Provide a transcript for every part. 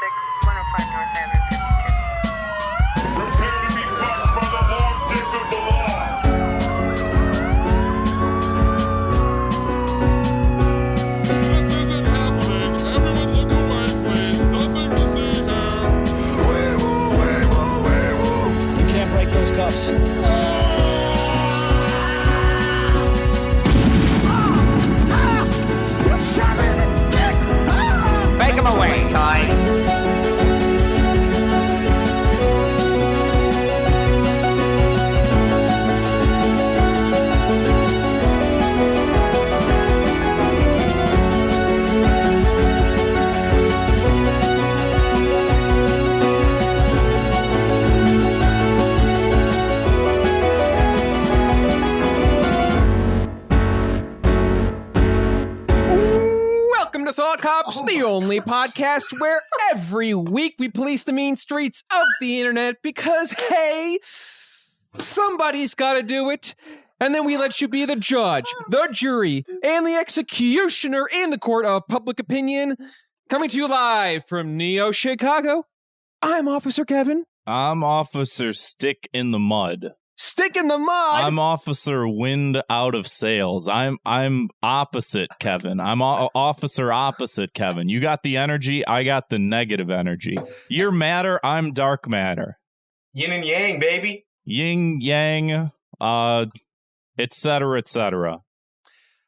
105 North Avenue 52. Prepare to be fucked by the objects of the law. This isn't happening. Everyone look away, please. Nothing to see here. You can't break those cuffs. Make him away, Toy. Welcome to Thought Cops, the only podcast where every week we police the mean streets of the internet because, hey, somebody's got to do it. And then we let you be the judge, the jury, and the executioner in the court of public opinion. Coming to you live from Neo Chicago, I'm Officer Kevin. I'm Officer Stick in the Mud. Stick in the mud. I'm Officer Wind Out of Sails. I'm opposite Kevin. I'm Officer Opposite Kevin. You got the energy, I got the negative energy. You're matter, I'm dark matter. Yin and yang, baby. Yin, yang, etc., etc.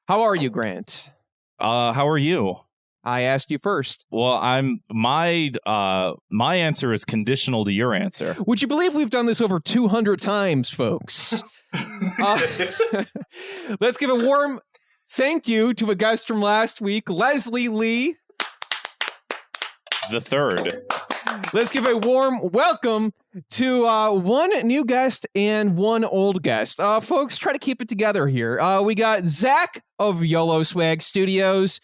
How are you, Grant? How are you? I asked you first. Well, my answer is conditional to your answer. Would you believe we've done this over 200 times, folks? Let's give a warm thank you to a guest from last week, Leslie Lee. The third. Let's give a warm welcome to one new guest and one old guest. Folks, try to keep it together here. We got Zach of Yoloswagstudios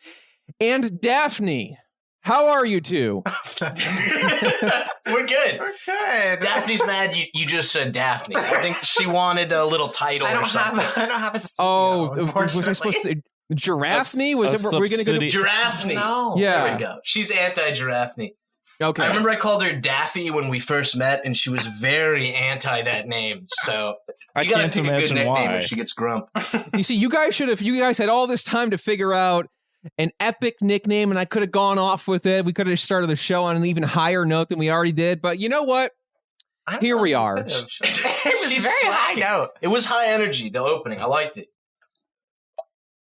and Daphne. How are you two? We're good. We're good. Daphne's mad you just said Daphne. I think she wanted a little title or something. I don't have a studio, Oh, was I supposed to say Giraffne? Was it? Were we going to go to Giraffne? No. Yeah. There we go. She's anti-Giraffne. Okay. I remember I called her Daffy when we first met, and she was very anti that name. So I you gotta can't pick a good imagine nickname why. if she gets grump. You see, you guys should have. You guys had all this time to figure out an epic nickname, and I could have gone off with it. We could have started the show on an even higher note than we already did. But you know what? Here we are. It was She's very high slacking. note. It was high energy, the opening. I liked it.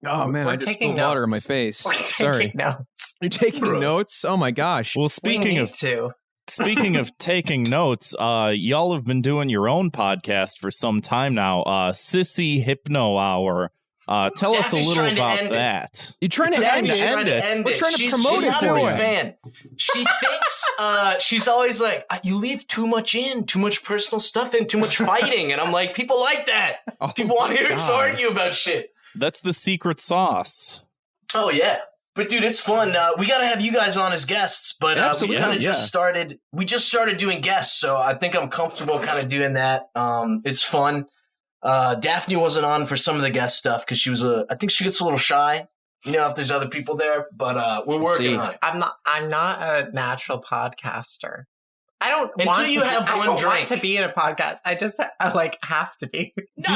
Oh man, We're I just taking spilled water in my notes. face. We're Sorry. taking notes. You're taking Bro. notes? Oh my gosh. Well, We speaking need of to. Speaking of taking notes, y'all have been doing your own podcast for some time now. Sissy Hypno Hour. Tell us a Daphne's little trying to about end it. that. You're trying to end Daphne's it. trying to end We're it. trying to She's promote it not for a you. big fan. She thinks she's always like, you leave too much in, too much personal stuff in, too much fighting. And I'm like, people like that. Oh, People want to hear us God. argue about shit. That's the secret sauce. Oh, yeah. But dude, it's fun. We got to have you guys on as guests, but we Absolutely, kind of yeah. just started. We just started doing guests, so I think I'm comfortable kind of doing that. It's fun. Daphne wasn't on for some of the guest stuff because she was I think she gets a little shy, you know, if there's other people there. But we're working See. on it. I'm not a natural podcaster. I don't Until want you to have I one don't drink. want to be in a podcast. I just have to be. It's do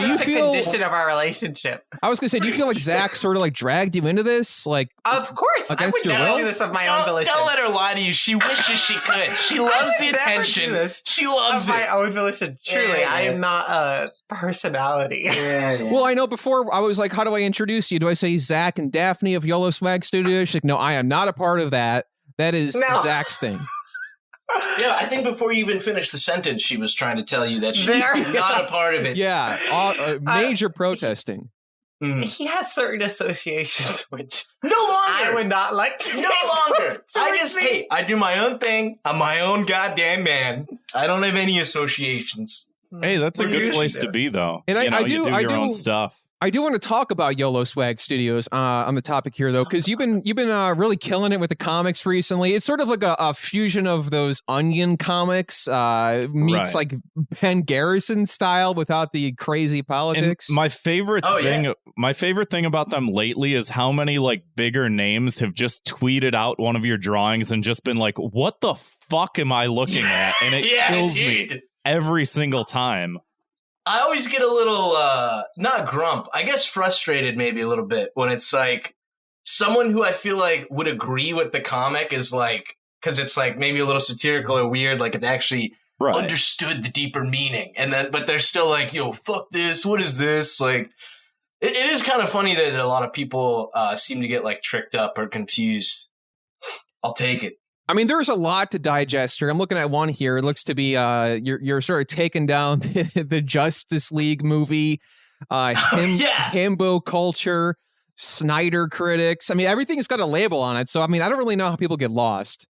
you just a feel- condition of our relationship. I was gonna say, do you feel like Zach sort of like dragged you into this? Like, Of course, Against I would your never will? do this of my own volition. Don't let her lie to you. She wishes she could. She loves the would never attention. do this She Of loves my it. own volition. Truly, Yeah, I yeah. am not a personality. well, I know before I was like, how do I introduce you? Do I say Zach and Daphne of Yoloswagstudios? She's like, no, I am not a part of that. That is No. Zach's thing. Yeah, I think before you even finished the sentence, she was trying to tell you that she's There- not a part of it. Yeah, major protesting. Mm. He has certain associations which No longer. I would not like to. No longer. I towards just, me. hey, I do my own thing. I'm my own goddamn man. I don't have any associations. Hey, that's a We're good used place to to it. be, though. And You know, I you do- do I your do- own stuff. I do want to talk about Yoloswagstudios on the topic here, though, because you've been really killing it with the comics recently. It's sort of like a fusion of those Onion comics meets like Ben Garrison style without the crazy politics. And my favorite thing about them lately is how many like bigger names have just tweeted out one of your drawings and just been like, "What the fuck am I looking at?" And it kills me every single time. I always get a little, not grump, I guess frustrated maybe a little bit when it's like someone who I feel like would agree with the comic is like, because it's like maybe a little satirical or weird, like it's actually understood the deeper meaning. And then, but they're still like, yo, fuck this, what is this? Like, it is kind of funny that a lot of people seem to get like tricked up or confused. I'll take it. I mean, there's a lot to digest here. I'm looking at one here. It looks to be you're sort of taking down the Justice League movie, himbo culture, Snyder critics. I mean, everything's got a label on it. So, I mean, I don't really know how people get lost.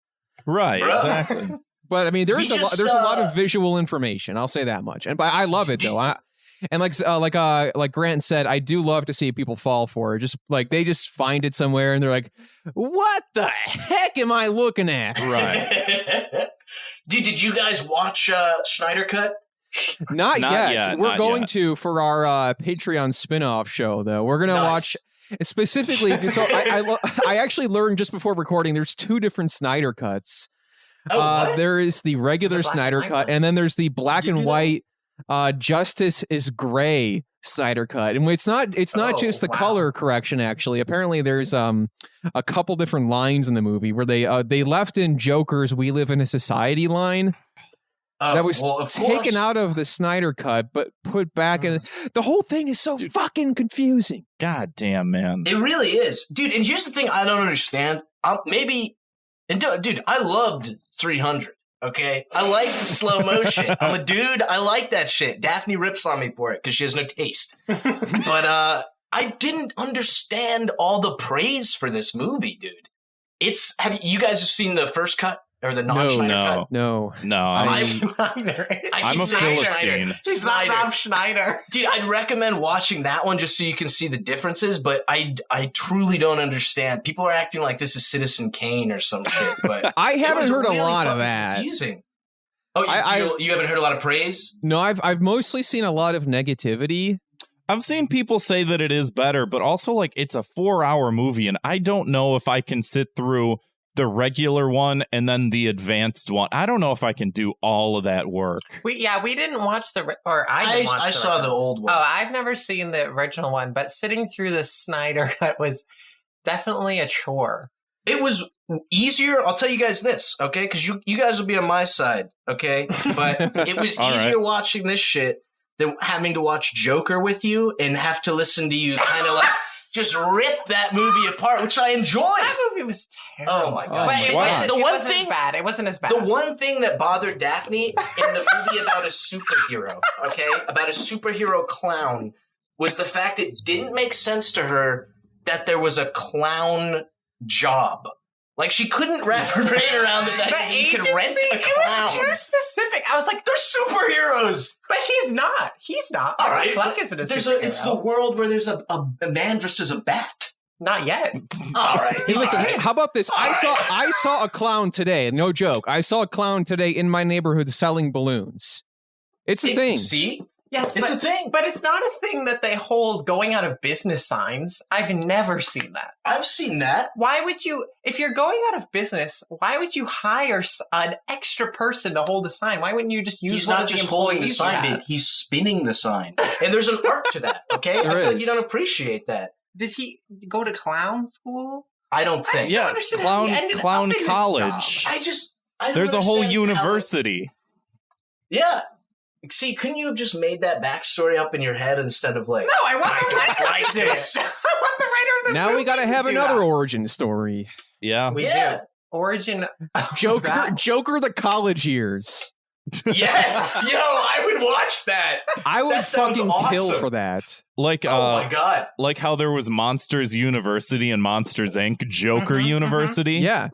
Right, exactly. But I mean, there's a lot of visual information. I'll say that much. And but I love it though. And like Grant said, I do love to see people fall for it. Just like they just find it somewhere and they're like, "What the heck am I looking at?" Right. Dude, did you guys watch Snyder Cut? Not yet. We're going to for our Patreon spinoff show though. We're gonna watch specifically. So I actually learned just before recording. There's two different Snyder cuts. There is the regular Snyder cut, and then there's the black and white. Justice is Gray Snyder cut, and it's not just the color correction. Actually, apparently there's a couple different lines in the movie where they left in Joker's "We Live in a Society" line that was taken out of the Snyder cut, but put back in. The whole thing is so fucking confusing. God damn, man, it really is, dude. And here's the thing I don't understand. Dude, I loved 300. Okay, I like the slow motion. I'm a dude. I like that shit. Daphne rips on me for it because she has no taste. But I didn't understand all the praise for this movie, dude. Have you guys seen the first cut or the non-Snyder cut? No. I'm a Philistine. He's not Rob Schneider. Dude, I'd recommend watching that one just so you can see the differences, but I truly don't understand. People are acting like this is Citizen Kane or some shit, but I haven't heard really a lot of that. Confusing. Oh, you haven't heard a lot of praise? No, I've mostly seen a lot of negativity. I've seen people say that it is better, but also like it's a 4-hour movie, and I don't know if I can sit through the regular one and then the advanced one. I don't know if I can do all of that work. We didn't watch I saw the old one. Oh, I've never seen the original one, but sitting through the Snyder cut was definitely a chore. It was easier. I'll tell you guys this, okay? Because you guys will be on my side, okay? But it was easier watching this shit than having to watch Joker with you and have to listen to you kind of like just rip that movie apart, which I enjoy. That movie was terrible. Oh my god! It wasn't as bad. The one thing that bothered Daphne in the movie about a superhero, okay, about a superhero clown, was the fact it didn't make sense to her that there was a clown job. Like, she couldn't wrap her brain around the fact that you could rent a clown. It was too specific. I was like, they're superheroes! But he's not. He's not. All right. Fleck isn't a superhero. It's the world where there's a man dressed as a bat. Not yet. All right. Hey, listen, how about this? I saw a clown today. No joke. I saw a clown today in my neighborhood selling balloons. It's a thing. See? Yes, it's a thing. But it's not a thing that they hold going out of business signs. I've never seen that. I've seen that. Why would you, if you're going out of business, why would you hire an extra person to hold the sign? Why wouldn't you just use He's one not of the just holding the sign, babe. He's spinning the sign. And there's an art to that, okay? I feel like you don't appreciate that. Did he go to clown school? I don't think. Yeah, clown college. There's a whole university. Yeah. See, couldn't you have just made that backstory up in your head instead of like... No, I want the writer like this. I want the writer of the Now movie we gotta have another origin story. Yeah. We do. Origin... Joker the college years. Yes! Yo, I would watch that! I would fucking kill for that. Like, oh my god. Like how there was Monsters University and Monsters Inc. Joker University. Yeah.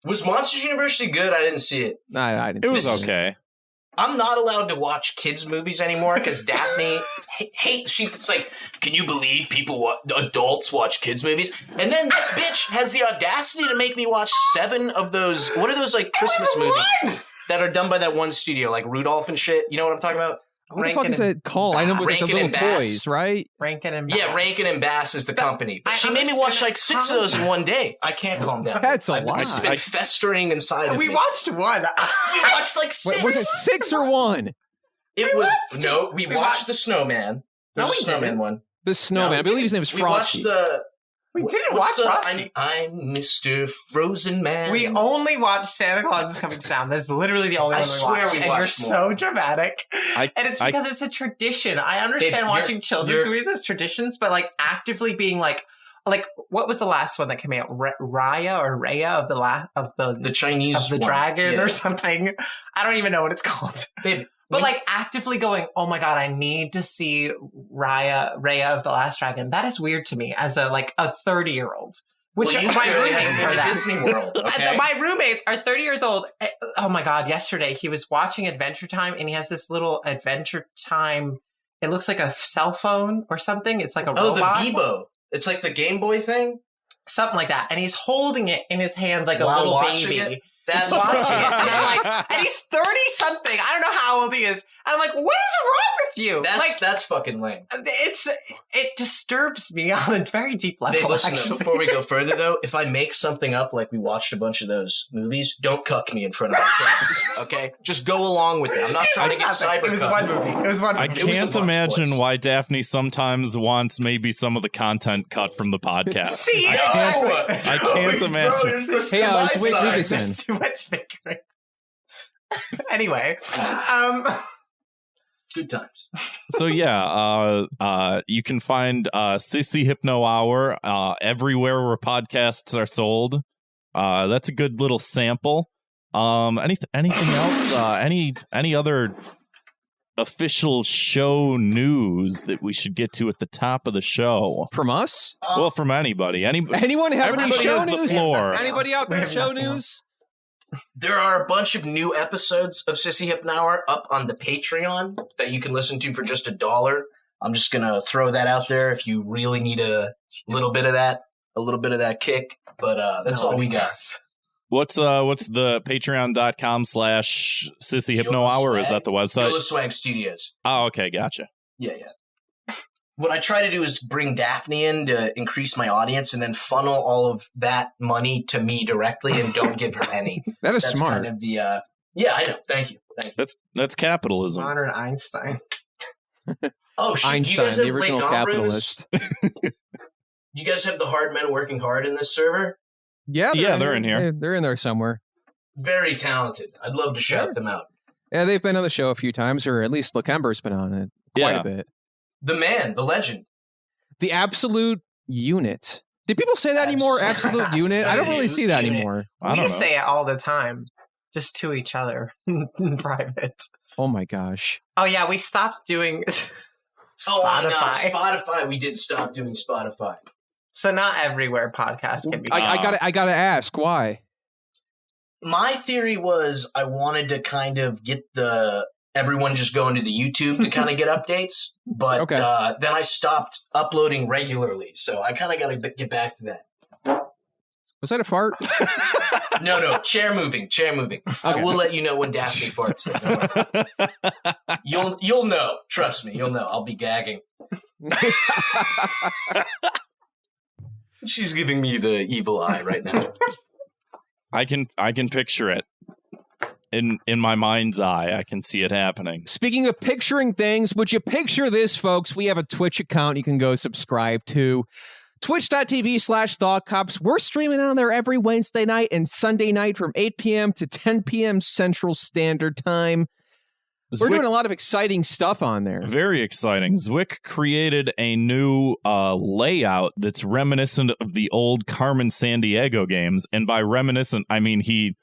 Was Monsters University good? I didn't see it. I didn't see it. It was okay. I'm not allowed to watch kids' movies anymore because Daphne hates. She's like, can you believe adults watch kids' movies? And then this bitch has the audacity to make me watch 7 of those. What are those like Christmas movies that are done by that one studio, like Rudolph and shit? You know what I'm talking about? What the fuck is it called? I know it was like the little toys, right? Rankin and Bass. Yeah, Rankin and Bass is the company. But she made me watch like 6 of those in one day. I can't calm down. That's a lot. It's been festering inside of me. We watched one. We watched like 6. Wait, was it 6 or 1? We watched The Snowman. There's a Snowman one. The Snowman. I believe his name is Frosty. We didn't watch Frosty. I'm Mr. Frozen Man. We only watched Santa Claus is Coming to Town. That's literally the only one we watched. I swear we and watched you're more. so dramatic. And it's because it's a tradition. I understand watching children's movies as traditions, but like actively being like what was the last one that came out? Raya of the Chinese of the one. dragon or something. I don't even know what it's called. Babe, but like actively going, oh my god, I need to see Raya of the Last Dragon. That is weird to me as a 30-year-old. Which my roommates are that. Disney World, okay? My roommates are 30 years old. Oh my god! Yesterday he was watching Adventure Time, and he has this little Adventure Time. It looks like a cell phone or something. It's like a robot. The Bebo. It's like the Game Boy thing, something like that. And he's holding it in his hands like while a little watching baby. It. That's watching funny. it. And I'm like, and he's 30-something. I don't know how old he is. And I'm like, what is wrong with you? That's fucking lame. It disturbs me on a very deep level. Hey, listen, actually. before we go further, though, if I make something up like we watched a bunch of those movies, don't cuck me in front of my friends, okay? Just go along with it. I'm not trying to get cyber. It was one movie. It was one movie. I can't imagine why Daphne sometimes wants maybe some of the content cut from the podcast. See, I can't imagine. Hey, I was Zwick Lucasson. There's too much figuring. Anyway, good times. So yeah, you can find Sissy Hypno Hour everywhere where podcasts are sold. That's a good little sample. Anything else? Any other official show news that we should get to at the top of the show? From us? Well, from anybody. Anyone have any Everybody show has the news? floor. Anybody out there show news? There are a bunch of new episodes of Sissy Hypno Hour up on the Patreon that you can listen to for just $1. I'm just gonna throw that out there if you really need a little bit of that kick. But that's all we got. What's the patreon.com/Sissy Hypno Hour? Is that the website? Yoloswagstudios. Oh, okay, gotcha. Yeah. What I try to do is bring Daphne in to increase my audience and then funnel all of that money to me directly and don't give her any. That's smart. Kind of the, yeah, I know. Thank you. That's capitalism. Modern Einstein. Oh, shit. Einstein, do you guys have the original Lake capitalist. Do you guys have the hard men working hard in this server? Yeah, they're in here. They're in there somewhere. Very talented. I'd love to shout them out. Yeah, they've been on the show a few times, or at least Lakember's been on it quite a bit. The man, the legend. The absolute unit. Do people say that anymore? Absolute unit? I don't really see that anymore. We say it all the time, just to each other in private. Oh my gosh. Oh yeah, we stopped doing Spotify. Oh, I know. Spotify. We did stop doing Spotify. So not everywhere podcasts can be. I gotta ask why. My theory was I wanted to kind of get everyone just going to the YouTube to kind of get updates, but then I stopped uploading regularly, so I kind of got to get back to that. Was that a fart? No, chair moving. Okay. I will let you know when Daphne farts. You'll know. Trust me, you'll know. I'll be gagging. She's giving me the evil eye right now. I can picture it. In my mind's eye, I can see it happening. Speaking of picturing things, would you picture this, folks? We have a Twitch account you can go subscribe to. Twitch.tv/ThoughtCops. We're streaming on there every Wednesday night and Sunday night from 8 p.m. to 10 p.m. Central Standard Time. We're doing a lot of exciting stuff on there. Very exciting. Zwick created a new layout that's reminiscent of the old Carmen Sandiego games. And by reminiscent, I mean he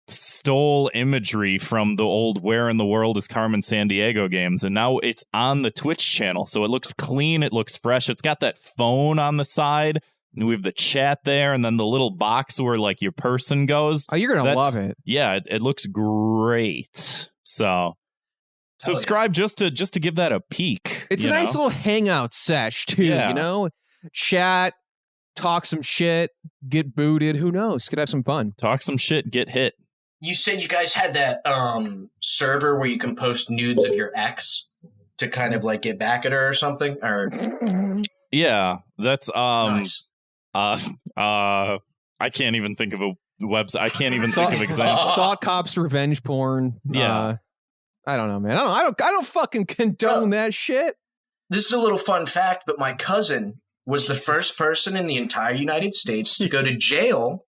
stole imagery from the old Where in the World is Carmen Sandiego games, and now it's on the Twitch channel, so it looks clean, it looks fresh. It's got that phone on the side, and we have the chat there, and then the little box where like your person goes. Oh, you're gonna love it. Yeah, it looks great. So Subscribe just to give that a peek. It's a nice little hangout sesh too. Yeah. You know, chat, talk some shit, get booted. Who knows? Could have some fun. Talk some shit, get hit. You said you guys had that server where you can post nudes of your ex to kind of like get back at her or something, or Yeah, that's nice. I can't even think of a website. I can't even think of examples. Thought cops revenge porn. Yeah. I don't know, man. I don't fucking condone that shit. This is a little fun fact, but my cousin was the first person in the entire United States to go to jail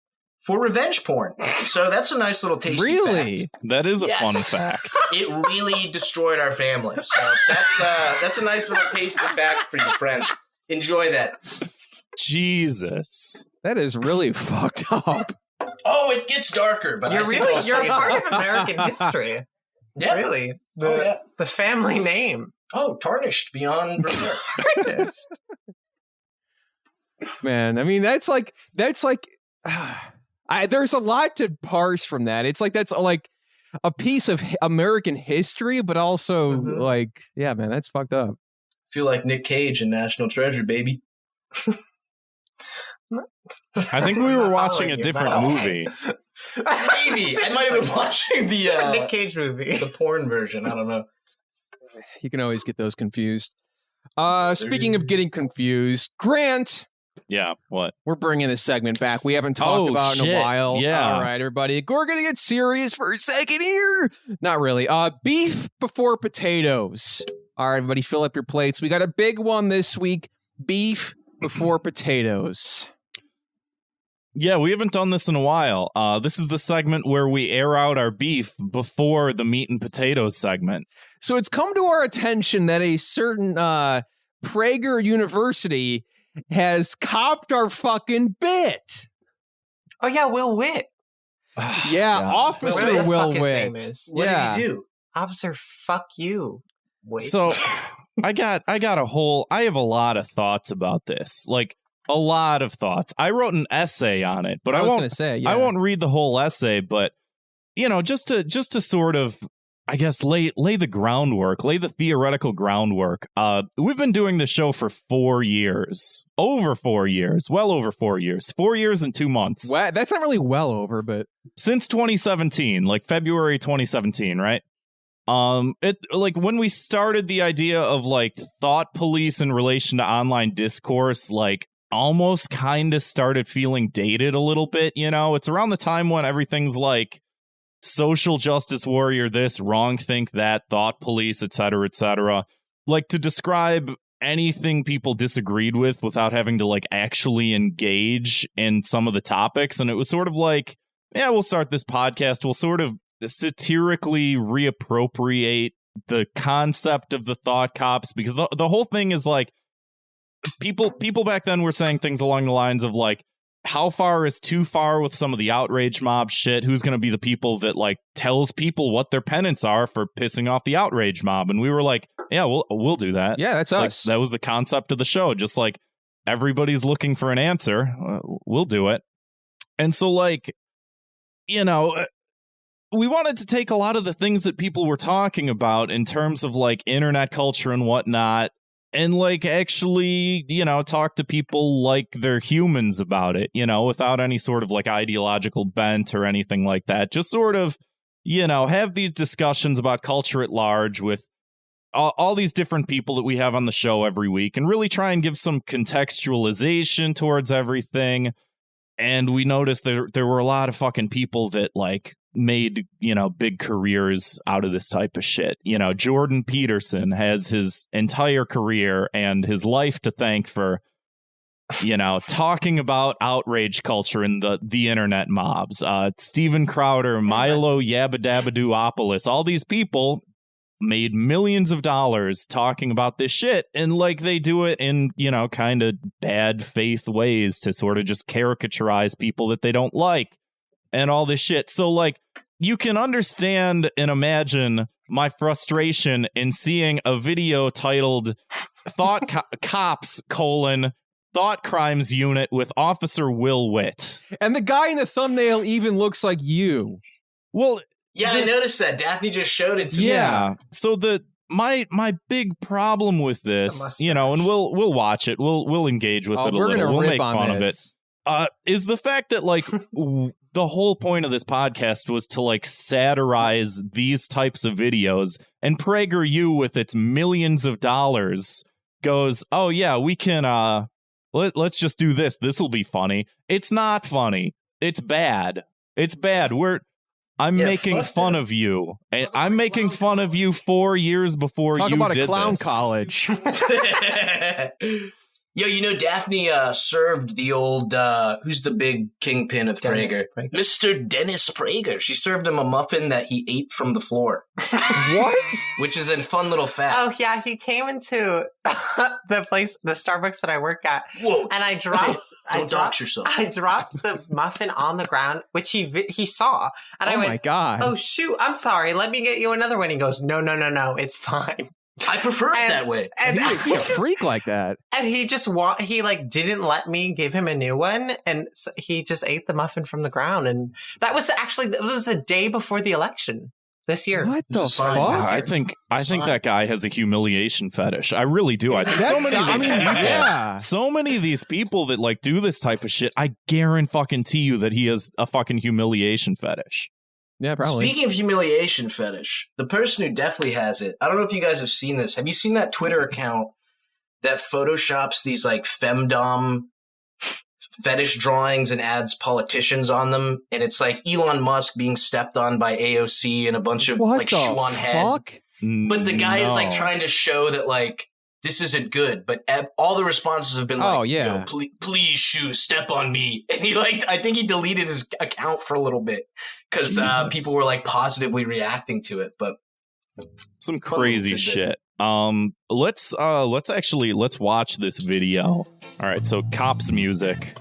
for revenge porn. So that's a nice little tasty Really? fact. That is a Yes. fun fact. It really destroyed our family. So that's a nice little tasty fact for you friends. Enjoy that. Jesus. That is really fucked up. Oh, it gets darker, but You're I think really I'll you're save part it. of American history. Yeah. Really, Oh, yeah. the family name. Oh, tarnished beyond repair. Man, I mean, that's like there's a lot to parse from that. It's like that's like a piece of American history, but also like, yeah, man, that's fucked up. Feel like Nick Cage in National Treasure, baby. I think we were watching a different movie. Maybe. I might have been watching the Nick Cage movie. the porn version. I don't know. You can always get those confused. Speaking of getting confused, Grant, Yeah, what? we're bringing this segment back. We haven't talked Oh, about it in a shit. while. Yeah. All right, everybody. We're going to get serious for a second here. Not really. Beef before potatoes. All right, everybody, fill up your plates. We got a big one this week. Beef before potatoes. Yeah, we haven't done this in a while. This is the segment where we air out our beef before the meat and potatoes segment. So it's come to our attention that a certain Prager University has copped our fucking bit. Oh yeah, Will Witt. Yeah, Yeah. Officer Whatever the Will fuck his Witt. name is. What Yeah. did he do? Officer, fuck you. Wait. So I have a lot of thoughts about this. Like a lot of thoughts. I wrote an essay on it, but I I was won't going to say, yeah. I won't read the whole essay, but you know, just to sort of, I guess, lay the groundwork, lay the theoretical groundwork. We've been doing this show for 4 years, over 4 years, well over 4 years, 4 years and 2 months. Well, that's not really well over, but Since 2017, like February 2017, right? It like when we started the idea of like thought police in relation to online discourse, like almost kind of started feeling dated a little bit, you know? It's around the time when everything's like social justice warrior this, wrong think that, thought police, etc., etc. Like to describe anything people disagreed with without having to like actually engage in some of the topics. And it was sort of like, yeah, we'll start this podcast. We'll sort of satirically reappropriate the concept of the thought cops, because the whole thing is like, people back then were saying things along the lines of like, how far is too far with some of the outrage mob shit? Who's going to be the people that like tells people what their penance are for pissing off the outrage mob? And we were like, yeah, we'll do that. yeah, that's Like, us. that was the concept of the show. Just like everybody's looking for an answer, we'll do it. And so like, you know, we wanted to take a lot of the things that people were talking about in terms of like internet culture and whatnot, and like actually, you know, talk to people like they're humans about it, you know, without any sort of like ideological bent or anything like that. Just sort of, you know, have these discussions about culture at large with all these different people that we have on the show every week, and really try and give some contextualization towards everything. And we noticed there were a lot of fucking people that like made, you know, big careers out of this type of shit. You know, Jordan Peterson has his entire career and his life to thank for, you know, talking about outrage culture and the internet mobs. Steven Crowder, Milo Yabadabadoopolis, all these people made millions of dollars talking about this shit, and like they do it in, you know, kind of bad faith ways to sort of just caricaturize people that they don't like and all this shit. So like you can understand and imagine my frustration in seeing a video titled Thought Cops, Thought Crimes Unit with Officer Will Witt. And the guy in the thumbnail even looks like you. Well, Yeah, I noticed that. Daphne just showed it to me. Yeah. So my big problem with this, you know, and we'll watch it. We'll engage with it a little. We'll make fun of it. Is the fact that like the whole point of this podcast was to like satirize these types of videos, and PragerU with its millions of dollars goes, oh yeah, we can let's just do this. This will be funny. It's not funny. It's bad. It's bad. I'm making fun of you. And I'm making fun of you 4 years before you did this. Talk about a clown college. Yo, you know, Daphne served the old, who's the big kingpin of Prager? Mr. Dennis Prager. She served him a muffin that he ate from the floor. What? Which is a fun little fact. Oh, yeah, he came into the Starbucks that I work at. Whoa. And I dropped... Don't dox yourself. I dropped the muffin on the ground, which he saw. And I went, my God. Oh, shoot, I'm sorry. Let me get you another one. He goes, no, it's fine. I prefer it that way. And he's a freak like that. And he just he like didn't let me give him a new one, and so he just ate the muffin from the ground. And that was a day before the election this year. What the fuck? I think that guy has a humiliation fetish. I really do. I think so many of these people that like do this type of shit, I guarantee you that he has a fucking humiliation fetish. Yeah, probably. Speaking of humiliation fetish, the person who definitely has it, I don't know if you guys have seen this. Have you seen that Twitter account that photoshops these like femdom fetish drawings and adds politicians on them? And it's like Elon Musk being stepped on by AOC and a bunch of like shoe on head. But the guy is like trying to show that like this isn't good, but all the responses have been like, "Oh yeah, please, shoe, step on me." And he I think he deleted his account for a little bit because people were like positively reacting to it. But some crazy shit. Let's watch this video. All right, so cops music.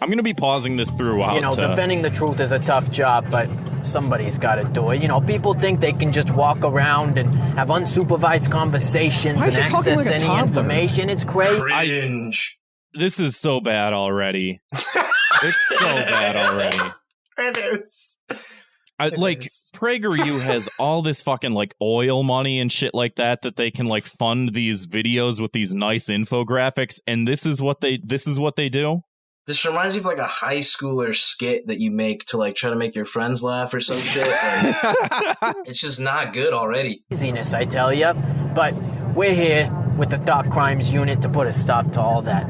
I'm going to be pausing this throughout. You know, defending the truth is a tough job, but somebody's got to do it. You know, people think they can just walk around and have unsupervised conversations and access any information. It's crazy. Cringe. This is so bad already. It's so bad already. It is. PragerU has all this fucking like oil money and shit like that they can like fund these videos with these nice infographics, and this is what they do. This reminds me of like a high schooler skit that you make to like try to make your friends laugh or some shit. Like, it's just not good already. Craziness, I tell you. But we're here with the Thought Crimes Unit to put a stop to all that.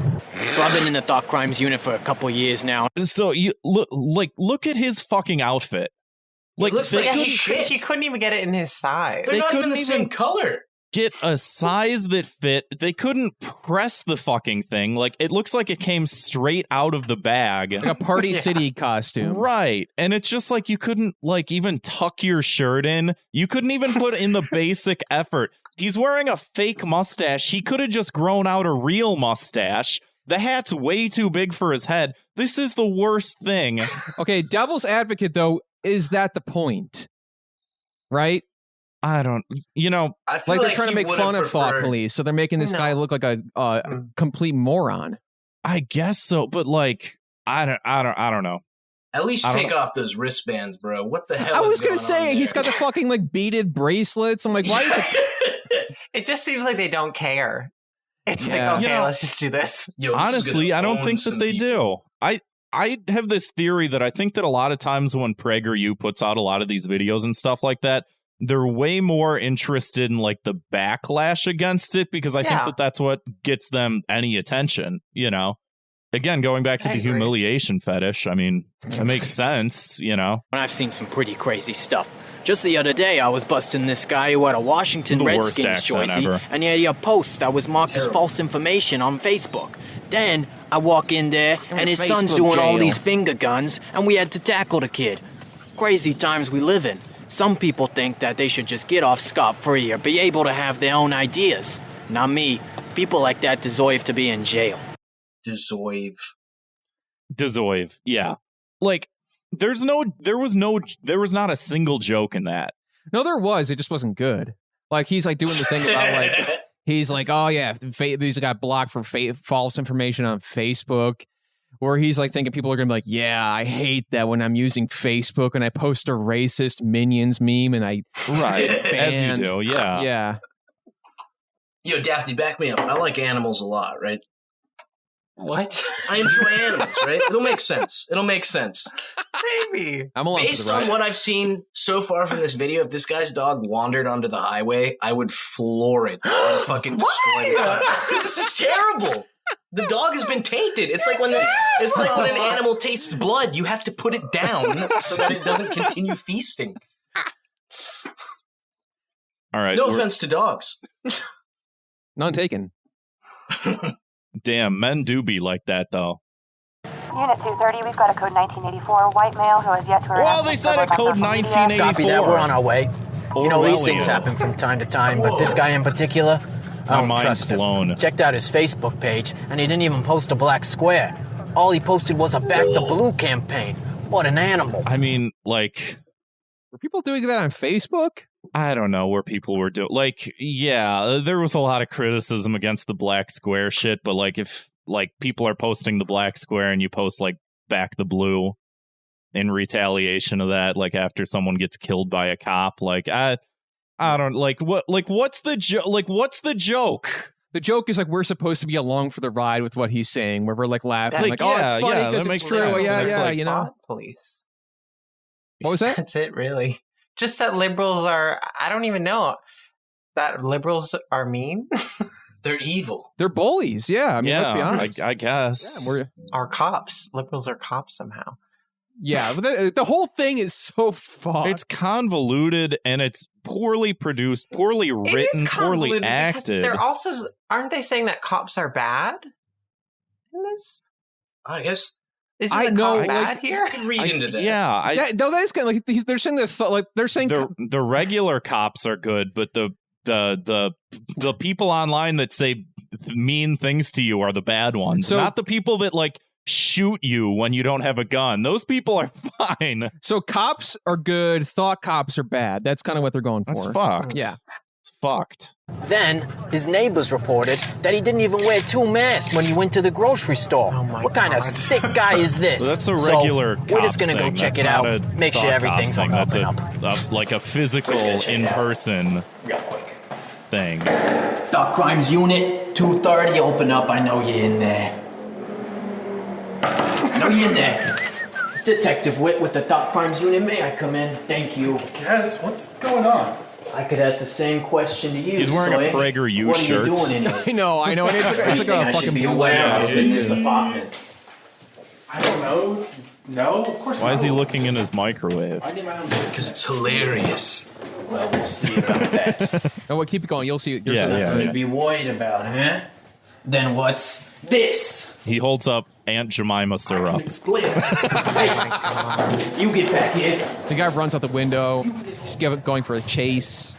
So I've been in the Thought Crimes Unit for a couple years now. So you look at his fucking outfit. Like, he couldn't even get it in his size. They're not even the same color. Get a size that fit. They couldn't press the fucking thing. Like, it looks like it came straight out of the bag. Like a Party City costume. Right. And it's just like you couldn't like even tuck your shirt in. You couldn't even put in the basic effort. He's wearing a fake mustache. He could have just grown out a real mustache. The hat's way too big for his head. This is the worst thing. Okay, devil's advocate, though, is that the point? Right? I don't, I feel like they're trying to make fun of Thought Police, so they're making this guy look like a complete moron. I guess so, but like, I don't know. At least take off those wristbands, bro. What the hell? I was gonna say he's got the fucking like beaded bracelets. I'm like, why is it? It just seems like they don't care. It's like, okay, let's just do this. Honestly, I don't think that they do. I have this theory that I think that a lot of times when PragerU puts out a lot of these videos and stuff like that, they're way more interested in like the backlash against it, because I think that that's what gets them any attention, Again, going back to the humiliation fetish, I mean, it makes sense, I've seen some pretty crazy stuff. Just the other day, I was busting this guy who had a Washington Redskins jersey, and he had a post that was marked as false information on Facebook. Then I walk in there, and his son's doing all these finger guns, and we had to tackle the kid. Crazy times we live in. Some people think that they should just get off scot-free or be able to have their own ideas. Not me. People like that deserve to be in jail. Deserve, yeah. Like, there was not a single joke in that. No, there was. It just wasn't good. Like, he's like doing the thing about like, he's like, oh yeah, these got blocked for false information on Facebook. where he's like thinking people are gonna be like, yeah, I hate that when I'm using Facebook and I post a racist Minions meme and I as you do, yeah. Yo, Daphne, back me up. I like animals a lot, right? What? I enjoy animals, right? It'll make sense. Maybe. I'm along Based for the ride. on what I've seen so far from this video, if this guy's dog wandered onto the highway, I would floor it and fucking destroy it. Because this is terrible. The dog has been tainted. It's like when an animal tastes blood, you have to put it down so that it doesn't continue feasting. All right. No offense to dogs. None taken. Damn, men do be like that, though. Unit 230, we've got a code 1984 white male who has yet to... Well, they said a code 1984. Copy that, we're on our way. You know, these Orwellian. things happen from time to time, but this guy in particular, I My don't mind's trust him. blown. Checked out his Facebook page, and he didn't even post a black square. All he posted was a Back the Blue campaign. What an animal. I mean, like, Were people doing that on Facebook? I don't know where people were doing. Like, yeah, there was a lot of criticism against the black square shit, but like, if like people are posting the black square and you post like Back the Blue in retaliation of that, like after someone gets killed by a cop, like I don't like what's the joke? The joke is like we're supposed to be along for the ride with what he's saying, where we're like laughing, Like, like, oh, yeah, it's funny yeah, because that it's makes true. sense. Yeah, It's yeah, like you know. thought police. What was that? That's it, really. Just that liberals are, I don't even know, that liberals are mean? They're evil. They're bullies. Yeah, I mean, let's be honest. I guess. Yeah, Are cops. Liberals are cops somehow. yeah, but the whole thing is so fucked. It's convoluted and it's poorly produced, poorly written, poorly convoluted because acted. They're also, aren't they saying that cops are bad in this? I guess Isn't I the know, cop bad like, here? read into that. Yeah, no, that is kind of like they're saying they're saying the regular cops are good, but the people online that say mean things to you are the bad ones. So- not the people that like shoot you when you don't have a gun. Those people are fine. So cops are good, thought cops are bad. That's kind of what they're going for. That's fucked. Yeah. It's fucked. Then, his neighbors reported that he didn't even wear 2 masks when he went to the grocery store. Oh my what kind of God. sick guy is this? Well, that's a regular So, we're just cops gonna go thing. check That's it not out, a make sure thought everything's cops on thing. up That's and up. like a physical, in-person thing. Thought Crimes Unit 230, open up. I know you're in there. I know you're in there. It's Detective Witt with the Thought Crimes Unit. May I come in? Thank you. Guys, what's going on? I could ask the same question to you. He's wearing a Soy. Prager U What shirt. are you doing in here? I know. And it's like Anything a I should fucking be blue aware of in this Yeah. apartment. I don't know. No, of course not. Why is he looking in his microwave? I need my own Because it's hilarious. Well, we'll see about that. No, well, keep it going. You'll see. Yeah, Nothing yeah. to be worried about, huh? Then what's this? He holds up Aunt Jemima syrup. explain. Hey, you get back here. The guy runs out the window. He's going for a chase.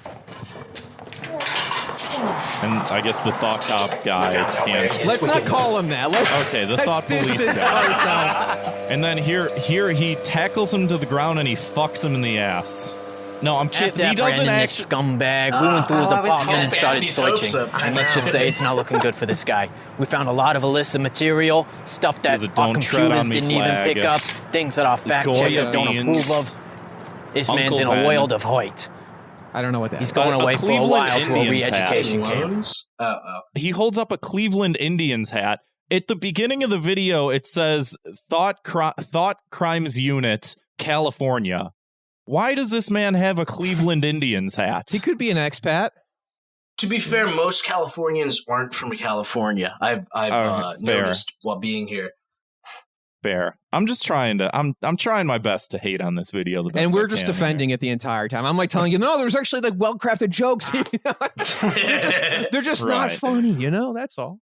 And I guess the thought cop guy can't. Let's not call him that. Okay, the let's thought police distance guy. ourselves. And then here he tackles him to the ground and he fucks him in the ass. No, I'm kidding. He doesn't this actually. scumbag. We went through his I was apartment and hoping started his hopes searching. up. And let's just say it's not looking good for this guy. We found a lot of illicit material, stuff that There's a our don't tread computers on me didn't even flag. pick up, things that our fact Goya checkers don't beans. approve of. This man's Uncle in a Ben. world of Hoyt. I don't know what that He's is. going A away for a Cleveland while to a Indians hat. re-education camp. Loans? Oh. He holds up a Cleveland Indians hat. At the beginning of the video, it says Thought Crimes Unit, California. Why does this man have a Cleveland Indians hat? He could be an expat. To be fair, most Californians aren't from California. I've fair. noticed while being here. Fair. I'm just trying to. I'm trying my best to hate on this video. The best And we're I just can defending it the entire time. I'm like telling you, no, there's actually like well-crafted jokes. They're just not Right. funny, you know? That's all.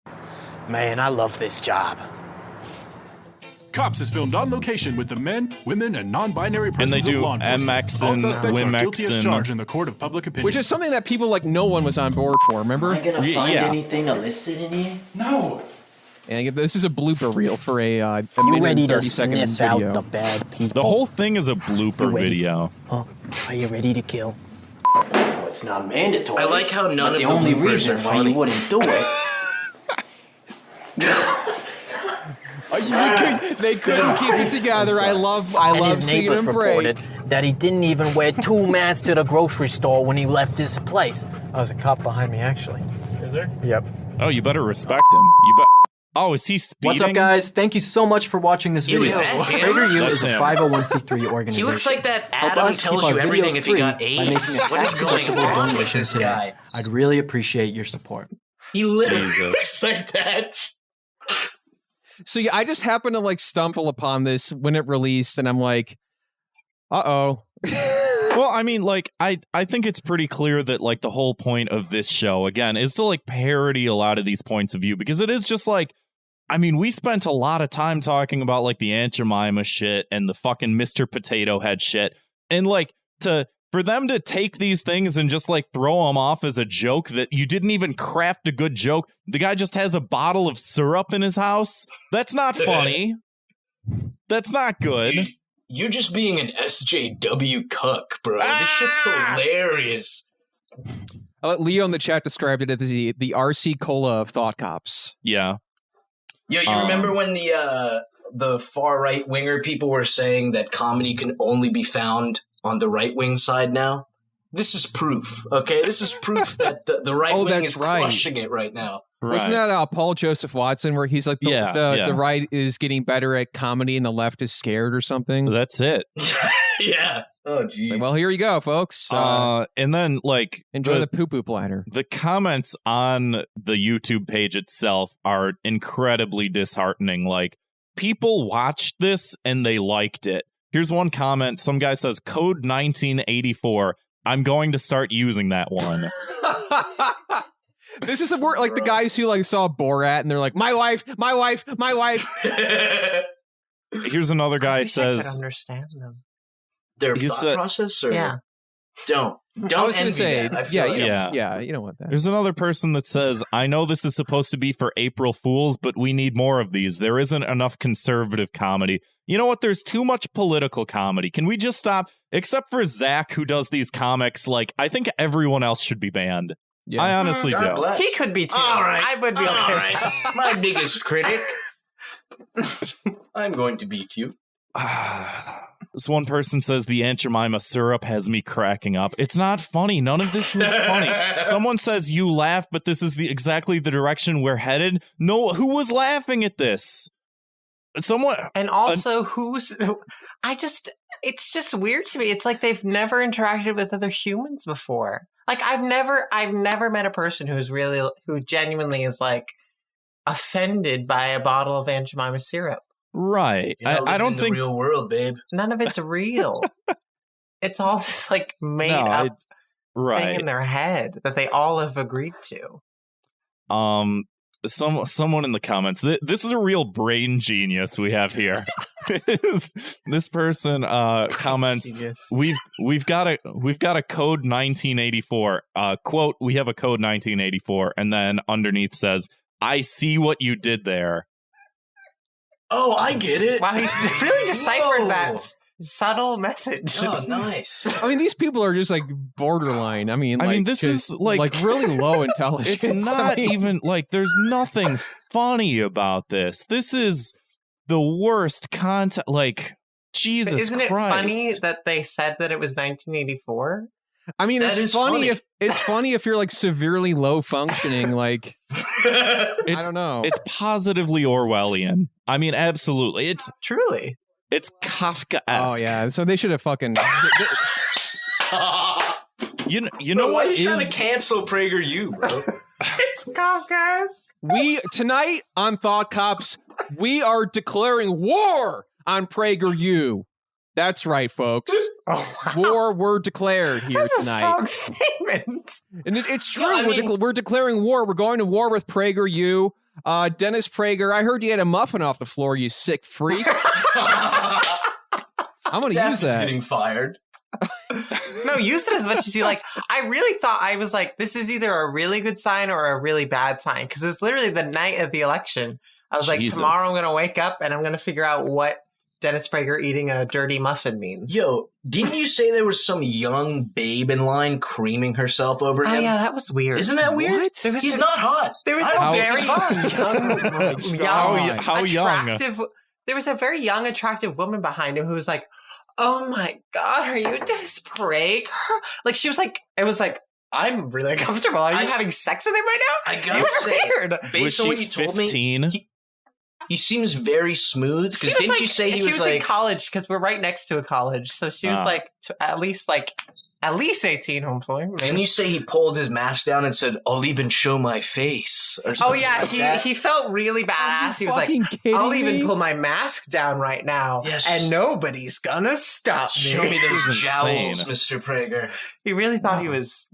Man, I love this job. Cops is filmed on location with the men, women, and non-binary And they persons do of law enforcement. MX All and suspects are guilty as WMX charged in the court of public opinion. Which is something that people like no one was on board for, remember? Am I gonna Yeah, find yeah. anything illicit in here? No. And this is a blooper reel for a You minute ready and to 30-second sniff out video. the bad people? The whole thing is a blooper ready? video. Oh, are you ready to kill? Well, it's not mandatory. I like how none but of the the only bloopers reason are why funny. you wouldn't do it. They couldn't keep it together. I love his seeing neighbors him break. reported that he didn't even wear 2 masks to the grocery store when he left his place. Oh, there's a cop behind me, actually. Is there? Yep. Oh, you better respect him. Oh, is he speeding? What's up, guys? Thank you so much for watching this video. PragerU is a 501c3 organization. He looks like that Adam tells you everything if he got AIDS. What is going on with this guy? I'd really appreciate your support. He literally looks like that. So yeah, I just happened to like stumble upon this when it released, and I'm like, uh-oh. Well, I mean, like, I think it's pretty clear that, like, the whole point of this show, again, is to, like, parody a lot of these points of view, because it is just, like, I mean, we spent a lot of time talking about, like, the Aunt Jemima shit and the fucking Mr. Potato Head shit, and, like, for them to take these things and just, like, throw them off as a joke that you didn't even craft a good joke. The guy just has a bottle of syrup in his house. That's not funny. That's not good. Dude, you're just being an SJW cuck, bro. This shit's hilarious. Leo in the chat described it as the RC Cola of Thought Cops. Yeah. Yo, you remember when the far right winger people were saying that comedy can only be found on the right wing side now? This is proof, okay? This is proof that the right wing is crushing it right now. Right. Wasn't that Paul Joseph Watson, where he's like, the right is getting better at comedy and the left is scared or something? That's it. Yeah. Oh, geez. Like, well, here you go, folks. And then, like, enjoy the poo-poo platter. The comments on the YouTube page itself are incredibly disheartening. Like, people watched this and they liked it. Here's one comment. Some guy says, code 1984. I'm going to start using that one. This is a word like the guys who like saw Borat and they're like, my wife. Here's another guy says, I could understand them. Their thought process, or don't. I was going to say, yeah, you don't want that. There's another person that says, I know this is supposed to be for April Fools, but we need more of these. There isn't enough conservative comedy. You know what? There's too much political comedy. Can we just stop? Except for Zach, who does these comics, like, I think everyone else should be banned. Yeah. I honestly do. Bless. He could be too. All right. I would be okay. All right. My biggest critic. I'm going to beat you. This one person says the Aunt Jemima syrup has me cracking up. It's not funny. None of this was funny. Someone says you laugh, but this is exactly the direction we're headed. No, who was laughing at this? Someone. And also, it's just weird to me. It's like they've never interacted with other humans before. Like I've never met a person who genuinely is like offended by a bottle of Aunt Jemima syrup. Right. I don't think the real world, babe. None of it's real. It's all this like made up thing in their head that they all have agreed to. Someone in the comments. This is a real brain genius we have here. This person comments. We've got a code 1984. Quote. We have a code 1984, and then underneath says, "I see what you did there." Oh, I get it. Wow, he's really deciphered that subtle message. Oh, nice. I mean, these people are just like borderline. I mean, this is like really low intelligence. It's not even like there's nothing funny about this. This is the worst content. Like, Jesus Christ. Isn't it funny that they said that it was 1984? I mean, it's funny if you're like severely low functioning. Like, I don't know. It's positively Orwellian. I mean, absolutely. It's truly. It's Kafka-esque. Oh yeah, so they should have fucking. You know what is trying to cancel PragerU, bro? It's Kafka-esque. We tonight on Thought Cops, we are declaring war on PragerU. That's right, folks. Oh, wow. War were declared here That's tonight. That's a strong statement. And it's true. We're declaring war. We're going to war with PragerU. Dennis Prager, I heard you had a muffin off the floor, you sick freak. I'm going to use that. Getting fired. No, use it as much as you like. I really thought, I was like, this is either a really good sign or a really bad sign. Because it was literally the night of the election. I was like, tomorrow I'm going to wake up and I'm going to figure out what Dennis Prager eating a dirty muffin means. Yo, didn't you say there was some young babe in line creaming herself over him? Oh, yeah, that was weird. Isn't that weird? He's not hot. There was a very young, there was a very young, attractive woman behind him who was like, oh my God, are you Dennis Prager? Like, she was like, it was like, I'm really uncomfortable. Are you having sex with him right now? I gotta say, weird. Based on what you told me, he seems very smooth. Because didn't you say he was like in college? Because we're right next to a college, so she was like at least 18, hopefully. Maybe. Didn't you say he pulled his mask down and said, "I'll even show my face"? Or something he felt really badass. He was like, "I'll even pull my mask down right now, and nobody's gonna stop me." Show me those jowls, Mr. Prager. He really thought he was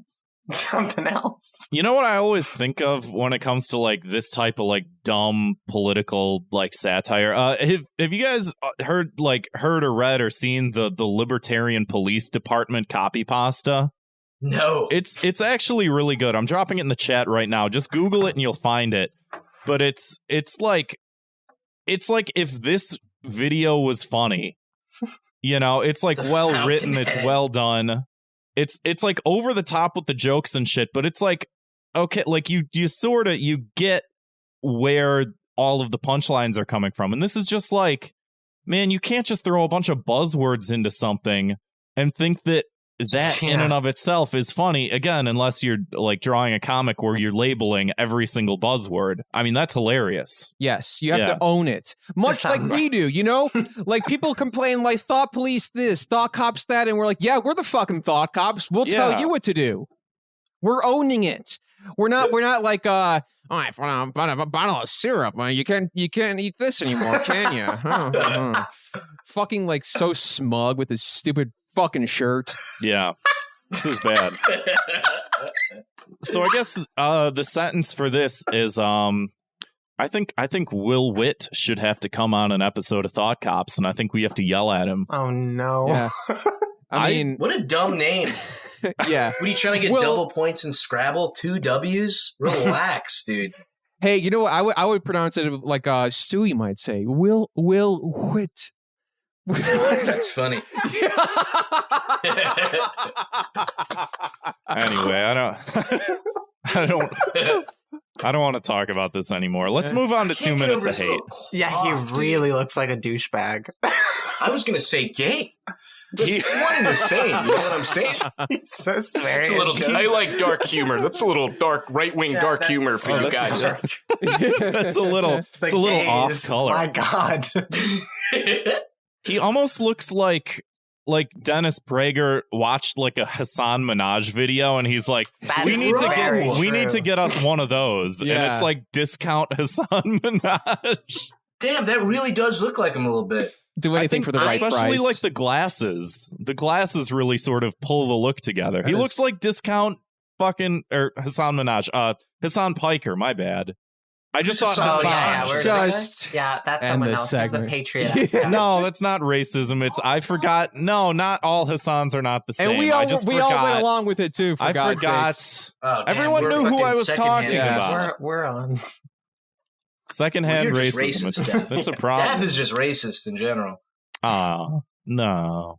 something else. You know what I always think of when it comes to like this type of like dumb political like satire? Have you guys heard or read or seen the Libertarian Police Department copy pasta? No. It's actually really good. I'm dropping it in the chat right now. Just Google it and you'll find it. But it's like if this video was funny. You know, it's like well written, it's well done. It's like over the top with the jokes and shit, but it's like, okay, like you get where all of the punchlines are coming from. And this is just like, man, you can't just throw a bunch of buzzwords into something and think that in and of itself is funny, again, unless you're like drawing a comic where you're labeling every single buzzword. I mean, that's hilarious. Yes, you have to own it. Much like we do, you know? Like people complain like thought police this, thought cops that, and we're like, yeah, we're the fucking thought cops. We'll tell you what to do. We're owning it. We're not like I found a bottle of syrup. You can't eat this anymore, can you? Fucking like so smug with his stupid fucking shirt. Yeah, this is bad. So I guess the sentence for this is I think Will Witt should have to come on an episode of Thought Cops, and I think we have to yell at him. Oh no. Yeah. I mean, what a dumb name. Yeah. What are you trying to get double points in Scrabble? 2 W's? Relax, dude. Hey, you know what? I would pronounce it like Stewie might say. Will Witt. That's funny. Anyway, I don't want to talk about this anymore. Let's move on to 2 minutes of hate. Yeah, he really looks like a douchebag. I was gonna say gay. One and the same, you know what I'm saying? He's so scary. I like dark humor. That's a little dark, right-wing dark humor for you guys. That's a little off color. My God. He almost looks like Dennis Prager watched like a Hassan Minaj video and he's like, we need to get us one of those. Yeah. And it's like discount Hassan Minaj. Damn, that really does look like him a little bit. Do anything for the right price. Especially like the glasses. The glasses really sort of pull the look together. He looks like discount fucking Hassan Minaj. Hassan Piker, my bad. I just thought Hassan. That's someone else. It's the Patriot. Yeah. No, that's not racism. It's I forgot. No, not all Hassans are not the same. And we all went along with it too. I forgot. Everyone knew who I was talking about. We're on. Secondhand racism. That's a problem. Daph is just racist in general. Oh, no.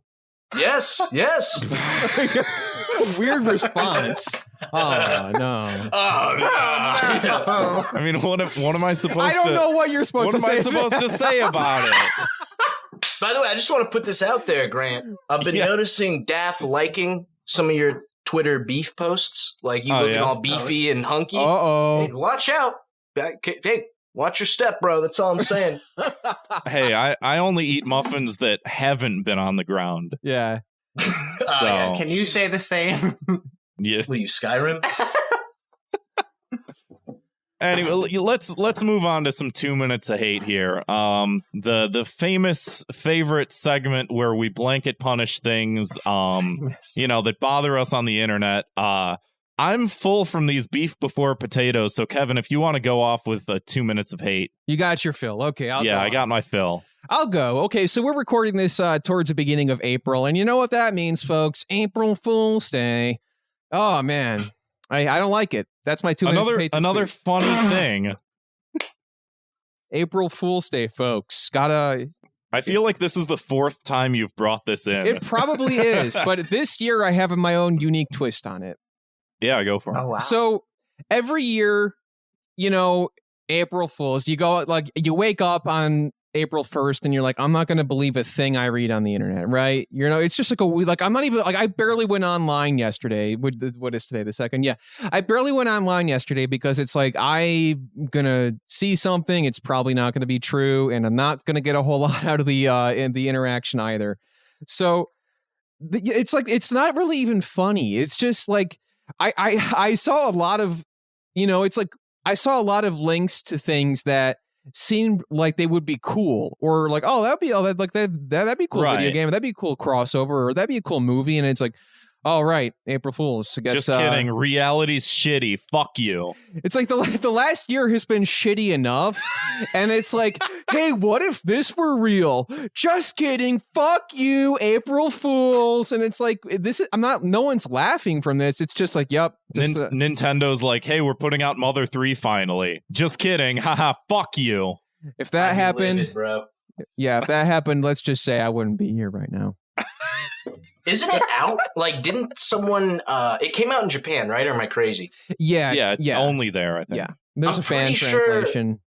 Yes. Weird response. Oh, no. Oh, no. I mean, what am I supposed to... I don't know what you're supposed to say. What am I supposed to say about it? By the way, I just want to put this out there, Grant. I've been noticing Daph liking some of your Twitter beef posts. Like you looking all beefy and hunky. Uh-oh. Hey, watch out. Hey, watch your step, bro. That's all I'm saying. Hey, I only eat muffins that haven't been on the ground. Yeah. So can you say the same? Yeah. What are you, Skyrim? Anyway, let's move on to some 2 minutes of hate here. The famous favorite segment where we blanket punish things that bother us on the internet. I'm full from these beef before potatoes, so Kevin, if you want to go off with 2 minutes of hate. You got your fill. Okay, I got my fill. I'll go. Okay, so we're recording this towards the beginning of April, and you know what that means, folks. April Fool's Day. Oh, man. I don't like it. That's my 2 minutes of hate. Another funny thing. April Fool's Day, folks. Gotta... I feel like this is the 4th time you've brought this in. It probably is, but this year I have my own unique twist on it. Yeah, go for it. Oh, wow. So every year, April Fools, you wake up on April 1st and you're like, I'm not going to believe a thing I read on the internet, right? It's just I'm not even I barely went online yesterday. What is today? The 2nd? Yeah. I barely went online yesterday because it's like, I'm going to see something. It's probably not going to be true. And I'm not going to get a whole lot out of the interaction either. So it's like, it's not really even funny. It's just like, I saw a lot of, it's like, I saw a lot of links to things that seemed like they would be cool, or like, oh, that'd be cool right. Video game, that'd be a cool crossover, or that'd be a cool movie, and it's like, oh right, April Fools. I guess, just kidding. Reality's shitty. Fuck you. It's like the last year has been shitty enough, and it's like, hey, what if this were real? Just kidding. Fuck you, April Fools. And it's like, no one's laughing from this. It's just like, yep. Nintendo's like, hey, we're putting out Mother 3 finally. Just kidding. Haha. Fuck you. If that happened, livid, bro. Yeah, if that happened, let's just say I wouldn't be here right now. Isn't it out? Like, didn't someone? It came out in Japan, right? Or am I crazy? Yeah. Only there, I think. Yeah, there's I'm a fan pretty translation.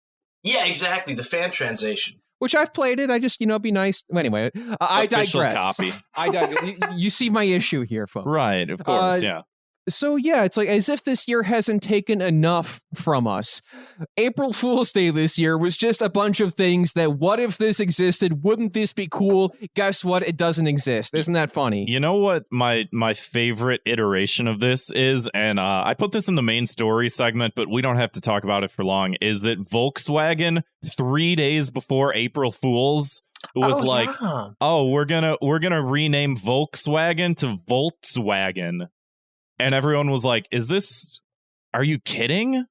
Yeah, exactly. The fan translation. Which I've played it. I just, be nice. Anyway, I Official digress. Copy. You see my issue here, folks. Right, of course, yeah. So yeah, it's like as if this year hasn't taken enough from us. April Fool's Day this year was just a bunch of things that, what if this existed? Wouldn't this be cool? Guess what? It doesn't exist. Isn't that funny? You know what my favorite iteration of this is, and I put this in the main story segment, but we don't have to talk about it for long, is that Volkswagen 3 days before April Fool's was we're gonna rename Volkswagen to Volkswagen. And everyone was like, are you kidding?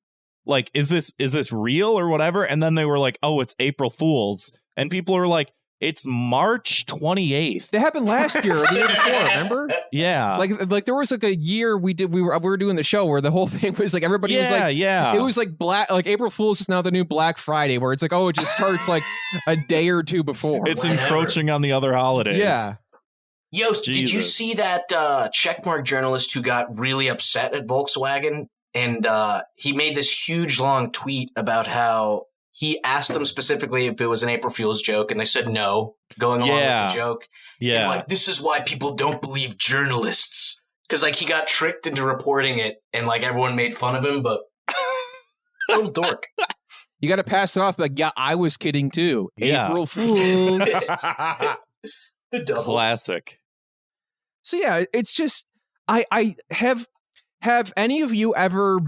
Like, is this real or whatever? And then they were like, oh, it's April Fool's. And people are like, it's March 28th. That happened last year or the year before, remember? Yeah. Like there was like a year we were doing the show where the whole thing was like, everybody was like, it was like April Fool's is now the new Black Friday, where it's like, oh, it just starts like a day or two before. It's encroaching on the other holidays. Yeah. Yo, did you see that checkmark journalist who got really upset at Volkswagen? And he made this huge long tweet about how he asked them specifically if it was an April Fool's joke, and they said no, going along with the joke. Yeah. And like, this is why people don't believe journalists. Because like he got tricked into reporting it, and like everyone made fun of him, but little dork. You got to pass it off like, yeah, I was kidding too. Yeah. April Fool's. Classic. So yeah, it's just I have any of you ever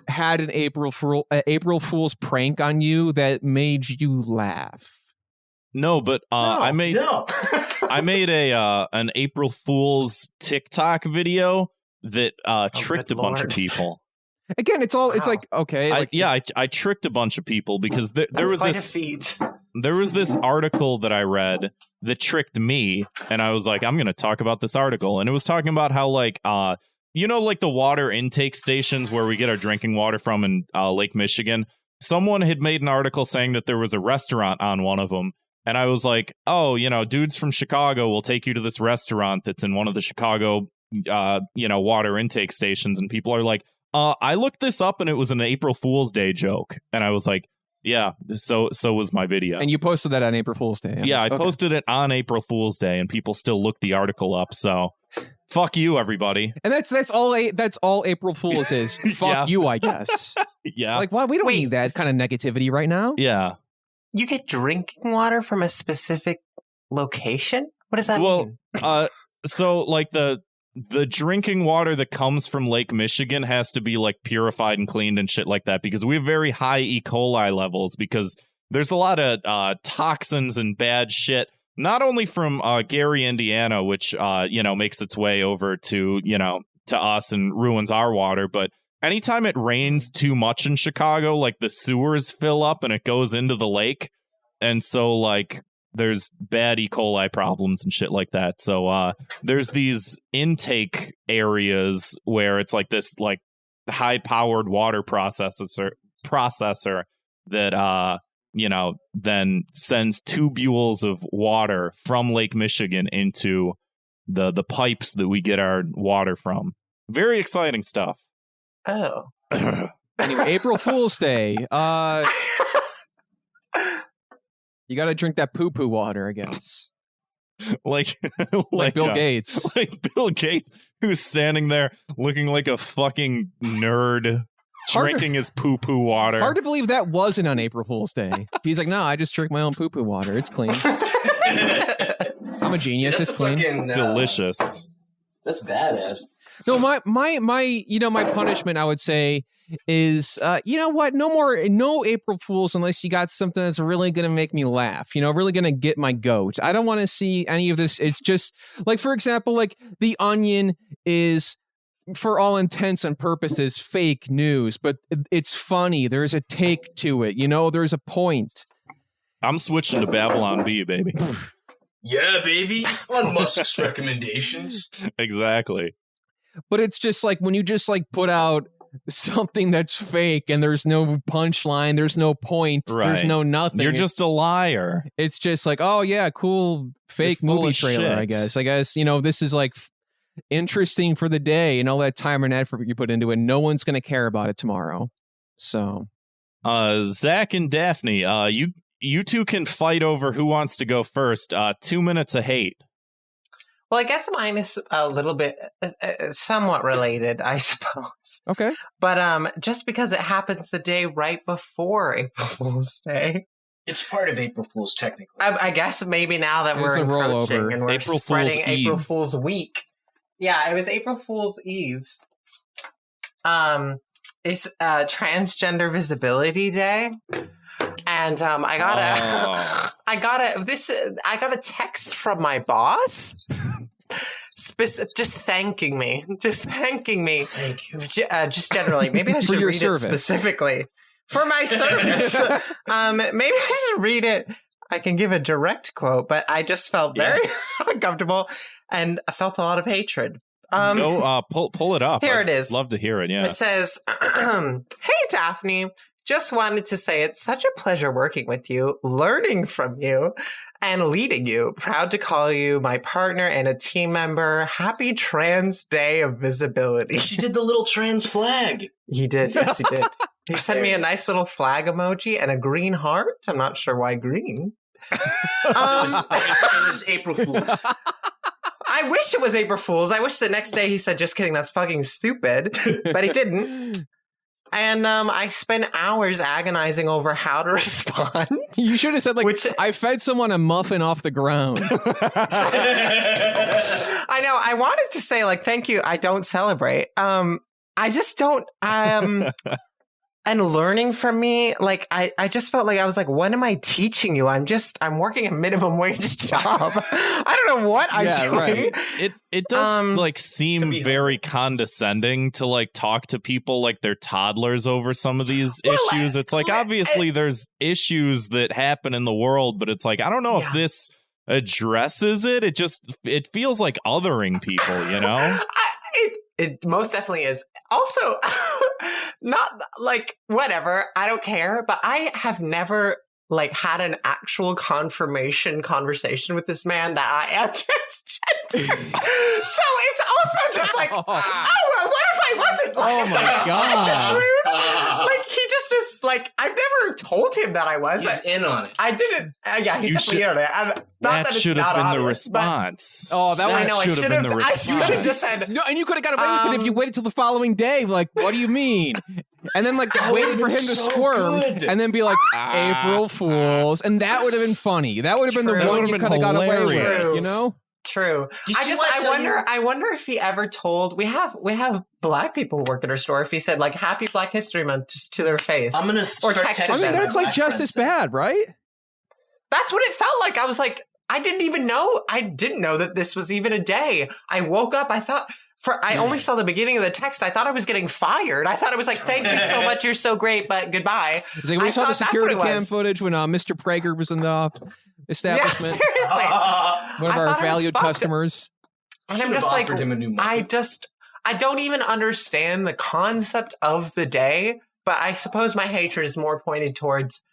had an April Fool's prank on you that made you laugh? No, but I made an April Fool's TikTok video that tricked a bunch of people. Again, it's like, okay. I tricked a bunch of people because there was this article that I read that tricked me, and I was like, I'm going to talk about this article. And it was talking about how, like, like the water intake stations where we get our drinking water from in Lake Michigan. Someone had made an article saying that there was a restaurant on one of them. And I was like, oh, dudes from Chicago will take you to this restaurant that's in one of the Chicago, water intake stations. And people are like, I looked this up and it was an April Fool's Day joke. And I was like, yeah, so was my video. And you posted that on April Fool's Day. I posted it on April Fool's Day, and people still looked the article up. So, fuck you, everybody. And that's all April Fool's is. Fuck you, I guess. Yeah. Like, why we don't need that kind of negativity right now. Yeah. You get drinking water from a specific location? What does that mean? So like the drinking water that comes from Lake Michigan has to be like purified and cleaned and shit like that, because we have very high E. coli levels, because there's a lot of toxins and bad shit, not only from Gary, Indiana, which makes its way over to to us and ruins our water, but anytime it rains too much in Chicago, like the sewers fill up and it goes into the lake, and so like there's bad E. coli problems and shit like that. So there's these intake areas where it's like this like high-powered water processor that then sends tubules of water from Lake Michigan into the pipes that we get our water from. Very exciting stuff. Oh. Anyway, April Fool's Day. You got to drink that poo-poo water, I guess. like Bill Gates. Like Bill Gates, who's standing there looking like a fucking nerd, drinking his poo-poo water. Hard to believe that wasn't on April Fool's Day. He's like, no, I just drink my own poo-poo water. It's clean. I'm a genius. It's clean. Fucking, delicious. That's badass. No, my punishment, I would say, is no April Fools unless you got something that's really gonna make me laugh, really gonna get my goat. I don't want to see any of this. It's just like, for example, like The Onion is, for all intents and purposes, fake news, but it's funny. There's a take to it, there's a point. I'm switching to Babylon Bee, baby. Yeah, baby. On Musk's recommendations. Exactly. But it's just like when you just like put out something that's fake and there's no punchline, there's no point, there's no nothing. You're just a liar. It's just like, oh yeah, cool fake movie trailer, I guess. This is like interesting for the day and all that time and effort you put into it. No one's going to care about it tomorrow. So, Zach and Daphne, you two can fight over who wants to go first. 2 minutes of hate. Well, I guess mine is a little bit somewhat related, I suppose. Okay. But just because it happens the day right before April Fool's Day. It's part of April Fool's, technically. I guess maybe now that we're encroaching and we're spreading April Fool's week. Yeah, it was April Fool's Eve. It's Transgender Visibility Day. And I got a text from my boss, just thanking me. Thank you. Just generally, maybe I should read it specifically for my service. Maybe I should read it. I can give a direct quote, but I just felt very uncomfortable, and I felt a lot of hatred. Go pull it up. Here it is. Love to hear it. Yeah. It says, "Hey Daphne. Just wanted to say it's such a pleasure working with you, learning from you, and leading you. Proud to call you my partner and a team member. Happy Trans Day of Visibility." She did the little trans flag. He did. Yes, he did. He sent me a nice little flag emoji and a green heart. I'm not sure why green. It was April Fool's. I wish it was April Fool's. I wish the next day he said, "Just kidding, that's fucking stupid." But he didn't. And I spent hours agonizing over how to respond. You should have said, I fed someone a muffin off the ground. I know. I wanted to say, thank you. I don't celebrate. I just don't. And learning from me, I just felt like I was like, what am I teaching you? I'm working a minimum wage job. I don't know what I'm doing. Right. It does seem very condescending to talk to people like they're toddlers over some of these issues. It's obviously there's issues that happen in the world, but it's I don't know if this addresses it. It feels like othering people, It most definitely is. Also, not whatever. I don't care. But I have never had an actual confirmation conversation with this man that I am transgender. So it's also just oh, well, what if I wasn't? Oh my God. He just is I've never told him that I was. He's in on it. I didn't. Yeah, he's definitely in on it. That should have been the response. That should have been the response. I should have just said no, and you could have got away with it if you waited till the following day. What do you mean? And then waited for him to squirm and then be like, April Fools. And that would have been funny. That would have been the one you could have got away with, True. I wonder if he ever told, we have black people who work at our store, if he said Happy Black History Month just to their face. I'm gonna start texting them. That's just as bad, right? That's what it felt like. I was I didn't know that this was even a day. I woke up, I only saw the beginning of the text. I thought I was getting fired. I thought it was thank you so much, you're so great, but goodbye. We saw the security cam footage when Mr. Prager was in the establishment. Yeah, seriously. One of our valued customers. And I'm just I don't even understand the concept of the day, but I suppose my hatred is more pointed towards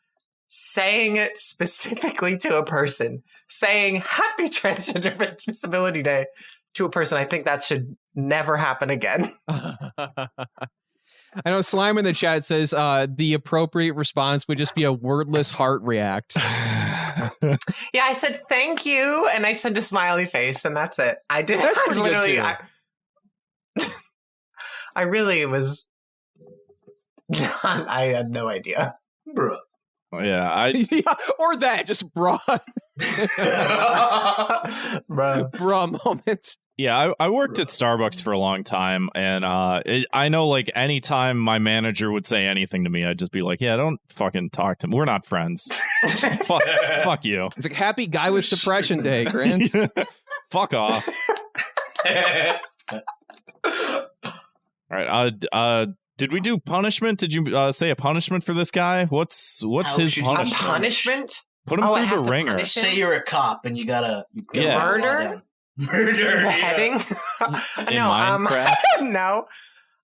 saying it specifically to a person, saying Happy Transgender Visibility Day to a person. I think that should never happen again. I know Slime in the chat says the appropriate response would just be a wordless heart react. Yeah, I said thank you, and I sent a smiley face, and that's it. I did. That's pretty literally. good too. I really was. I had no idea. Yeah, yeah, or that just bruh. Bruh moment. Yeah, I worked at Starbucks for a long time, and I know, like, anytime my manager would say anything to me, I'd just be like, yeah, don't fucking talk to me. We're not friends. fuck you. It's like Happy Guy with Depression Day, Grant. Fuck off. All right, did we do punishment? Did you say a punishment for this guy? What's his punishment? A punishment? Put him through the ringer. Say you're a cop and you gotta murder? Murder. Beheading? Minecraft? No.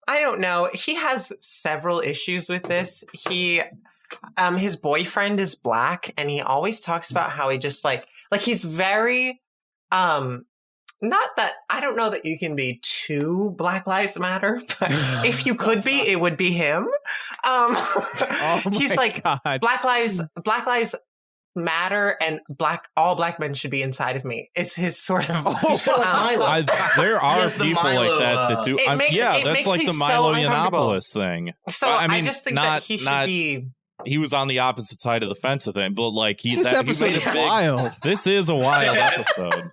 I don't know. He has several issues with this. His boyfriend is black, and he always talks about how he just like he's very, not that, I don't know that you can be too Black Lives Matter, but if you could be, it would be him. He's like, God. Black Lives Matter, and all black men should be inside of me. It's his sort of. There are people like that do. That's like the Milo Yiannopoulos thing. So I mean, I just think that he should be. He was on the opposite side of the fence with him, but like this episode is wild. This is a wild episode.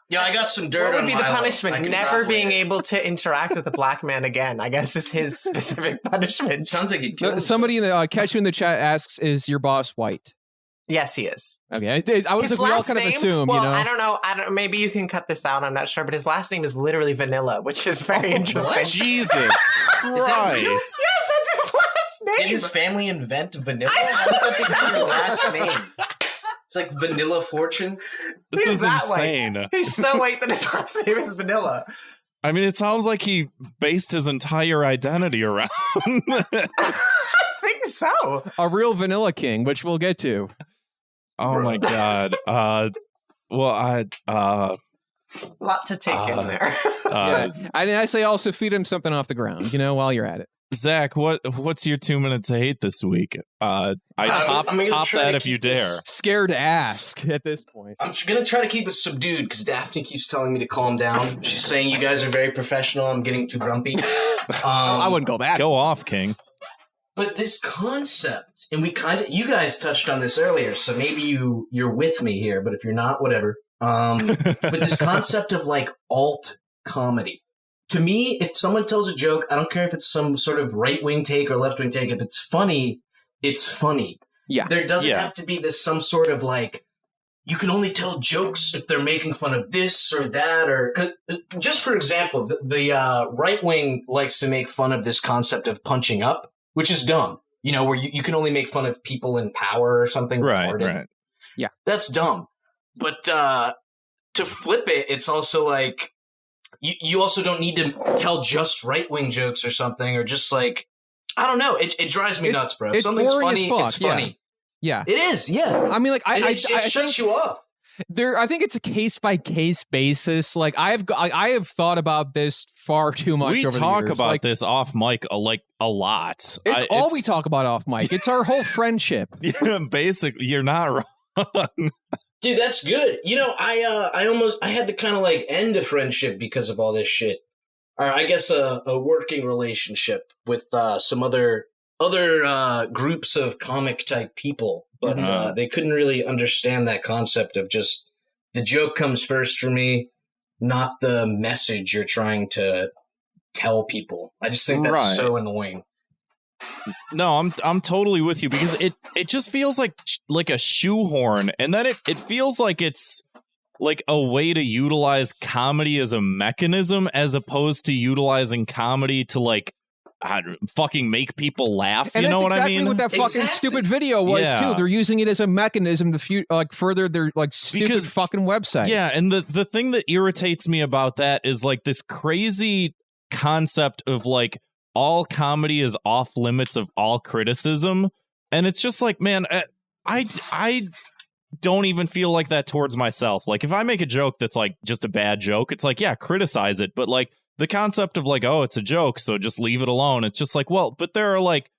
Yeah, I got some dirt. What would be the punishment? Never being able to interact with a black man again, I guess, is his specific punishment. Sounds like he'd somebody in the Catch You in the chat asks, "Is your boss white?" Yes, he is. Okay, I was. We all kind of assume. Well, you know? I don't know. Maybe you can cut this out. I'm not sure, but his last name is literally Vanilla, which is very interesting. What? Jesus Christ! Yes, that's his last name. Did his family invent vanilla? How does that become your last name? It's like Vanilla Fortune. This is insane. White. He's so white that his last name is Vanilla. I mean, it sounds like he based his entire identity around. I think so. A real Vanilla King, which we'll get to. Oh my God. A lot to take in there. I say also feed him something off the ground, while you're at it. Zach, what's your 2 minutes to hate this week? Top that if you dare. Scared to ask at this point. I'm gonna try to keep it subdued because Daphne keeps telling me to calm down. She's saying you guys are very professional. I'm getting too grumpy. I wouldn't go that. Go off, King. But this concept, and you guys touched on this earlier, so maybe you're with me here, but if you're not, whatever. But this concept of like alt comedy. To me, if someone tells a joke, I don't care if it's some sort of right-wing take or left-wing take. If it's funny, it's funny. Yeah. There doesn't have to be some sort of like, you can only tell jokes if they're making fun of this or that. Or just for example, the right-wing likes to make fun of this concept of punching up, which is dumb. Where you can only make fun of people in power or something. Right. Yeah. That's dumb. But to flip it, it's also like, you also don't need to tell just right-wing jokes or something, or just like, I don't know. It drives me nuts, bro. If something's funny, it's funny. Yeah. It is, yeah. I mean, like, it shuts you off. I think it's a case-by-case basis. Like, I have thought about this far too much over the years. We talk about this off mic a lot. It's all we talk about off mic. It's our whole friendship. Yeah, basically, you're not wrong. Dude, that's good. I had to kind of like end a friendship because of all this shit. Or I guess a working relationship with some other groups of comic type people, but they couldn't really understand that concept of just the joke comes first for me, not the message you're trying to tell people. I just think that's so annoying. No, I'm totally with you because it just feels like a shoehorn, and then it feels like it's like a way to utilize comedy as a mechanism as opposed to utilizing comedy to like fucking make people laugh. And you know what I mean? What that fucking stupid video was too. They're using it as a mechanism to further their like stupid fucking website. Yeah, and the thing that irritates me about that is like this crazy concept of like all comedy is off limits of all criticism, And it's just like, man, I don't even feel like that towards myself. Like, if I make a joke that's like just a bad joke, it's like, yeah, criticize it. But like the concept of like, oh, it's a joke, so just leave it alone. It's just like, well, but there are like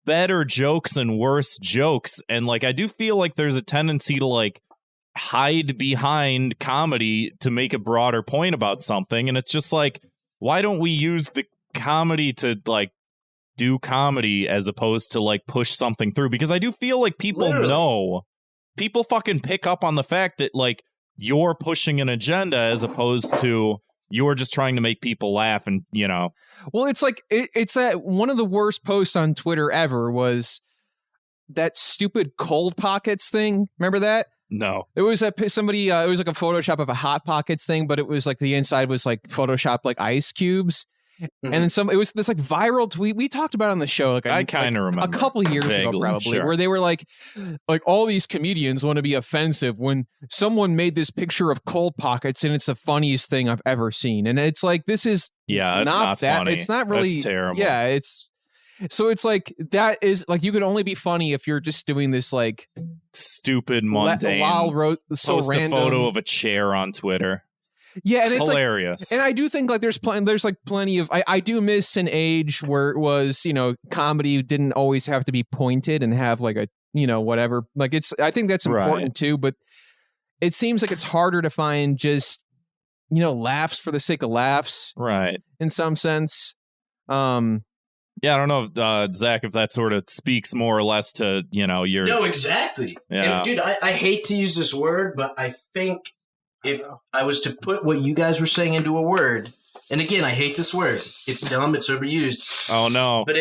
better jokes and worse jokes. And like, I do feel like there's a tendency to like hide behind comedy to make a broader point about something. And it's just like, why don't we use the comedy to like do comedy as opposed to like push something through? Because I do feel like people fucking pick up on the fact that like you're pushing an agenda as opposed to you're just trying to make people laugh. And well, it's like it's that one of the worst posts on Twitter ever was that stupid cold pockets thing. Remember that? No, it was somebody. It was like a Photoshop of a Hot Pockets thing, but it was like the inside was like Photoshopped like ice cubes. And then it was this like viral tweet we talked about on the show. Like I kind of remember a couple years ago, probably, where they were like all these comedians want to be offensive when someone made this picture of cold pockets, and it's the funniest thing I've ever seen. And it's like, this is not that funny. It's not really That's terrible. Yeah, it's like that is like, you can only be funny if you're just doing this like stupid mundane. Post random. A photo of a chair on Twitter. Yeah, and it's hilarious. Like, and I do think like there's like plenty of I do miss an age where it was, comedy didn't always have to be pointed and have like a whatever. Like I think that's important too, but it seems like it's harder to find just laughs for the sake of laughs. Right. In some sense. Yeah, I don't know if Zach, if that sort of speaks more or less to your No, exactly. Yeah. And dude, I hate to use this word, but I think if I was to put what you guys were saying into a word, and again, I hate this word. It's dumb. It's overused. Oh no! But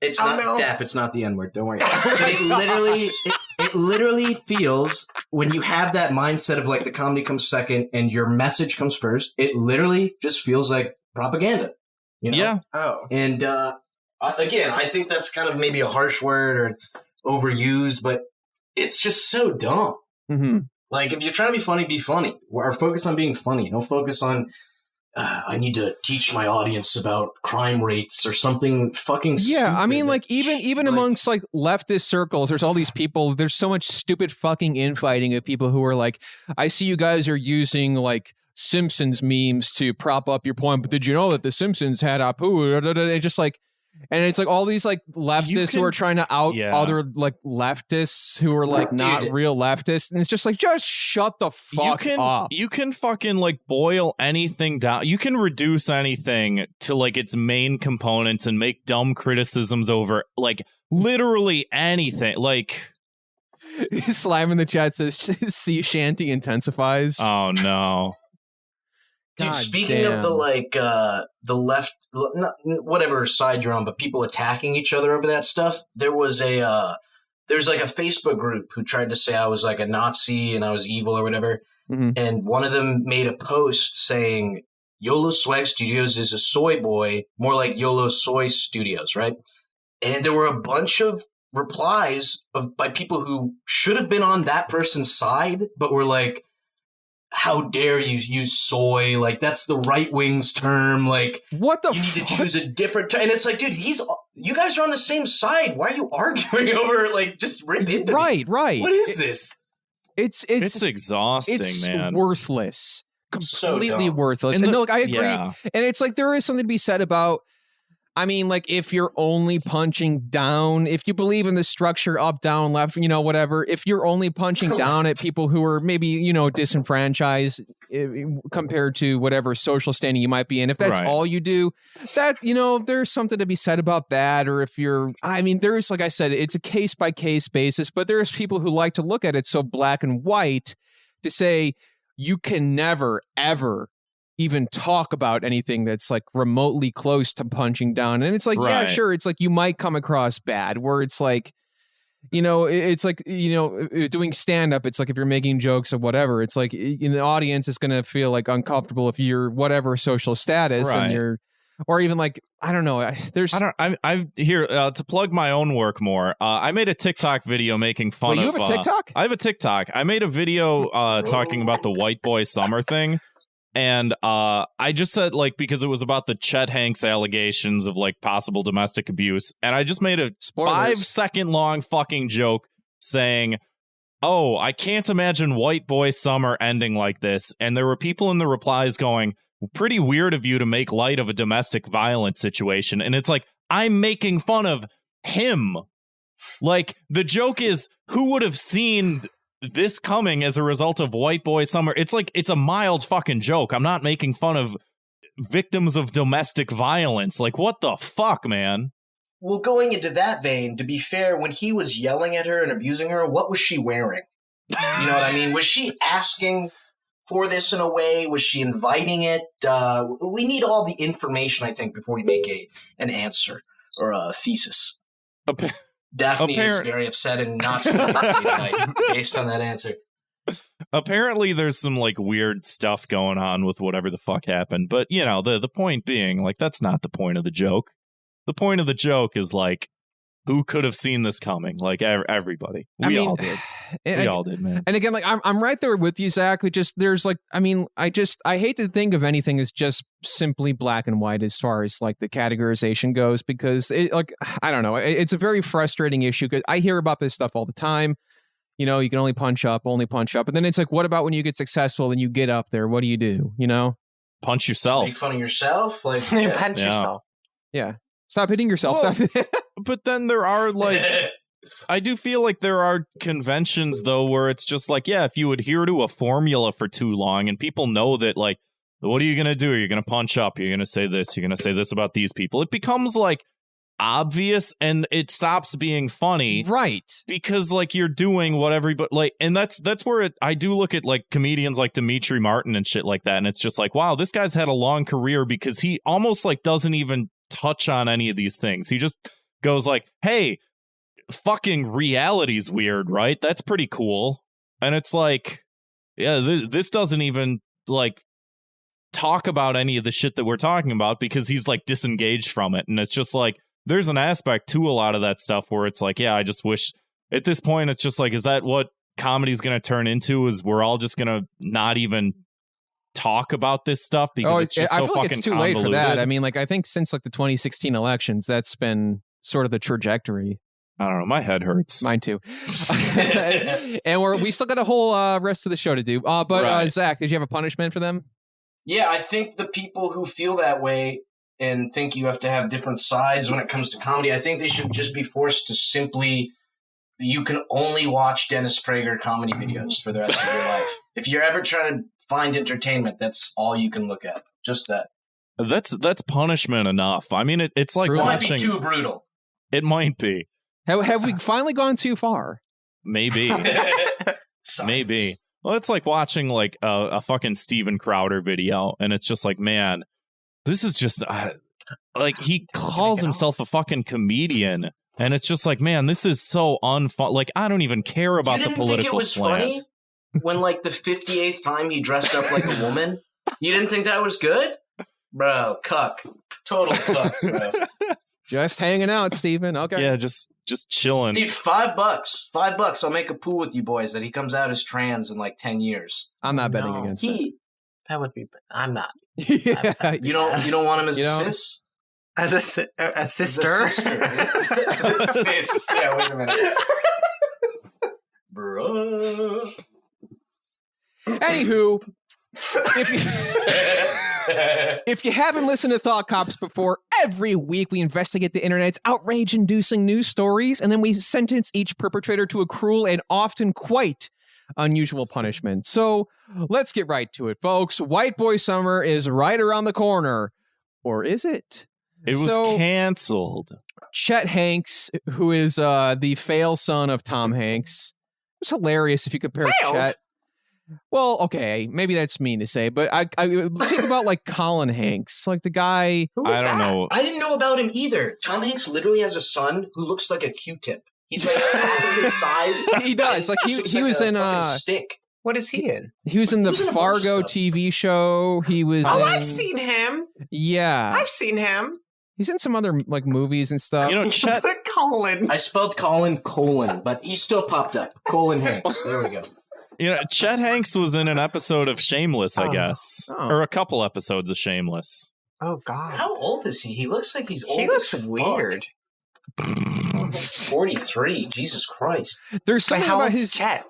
it's not Daph. It's not the N word. Don't worry. But it literally feels, when you have that mindset of like the comedy comes second and your message comes first, it literally just feels like propaganda. Yeah. Oh. And again, I think that's kind of maybe a harsh word or overused, but it's just so dumb. Mm-hmm. Like, if you're trying to be funny, or focus on being funny. Don't focus on, I need to teach my audience about crime rates or something fucking stupid. Yeah, I mean, like, even amongst, like, leftist circles, there's all these people, there's so much stupid fucking infighting of people who are like, I see you guys are using, like, Simpsons memes to prop up your point, but did you know that the Simpsons had Apu? And just, like, and it's like all these like leftists who are trying to out other like leftists who are like not real leftists, and it's just like, just shut the fuck up. You can fucking like boil anything down. You can reduce anything to like its main components and make dumb criticisms over like literally anything. Like Slime in the chat says sea shanty intensifies. Oh no. Dude, speaking of the the left, whatever side you're on, but people attacking each other over that stuff, there's like a Facebook group who tried to say I was like a Nazi and I was evil or whatever. Mm-hmm. And one of them made a post saying Yoloswagstudios is a soy boy, more like Yoloswagstudios, right? And there were a bunch of replies by people who should have been on that person's side, but were like, how dare you use soy? Like, that's the right wing's term. Like, what the you need to choose a different term. And it's like, dude, you guys are on the same side. Why are you arguing over like just rip into Right. What is this? It's exhausting, man. It's worthless. Completely so worthless. And look, I agree. Yeah. And it's like there is something to be said about, I mean, like, if you're only punching down, if you believe in the structure up, down, left, whatever, if you're only punching down at people who are maybe, disenfranchised compared to whatever social standing you might be in, if that's all you do, that, there's something to be said about that. Or if there's, like I said, it's a case by case basis, but there's people who like to look at it so black and white to say you can never, ever even talk about anything that's like remotely close to punching down. And it's like, yeah, sure. It's like you might come across bad, where it's like, it's like, doing stand up. It's like if you're making jokes or whatever, it's like the audience is going to feel like uncomfortable if you're whatever social status and you're, or even like, I don't know. I'm here to plug my own work more. I made a TikTok video making fun of. You have a TikTok? I have a TikTok. I made a video talking about the white boy summer thing. And I just said, like, because it was about the Chet Hanks allegations of, like, possible domestic abuse. And I just made a 5-second long fucking joke saying, oh, I can't imagine White Boy Summer ending like this. And there were people in the replies going, pretty weird of you to make light of a domestic violence situation. And it's like, I'm making fun of him. Like, the joke is, who would have seen this coming as a result of White Boy Summer? It's like, it's a mild fucking joke. I'm not making fun of victims of domestic violence. Like, what the fuck, man? Well, going into that vein, to be fair, when he was yelling at her and abusing her, what was she wearing? You know what I mean? Was she asking for this in a way? Was she inviting it? We need all the information, I think, before we make an answer or a thesis. Daphne is very upset and not sleeping tonight based on that answer. Apparently, there's some like weird stuff going on with whatever the fuck happened. But, you know, the point being, like, that's not the point of the joke. The point of the joke is, like, who could have seen this coming? Like, everybody. We all did. We all did, man. And again, like, I'm right there with you, Zach. We just, there's like, I mean, I hate to think of anything as just simply black and white as far as like the categorization goes, because it, like, I don't know. It's a very frustrating issue because I hear about this stuff all the time. You know, you can only punch up. And then it's like, what about when you get successful and you get up there? What do? You know? Punch yourself. Make fun of yourself? Like, punch yourself. Yeah. Stop hitting yourself. Well, Stop. But then there are, like, I do feel like there are conventions, though, where it's just like, yeah, if you adhere to a formula for too long and people know that, like, what are you going to do? You're going to punch up. You're going to say this. You're going to say this about these people. It becomes, like, obvious and it stops being funny. Right. Because, like, you're doing what everybody, like, and that's where I do look at, like, comedians like Dimitri Martin and shit like that. And it's just like, wow, this guy's had a long career because he almost, like, doesn't even touch on any of these things. He just goes like, hey, fucking reality's weird, right? That's pretty cool. And it's like, yeah, this doesn't even like talk about any of the shit that we're talking about because he's like disengaged from it. And it's just like, there's an aspect to a lot of that stuff where it's like, yeah, I just wish at this point, it's just like, is that what comedy's going to turn into? Is we're all just going to not even talk about this stuff because it's just so fucking like it's too late for that. I mean, like, I think since like the 2016 elections, that's been sort of the trajectory. I don't know. My head hurts. Mine too. And we still got a whole rest of the show to do. But right. Zach, did you have a punishment for them? Yeah, I think the people who feel that way and think you have to have different sides when it comes to comedy, I think they should just be forced to simply, you can only watch Dennis Prager comedy videos for the rest of your life. If you're ever trying to find entertainment, that's all you can look at. Just that. That's punishment enough. I mean, it's like watching. watching. It might be too brutal. It might be. Have we finally gone too far? Maybe. Maybe. Well, it's like watching like a fucking Steven Crowder video, and it's just like, man, this is just like he calls himself a fucking comedian, and it's just like, man, this is so unfun. Like, I don't even care about the political think it was slant. Funny when like the 58th time he dressed up like a woman? You didn't think that was good? Bro, cuck. Total cuck, bro. Just hanging out, Steven. Okay. Yeah, just chilling. Dude, $5. $5. I'll make a pool with you boys that he comes out as trans in like 10 years. I'm not betting against that. That would be. I'm not. Yeah. You don't want him as a cis? As a sister? As a sister. Cis. Yeah, wait a minute. Bro. Anywho, if you haven't listened to Thought Cops before, every week we investigate the internet's outrage-inducing news stories, and then we sentence each perpetrator to a cruel and often quite unusual punishment. So let's get right to it, folks. White Boy Summer is right around the corner. Or is it? It was canceled. Chet Hanks, who is the fail son of Tom Hanks. It was hilarious if you compare Chet. Well, okay, maybe that's mean to say, but I think about like Colin Hanks, like the guy. I don't know. I didn't know about him either. Tom Hanks literally has a son who looks like a Q-tip. He's like half of his size. He does. Like he was in stick. What is he in? He was in the Fargo TV show. He was. Oh, I've seen him. Yeah, I've seen him. He's in some other like movies and stuff. You know, Chet. Colin. I spelled Colin, but he still popped up. Colin Hanks. There we go. You know, Chet Hanks was in an episode of Shameless, I guess. Oh. Or a couple episodes of Shameless. Oh, God. How old is he? He looks like he's old. He looks as weird. 43. Jesus Christ. There's something how about old's his Chet?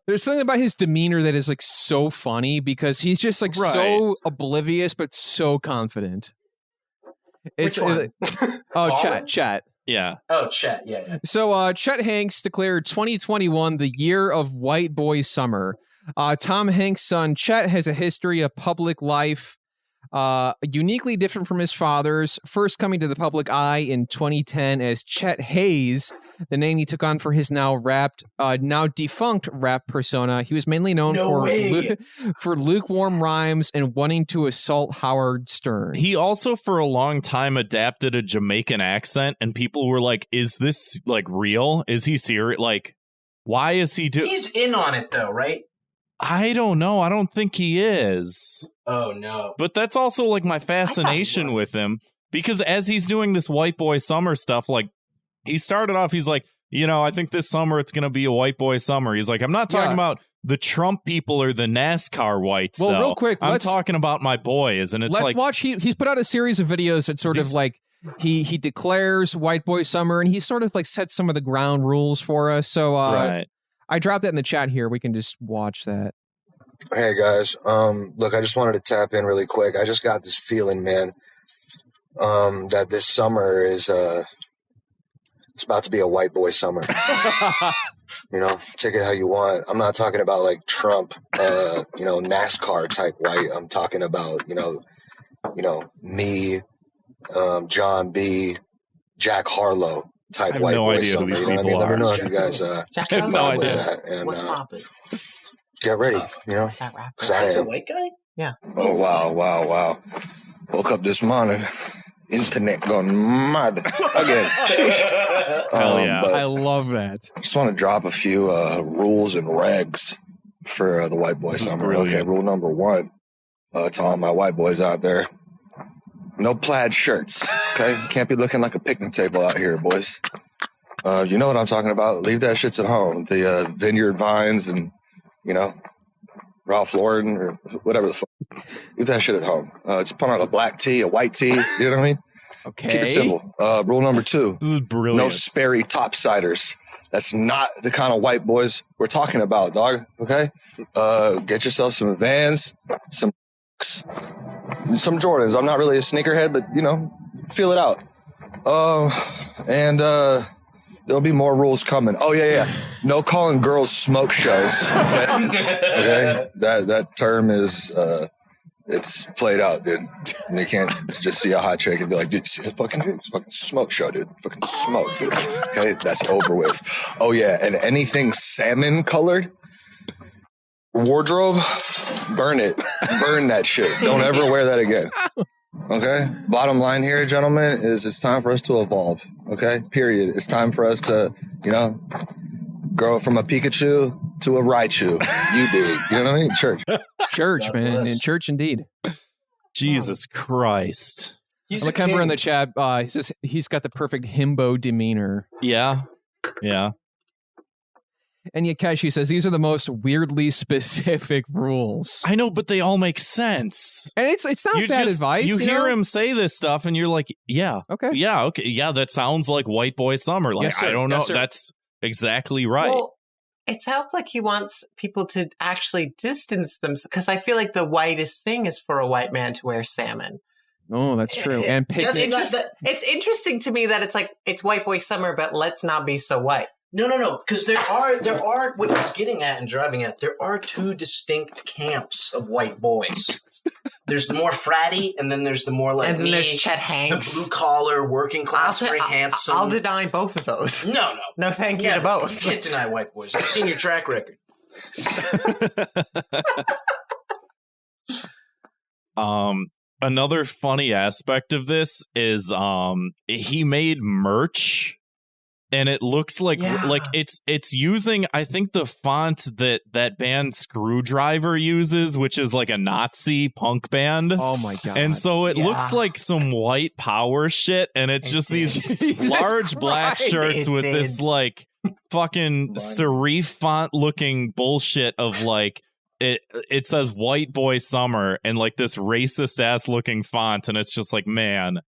There's something about his demeanor that is like so funny because he's just like so oblivious but so confident. Which one? Chet. Yeah. Oh, Chet. Yeah. So Chet Hanks declared 2021 the year of white boy summer. Tom Hanks' son Chet has a history of public life uniquely different from his father's, first coming to the public eye in 2010 as Chet Hayes, the name he took on for his now defunct rap persona. He was mainly known for lukewarm rhymes and wanting to assault Howard Stern. He also, for a long time, adapted a Jamaican accent, and people were like, is this, like, real? Is he serious? Like, why is he doing... He's in on it, though, right? I don't know. I don't think he is. Oh, no. But that's also, like, my fascination with him, because as he's doing this white boy summer stuff, like, he started off, he's like, you know, I think this summer it's going to be a white boy summer. He's like, I'm not talking about the Trump people or the NASCAR whites, well, though. Real quick, I'm talking about my boys. And it's let's like... watch. He's put out a series of videos that sort of like, he declares white boy summer, and he sort of like sets some of the ground rules for us. So I dropped that in the chat here. We can just watch that. Hey, guys. Look, I just wanted to tap in really quick. I just got this feeling, man, that this summer is... it's about to be a white boy summer. You know, take it how you want. I'm not talking about like Trump, NASCAR type white. I'm talking about, me, John B., Jack Harlow type white boy summer. You know what I mean? Let me know if you guys I have no idea. That. And, what's poppin'? Get ready, because I That's am. a white guy? Yeah. Oh, wow. Woke up this morning. Internet gone mad again. Hell yeah. I love that. I just want to drop a few rules and regs for the white boy summer. Okay, rule number 1 to all my white boys out there: no plaid shirts. Okay, can't be looking like a picnic table out here, boys. You know what I'm talking about. Leave that shits at home. The Vineyard Vines and Ralph Lauren or whatever the fuck. Leave that shit at home. Just put on a black tee, a white tee. You know what I mean? Okay. Keep it simple. Rule number 2. This is brilliant. No Sperry topsiders. That's not the kind of white boys we're talking about, dog. Okay? Get yourself some Vans, some Jordans. I'm not really a sneakerhead, but, feel it out. And there'll be more rules coming. Oh, yeah. No calling girls smoke shows. Okay? That term is... it's played out, dude. And you can't just see a hot chick and be like, dude, see a fucking smoke show, dude. Fucking smoke, dude. Okay, that's over with. Oh, yeah, and anything salmon colored, wardrobe, burn it. Burn that shit. Don't ever wear that again. Okay? Bottom line here, gentlemen, is it's time for us to evolve. Okay? Period. It's time for us to, grow from a Pikachu to a Raichu. You dig. You know what I mean? Church, man. In church, indeed. Jesus Christ. Look, Ember in the chat. He says he's got the perfect himbo demeanor. Yeah. And Yakeshi says these are the most weirdly specific rules. I know, but they all make sense. And it's not bad advice. You hear him say this stuff, and you're like, yeah. Okay. Yeah, okay. Yeah, that sounds like white boy summer. Like, Yes, I don't know. Yes, That's exactly right. Well, it sounds like he wants people to actually distance themselves, because I feel like the whitest thing is for a white man to wear salmon. Oh, that's true. And it's interesting to me that it's like, it's white boy summer, but let's not be so white. No, because there are what he's getting at and driving at. There are 2 distinct camps of white boys. There's the more fratty, and then there's the more like and me, there's Chet Hanks, the blue collar, working class, very handsome. I'll deny both of those. No, thank you to both. You can't deny white boys. I've seen your track record. Another funny aspect of this is he made merch. And it looks like it's using, I think, the font that band Screwdriver uses, which is like a Nazi punk band. Oh my god! And so it looks like some white power shit, and it's just these large black shirts with this like fucking serif font looking bullshit of like it says white boy summer and like this racist ass looking font, and it's just like, man,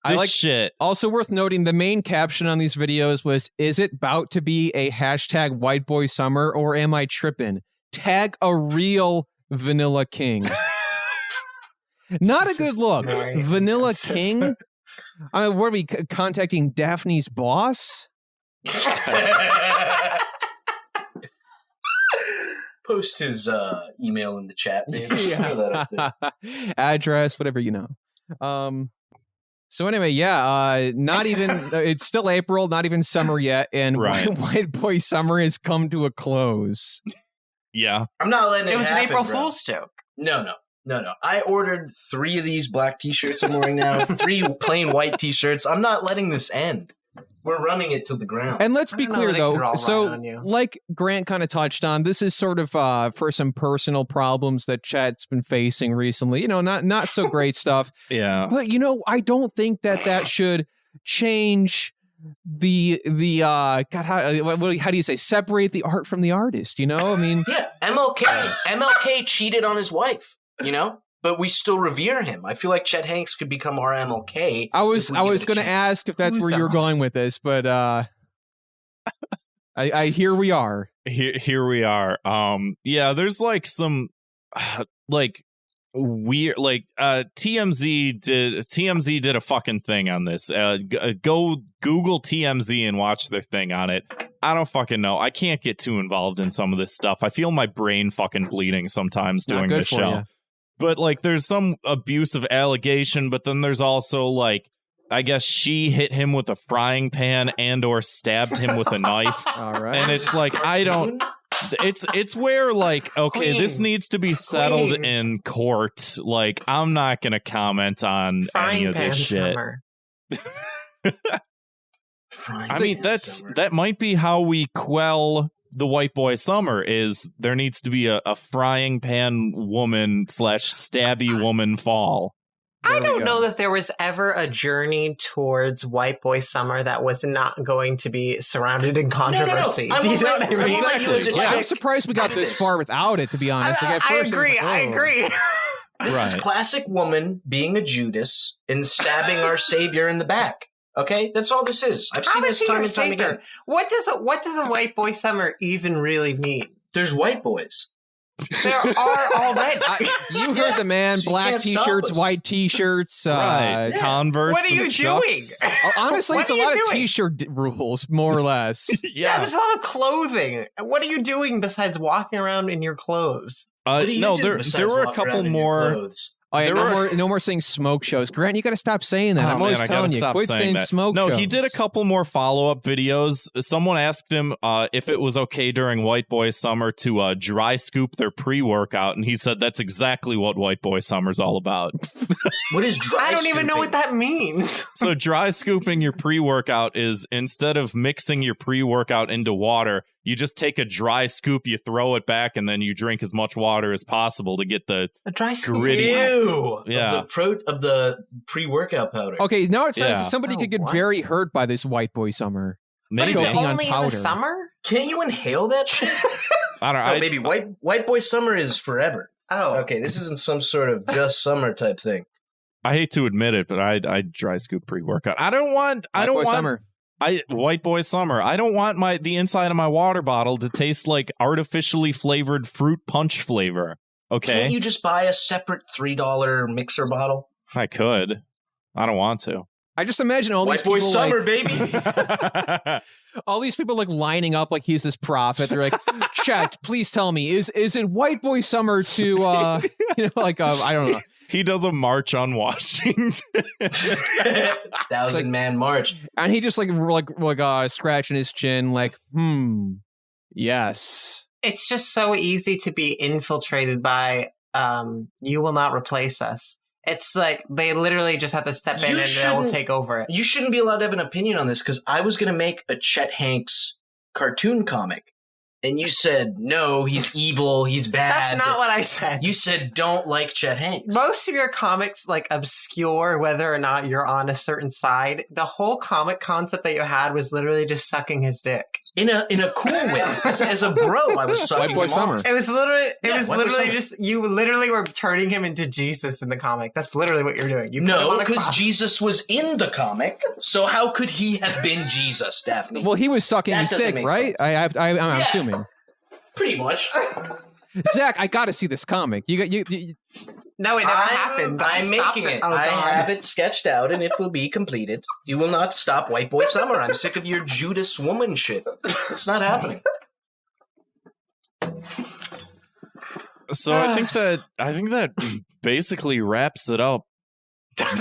I like shit. Also worth noting, the main caption on these videos was, "Is it about to be a hashtag white boy summer or am I tripping? Tag a real Vanilla King." Not a good look. Vanilla King? I mean, what are we contacting Daphne's boss? Post his email in the chat, man. Address, whatever you know. So anyway, not even it's still April, not even summer yet, and White Boy Summer has come to a close. Yeah, I'm not letting it. It was happen, an April bro. Fool's joke. No. I ordered 3 of these black T-shirts I'm wearing now. 3 plain white T-shirts. I'm not letting this end. We're running it to the ground. And let's be clear, though. So, like Grant kind of touched on, this is sort of for some personal problems that Chet's been facing recently. You know, not so great stuff. Yeah. But, you know, I don't think that should change the God, how do you say, separate the art from the artist, you know? I mean... Yeah, MLK cheated on his wife, you know? But we still revere him. I feel like Chet Hanks could become our MLK. I was going to ask if that's where you were going with this, but I here we are. Here we are. Yeah, there's like some like weird like TMZ did a fucking thing on this. Go Google TMZ and watch their thing on it. I don't fucking know. I can't get too involved in some of this stuff. I feel my brain fucking bleeding sometimes doing this show. You. But, like, there's some abusive allegation, but then there's also, like, I guess she hit him with a frying pan and or stabbed him with a knife. All right. And it's like, I don't... It's where, like, okay, this needs to be settled in court. Like, I'm not going to comment on any of this shit. I mean, that might be how we quell... the white boy summer is there needs to be a frying pan woman / stabby woman fall. I don't know that there was ever a journey towards white boy summer that was not going to be surrounded in controversy. No. Do you know what I mean? Exactly. Yeah, I'm surprised we got this far without it, to be honest. Like, I agree. This is classic woman being a Judas and stabbing our savior in the back. Okay, that's all this is. I've seen this time and time again. What does a white boy summer even really mean? There's white boys. There are already. You heard the man. So black T-shirts, white T-shirts, Converse. What are you doing? Honestly, it's a lot of T-shirt rules, more or less. Yeah, there's a lot of clothing. What are you doing besides walking around in your clothes? No, there were a couple more. Oh, yeah, no more saying smoke shows. Grant, you got to stop saying that. I'm always telling you, quit saying smoke shows. No, he did a couple more follow-up videos. Someone asked him if it was okay during White Boy Summer to dry scoop their pre-workout, and he said that's exactly what White Boy Summer's all about. What is dry I don't even know what that means. So dry scooping your pre-workout is, instead of mixing your pre-workout into water, you just take a dry scoop, you throw it back, and then you drink as much water as possible to get the dry scoop. Gritty. Yeah. Of the pre-workout powder. Okay, now it says somebody could get very hurt by this white boy summer. Maybe is it only in the summer? Can't you inhale that shit? I don't know. Maybe white boy summer is forever. Oh. Okay, this isn't some sort of just summer type thing. I hate to admit it, but I dry scoop pre-workout. I don't want summer. White boy summer. I don't want the inside of my water bottle to taste like artificially flavored fruit punch flavor. Okay. Can't you just buy a separate $3 mixer bottle? I could. I don't want to. I just imagine all these people. White boy summer, baby. All these people like lining up like he's this prophet. They're like, Chet, please tell me, is it white boy summer to I don't know. He does a march on Washington. 1,000-man march. And he just like scratching his chin like, yes. It's just so easy to be infiltrated by you will not replace us. It's like they literally just have to step in and they will take over it. You shouldn't be allowed to have an opinion on this because I was going to make a Chet Hanks cartoon comic. And you said, no, he's evil, he's bad. That's not what I said. You said, don't like Chet Hanks. Most of your comics, like, obscure whether or not you're on a certain side. The whole comic concept that you had was literally just sucking his dick. In a cool way. As a bro, I was sucking him off. It was literally just, you literally were turning him into Jesus in the comic. That's literally what you're doing. You no, because Jesus was in the comic, so how could he have been Jesus, Daphne? Well, he was sucking his dick, right? I'm assuming. Pretty much. Zach, I got to see this comic. You. No, it never happened. I'm making it. I have it sketched out, and it will be completed. You will not stop White Boy Summer. I'm sick of your Judas woman shit. It's not happening. So I think that basically wraps it up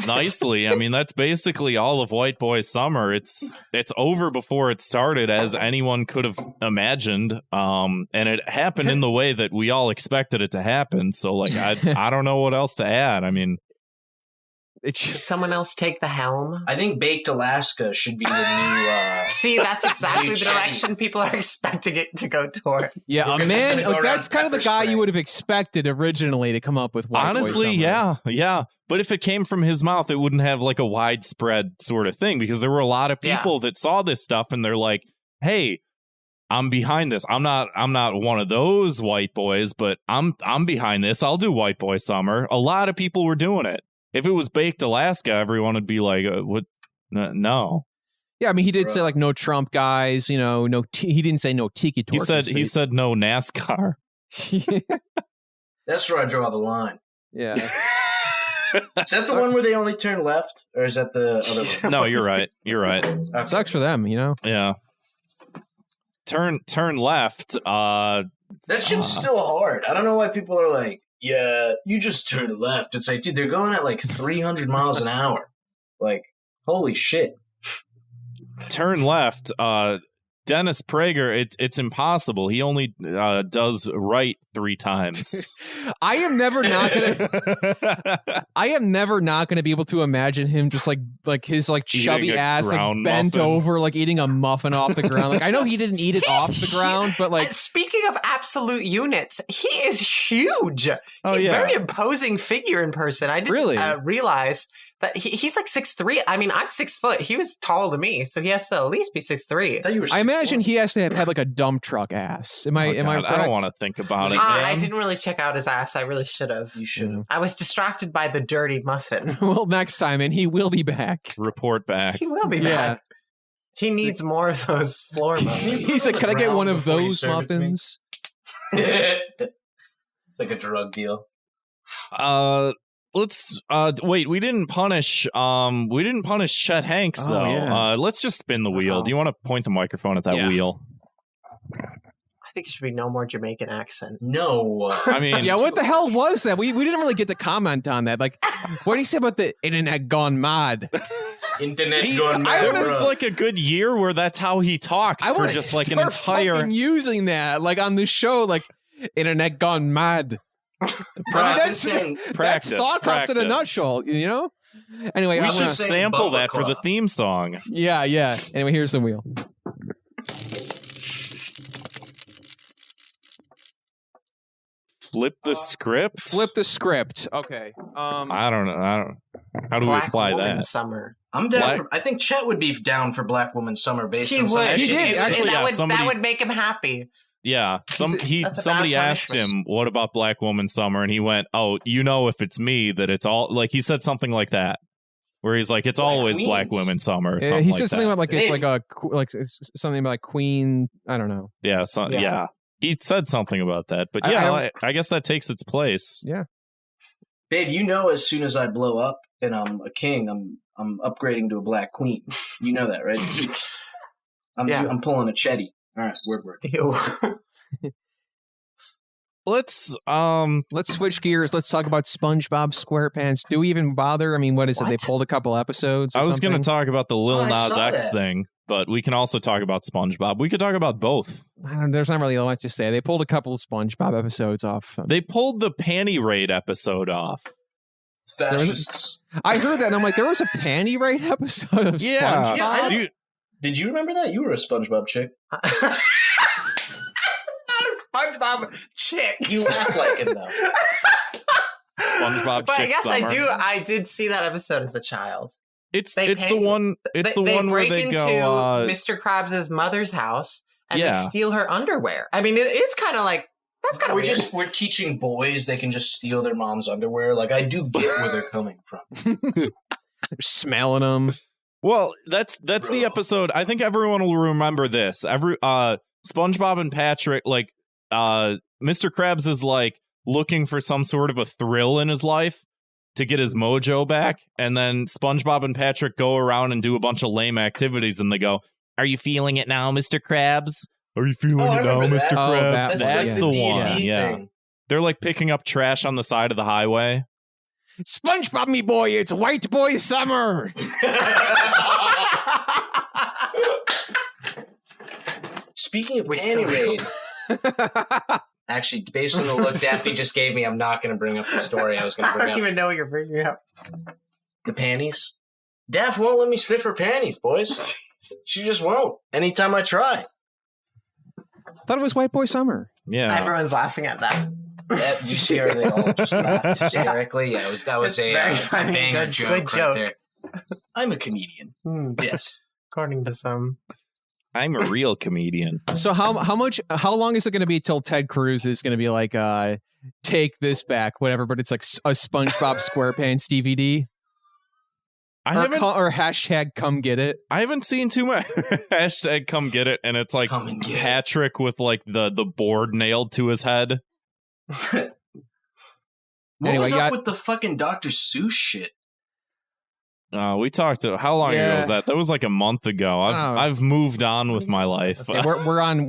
nicely. I mean, that's basically all of White Boy Summer. It's over before it started, as anyone could have imagined. And it happened in the way that we all expected it to happen. So, like, I don't know what else to add. I mean, Did someone else take the helm? I think Baked Alaska should be the new... See, that's exactly the direction people are expecting it to go toward. Yeah, that's kind of the guy you would have expected originally to come up with White Boy honestly, yeah. But if it came from his mouth, it wouldn't have like a widespread sort of thing, because there were a lot of people that saw this stuff and they're like, hey, I'm behind this. I'm not one of those white boys, but I'm behind this. I'll do White Boy Summer. A lot of people were doing it. If it was Baked Alaska, everyone would be like, what? No. Yeah, I mean, he did say like no Trump guys, he didn't say no tiki torches. He said no NASCAR. That's where I draw the line. Yeah. Is that the one where they only turn left, or is that the other one? No, you're right. Okay. Sucks for them, Yeah. Turn left. That shit's still hard. I don't know why people are like, yeah, you just turn left. It's like, dude, they're going at like 300 miles an hour. Like, holy shit. Turn left. Dennis Prager, it's impossible. He only does right 3 times. I am never not gonna be able to imagine him just like his like chubby ass like bent muffin. over like eating a muffin off the ground. Like I know he didn't eat it off the ground, but like speaking of absolute units, he is huge. He's a very imposing figure in person. I didn't realize that he's like 6'3". I mean, I'm 6 foot. He was taller than me, so he has to at least be 6'3". I imagine he has to have had like a dump truck ass. Am I correct? I don't want to think about it. I didn't really check out his ass. I really should have. You should have. I was distracted by the dirty muffin. Well, next time, and he will be back. Report back. He will be back. He needs more of those floor muffins. He's like, can I get one of those muffins? It's like a drug deal. Let's wait. We didn't punish Chet Hanks though. Yeah. Let's just spin the wheel. Do you want to point the microphone at that wheel? I think it should be no more Jamaican accent. No, I mean, yeah. What the hell was that? We didn't really get to comment on that. Like, what do you say about the internet gone mad? Internet gone mad. There was like a good year where that's how he talked for just like an entire using that like on the show, like internet gone mad. That's thought cops in a nutshell, Anyway, we should sample that for the theme song. Yeah. Anyway, here's the wheel. Flip the script. Okay. I don't know. How do we apply that? Summer. I'm down. I think Chet would be down for Black Woman Summer based on some He did. Actually, that would make him happy. Yeah, somebody asked him, what about Black Woman Summer? And he went, oh, if it's me, that it's all, like, he said something like that, where he's like, it's always Black Women Summer. Or something he like said something that. about, like, it's something about, like, Queen, I don't know. Yeah, yeah. He said something about that, but I guess that takes its place. Yeah. Babe, as soon as I blow up and I'm a king, I'm upgrading to a Black Queen. You know that, right? I'm pulling a Chetty. All right, word. Let's switch gears. Let's talk about SpongeBob SquarePants. Do we even bother? I mean, what is it? They pulled a couple episodes. I was going to talk about the Lil Nas X thing, but we can also talk about SpongeBob. We could talk about both. There's not really much to say. They pulled a couple of SpongeBob episodes off. They pulled the Panty Raid episode off. Fascists. I heard that, and I'm like, there was a Panty Raid episode of SpongeBob? Dude. Did you remember that? You were a SpongeBob chick. SpongeBob chick. You laugh like him though. SpongeBob But chick I guess summer. I did see that episode as a child. It's the one where they break go into Mr. Krabs' mother's house and they steal her underwear. I mean, it's kind of like that's kind of weird. We're teaching boys they can just steal their mom's underwear. Like I do get where they're coming from. They're smelling them. Well, that's the episode. I think everyone will remember this. SpongeBob and Patrick, like Mr. Krabs is like looking for some sort of a thrill in his life to get his mojo back, and then SpongeBob and Patrick go around and do a bunch of lame activities, and they go, "Are you feeling it now, Mr. Krabs? Are you feeling it now, Mr. Krabs?" That's the one. Yeah, they're like picking up trash on the side of the highway. SpongeBob, me boy, it's white boy summer. Speaking of panty raid, actually, based on the look Daphne just gave me, I'm not going to bring up the story I was going to bring up. I don't even know what you're bringing up. The panties. Daph won't let me strip her panties, boys. She just won't. Anytime I try. Thought it was white boy summer. Yeah. Everyone's laughing at that. Did you see her? They all just laughed hysterically. Yeah, that was a very funny. banger Good joke joke. right there. I'm a comedian. Yes. According to some. I'm a real comedian. So how long is it going to be till Ted Cruz is going to be like, take this back, whatever, but it's like a SpongeBob SquarePants DVD? Or hashtag come get it. I haven't seen too much. Hashtag come get it. And it's like Patrick with like the board nailed to his head. What was up with the fucking Dr. Seuss shit? We talked to how long ago was that? That was like a month ago. I've moved on with my life. Okay, we're on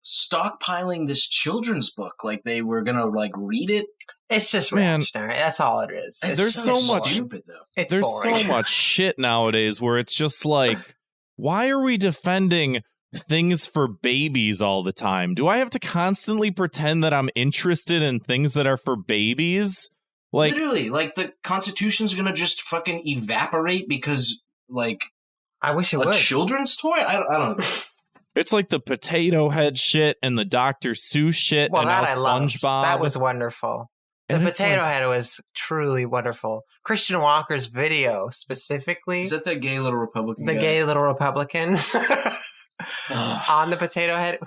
stockpiling this children's book like they were gonna like read it. It's just reactionary. That's all it is. There's so much stupid though. There's boring. So much shit nowadays where it's just like, why are we defending things for babies all the time? Do I have to constantly pretend that I'm interested in things that are for babies? Like literally, like the Constitution's gonna just fucking evaporate because, like, I wish it would. A children's toy? I don't know. It's like the potato head shit and the Dr. Seuss shit and now SpongeBob. That was wonderful. The potato head was truly wonderful. Christian Walker's video specifically. Is that the gay little Republican? The gay little Republican on the potato head.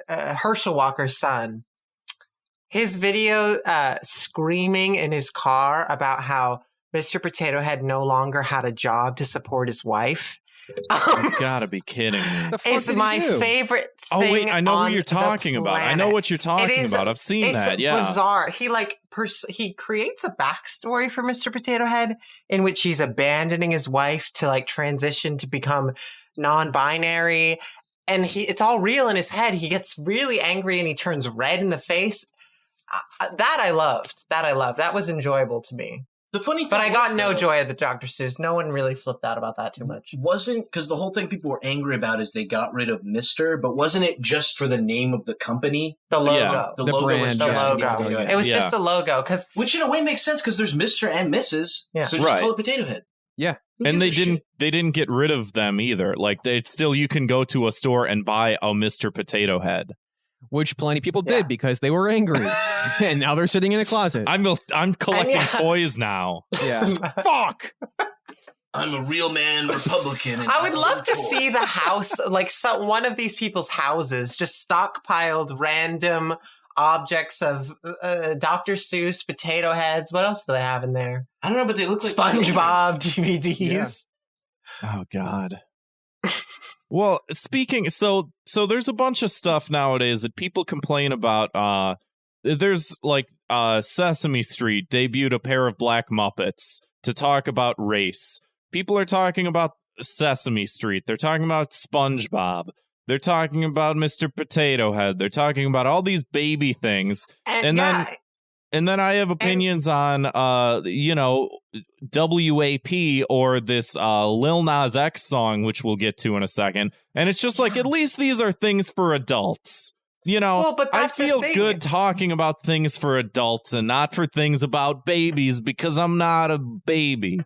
Herschel Walker's son. His video screaming in his car about how Mr. Potato Head no longer had a job to support his wife. You gotta be kidding me. It's my favorite thing. Oh wait, I know what you're talking about. I know what you're talking about. I've seen that. Yeah, it's bizarre. He he creates a backstory for Mr. Potato Head in which he's abandoning his wife to like transition to become non-binary, and it's all real in his head. He gets really angry and he turns red in the face. That I loved. That was enjoyable to me. The funny thing, but I got no joy at the Dr. Seuss. No one really flipped out about that too much. Wasn't because the whole thing people were angry about is they got rid of Mr. But wasn't it just for the name of the company? The logo, yeah, the logo brand, was the logo. It was just the logo, which in a way makes sense because there's Mr. and Mrs. Yeah, so just call it Potato Head. Yeah, and they didn't get rid of them either. Like you can go to a store and buy a Mr. Potato Head. Which plenty of people did because they were angry, and now they're sitting in a closet. I'm collecting toys now. Yeah, fuck. I'm a real man Republican. And I would love to see the house, like one of these people's houses, just stockpiled random objects of Dr. Seuss, potato heads. What else do they have in there? I don't know, but they look like SpongeBob DVDs. Yeah. Oh God. Well, speaking, so there's a bunch of stuff nowadays that people complain about. There's like Sesame Street debuted a pair of black Muppets to talk about race. People are talking about Sesame Street. They're talking about SpongeBob. They're talking about Mr. Potato Head. They're talking about all these baby things. And then I have opinions on, WAP or this Lil Nas X song, which we'll get to in a second. And it's just like, at least these are things for adults. You know, well, but I feel good talking about things for adults and not for things about babies because I'm not a baby.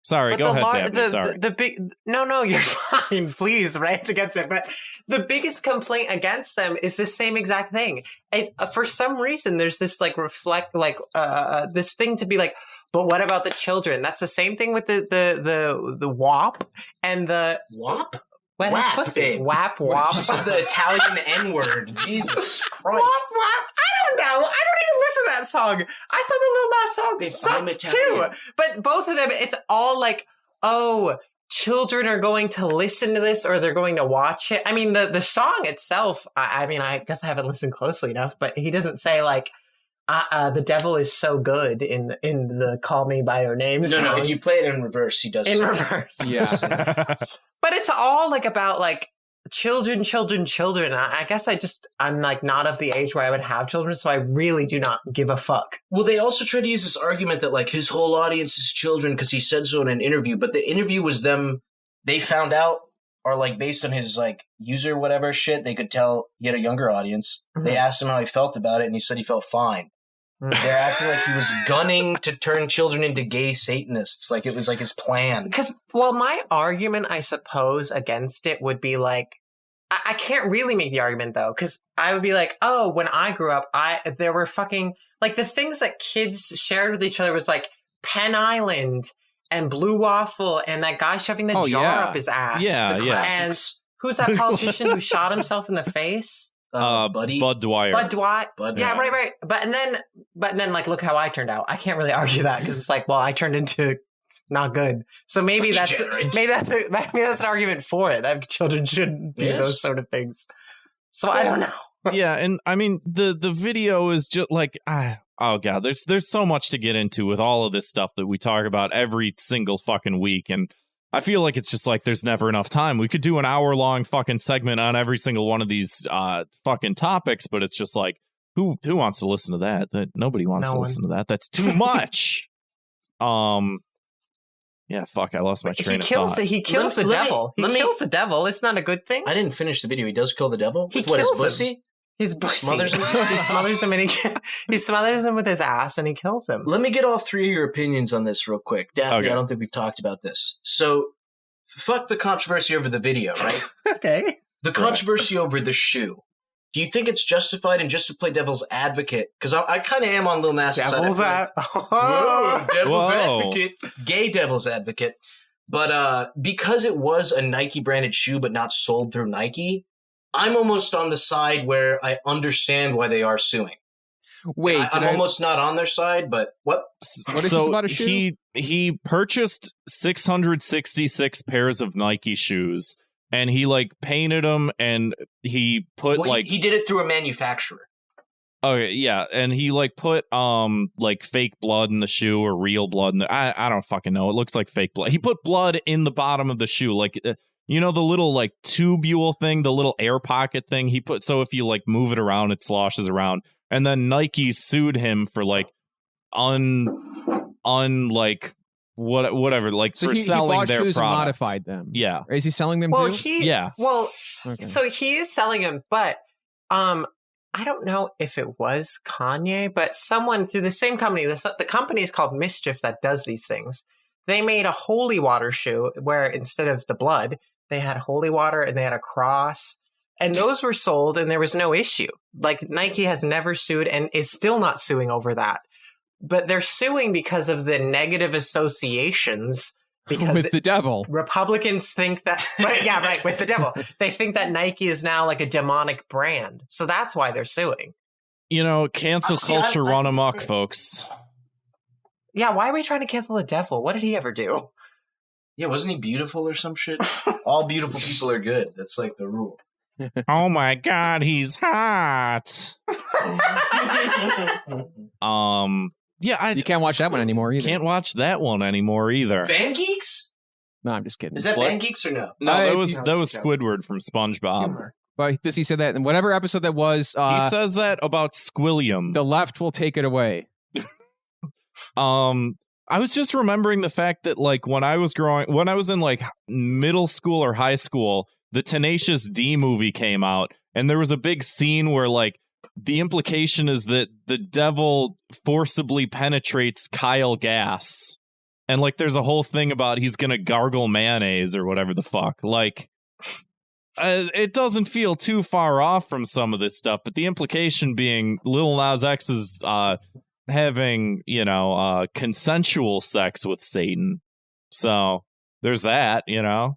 Sorry, go ahead, Daphne. Sorry. The big no, you're fine. Please, rant against it. But the biggest complaint against them is the same exact thing. And for some reason, there's this like this thing to be like, but what about the children? That's the same thing with the WAP and the WAP. What is pussy? WAP. The Italian N-word. Jesus Christ. WAP. I don't know. I don't even listen to that song. I thought the Lil Nas song sucked too. But both of them, it's all like, oh, children are going to listen to this or they're going to watch it. I mean, the song itself, I mean, I guess I haven't listened closely enough, but he doesn't say like, the devil is so good in the Call Me By Your Name song. No, if you play it in reverse, he does. In reverse. Yeah. But it's all like about like children. I guess I'm like not of the age where I would have children, so I really do not give a fuck. Well, they also try to use this argument that like his whole audience is children because he said so in an interview, but the interview was them, they found out, or like based on his like user whatever shit, they could tell he had a younger audience. Mm-hmm. They asked him how he felt about it, and he said he felt fine. They're acting like he was gunning to turn children into gay Satanists, like it was like his plan. Because, well, my argument, I suppose, against it would be like, I can't really make the argument though, because I would be like, oh, when I grew up, there were fucking like the things that kids shared with each other was like Penn Island and Blue Waffle and that guy shoving the jar up his ass. Yeah. And who's that politician who shot himself in the face? Buddy. Bud Dwyer. Yeah, right. But then, like, look how I turned out. I can't really argue that because it's like, well, I turned into not good. So maybe that's an argument for it that children shouldn't do those sort of things. So I don't know. Yeah, and I mean the video is just like oh god, there's so much to get into with all of this stuff that we talk about every single fucking week, and I feel like it's just like there's never enough time. We could do an hour-long fucking segment on every single one of these fucking topics, but it's just like, who wants to listen to that? Nobody wants to listen to that. That's too much. Yeah, fuck, I lost my train of thought. He kills the devil. He kills the devil. It's not a good thing. I didn't finish the video. He does kill the devil? He kills his pussy? His pussy. He smothers him and he smothers him with his ass and he kills him. Let me get all three of your opinions on this real quick. Daphne, okay. I don't think we've talked about this. So, fuck the controversy over the video, right? Okay. The controversy over the shoe. Do you think it's justified? And just to play devil's advocate, because I kind of am on Lil Nas X. Devil's advocate. Gay devil's advocate. But because it was a Nike branded shoe but not sold through Nike, I'm almost on the side where I understand why they are suing. Wait, I'm almost not on their side, but what? What is this about a shoe? He purchased 666 pairs of Nike shoes, and he like painted them, and he put he did it through a manufacturer. Okay, yeah, and he like put like fake blood in the shoe or real blood in the I don't fucking know. It looks like fake blood. He put blood in the bottom of the shoe, like. You know the little like tubule thing, the little air pocket thing he put, so if you like move it around, it sloshes around. And then Nike sued him for like like whatever, like so for he selling bought their shoes product. And modified them. Yeah. Is he selling them too? Yeah. Well, okay. So he is selling them, but I don't know if it was Kanye, but someone through the same company, the company is called Mischief that does these things. They made a holy water shoe where instead of the blood, they had holy water and they had a cross, and those were sold and there was no issue. Like Nike has never sued and is still not suing over that. But they're suing because of the negative associations because with the devil. Republicans think that with the devil. They think that Nike is now like a demonic brand. So that's why they're suing. You know, cancel culture run amok, folks. Yeah, why are we trying to cancel the devil? What did he ever do? Yeah, wasn't he beautiful or some shit? All beautiful people are good. That's like the rule. Oh my god, he's hot. Yeah, you can't watch that one anymore either. Can't watch that one anymore either. Band Geeks? No, I'm just kidding. Is that Band Geeks or no? No, that was Squidward from SpongeBob. But does he say that in whatever episode that was? He says that about Squilliam. The left will take it away. I was just remembering the fact that like when I was in like middle school or high school, the Tenacious D movie came out, and there was a big scene where like the implication is that the devil forcibly penetrates Kyle Gass, And like, there's a whole thing about he's gonna gargle mayonnaise or whatever the fuck. Like, it doesn't feel too far off from some of this stuff, but the implication being Lil Nas X is having, consensual sex with Satan. So there's that, Feels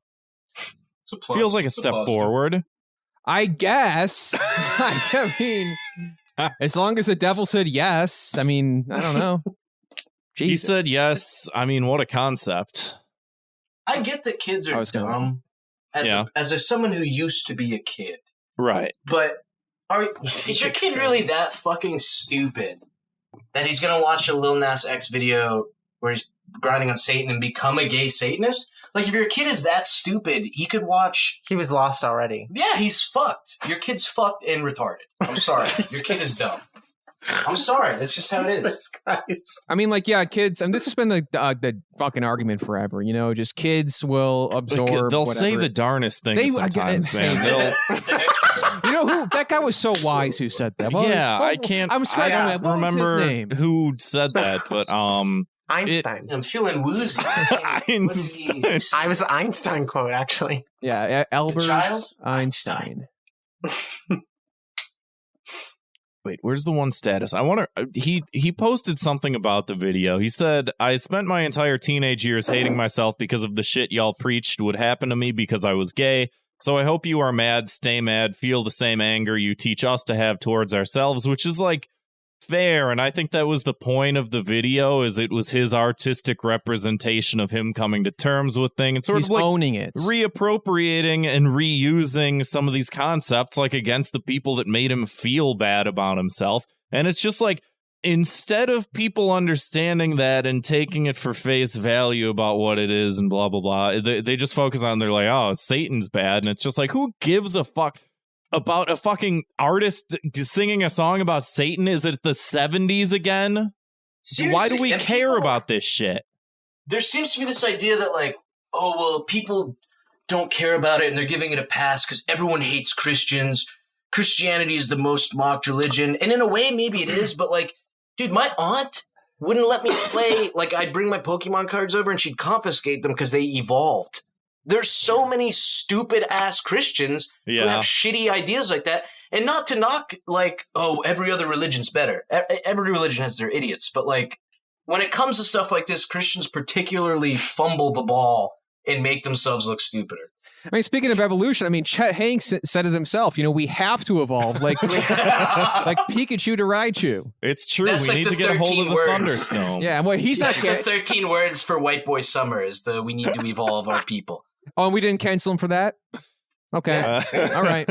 like a step forward. I guess. I mean, as long as the devil said yes, I mean, I don't know. Jesus. He said yes. I mean, what a concept. I get that kids are dumb. As someone who used to be a kid. Right. But is your kid really that fucking stupid that he's going to watch a Lil Nas X video where he's grinding on Satan and become a gay Satanist? Like, if your kid is that stupid, he could watch... He was lost already. Yeah, he's fucked. Your kid's fucked and retarded. I'm sorry. Your kid is dumb. I'm sorry. That's just how it is. Jesus Christ. I mean, like, yeah, kids. I mean, this has been the fucking argument forever. Just kids will absorb. They'll whatever. say the darnest things sometimes, man. You know who? That guy was so wise who said that. I can't. I don't remember who said that, but Einstein. I'm feeling woozy. Einstein. I was Einstein quote, actually. Yeah, Albert Einstein. Wait, where's the one status? I want to. He posted something about the video. He said, "I spent my entire teenage years hating myself because of the shit y'all preached would happen to me because I was gay. So I hope you are mad, stay mad, feel the same anger you teach us to have towards ourselves," which is like fair. And I think that was the point of the video, is it was his artistic representation of him coming to terms with things and sort of like owning it, reappropriating and reusing some of these concepts like against the people that made him feel bad about himself. And it's just like, instead of people understanding that and taking it for face value about what it is and blah, blah, blah, they just focus on, they're like, oh, Satan's bad. And it's just like, who gives a fuck about a fucking artist singing a song about Satan? Is it the 70s again? Seriously, why do we care about this shit? There seems to be this idea that, like, oh, well, people don't care about it and they're giving it a pass because everyone hates Christians. Christianity is the most mocked religion. And in a way, maybe it is, but, like, dude, my aunt wouldn't let me play. Like, I'd bring my Pokemon cards over and she'd confiscate them because they evolved. There's so many stupid-ass Christians who have shitty ideas like that. And not to knock, like, oh, every other religion's better. Every religion has their idiots. But, like, when it comes to stuff like this, Christians particularly fumble the ball and make themselves look stupider. I mean, speaking of evolution, I mean, Chet Hanks said it himself. We have to evolve, like Pikachu to Raichu. It's true. We need to get a hold of the Thunderstone. Yeah, well, he's not. The 13 words for White Boy Summer is we need to evolve our people. Oh, and we didn't cancel him for that? Okay. All right.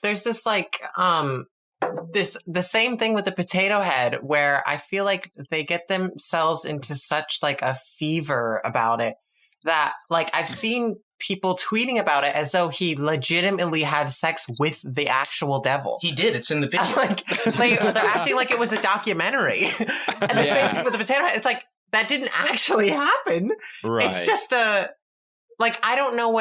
There's this, like, the same thing with the Potato Head, where I feel like they get themselves into such, like, a fever about it that, like, I've seen people tweeting about it as though he legitimately had sex with the actual devil. He did. It's in the video. They're acting like it was a documentary. And the same thing with the Potato Head. It's like, that didn't actually happen. Right. It's just I don't know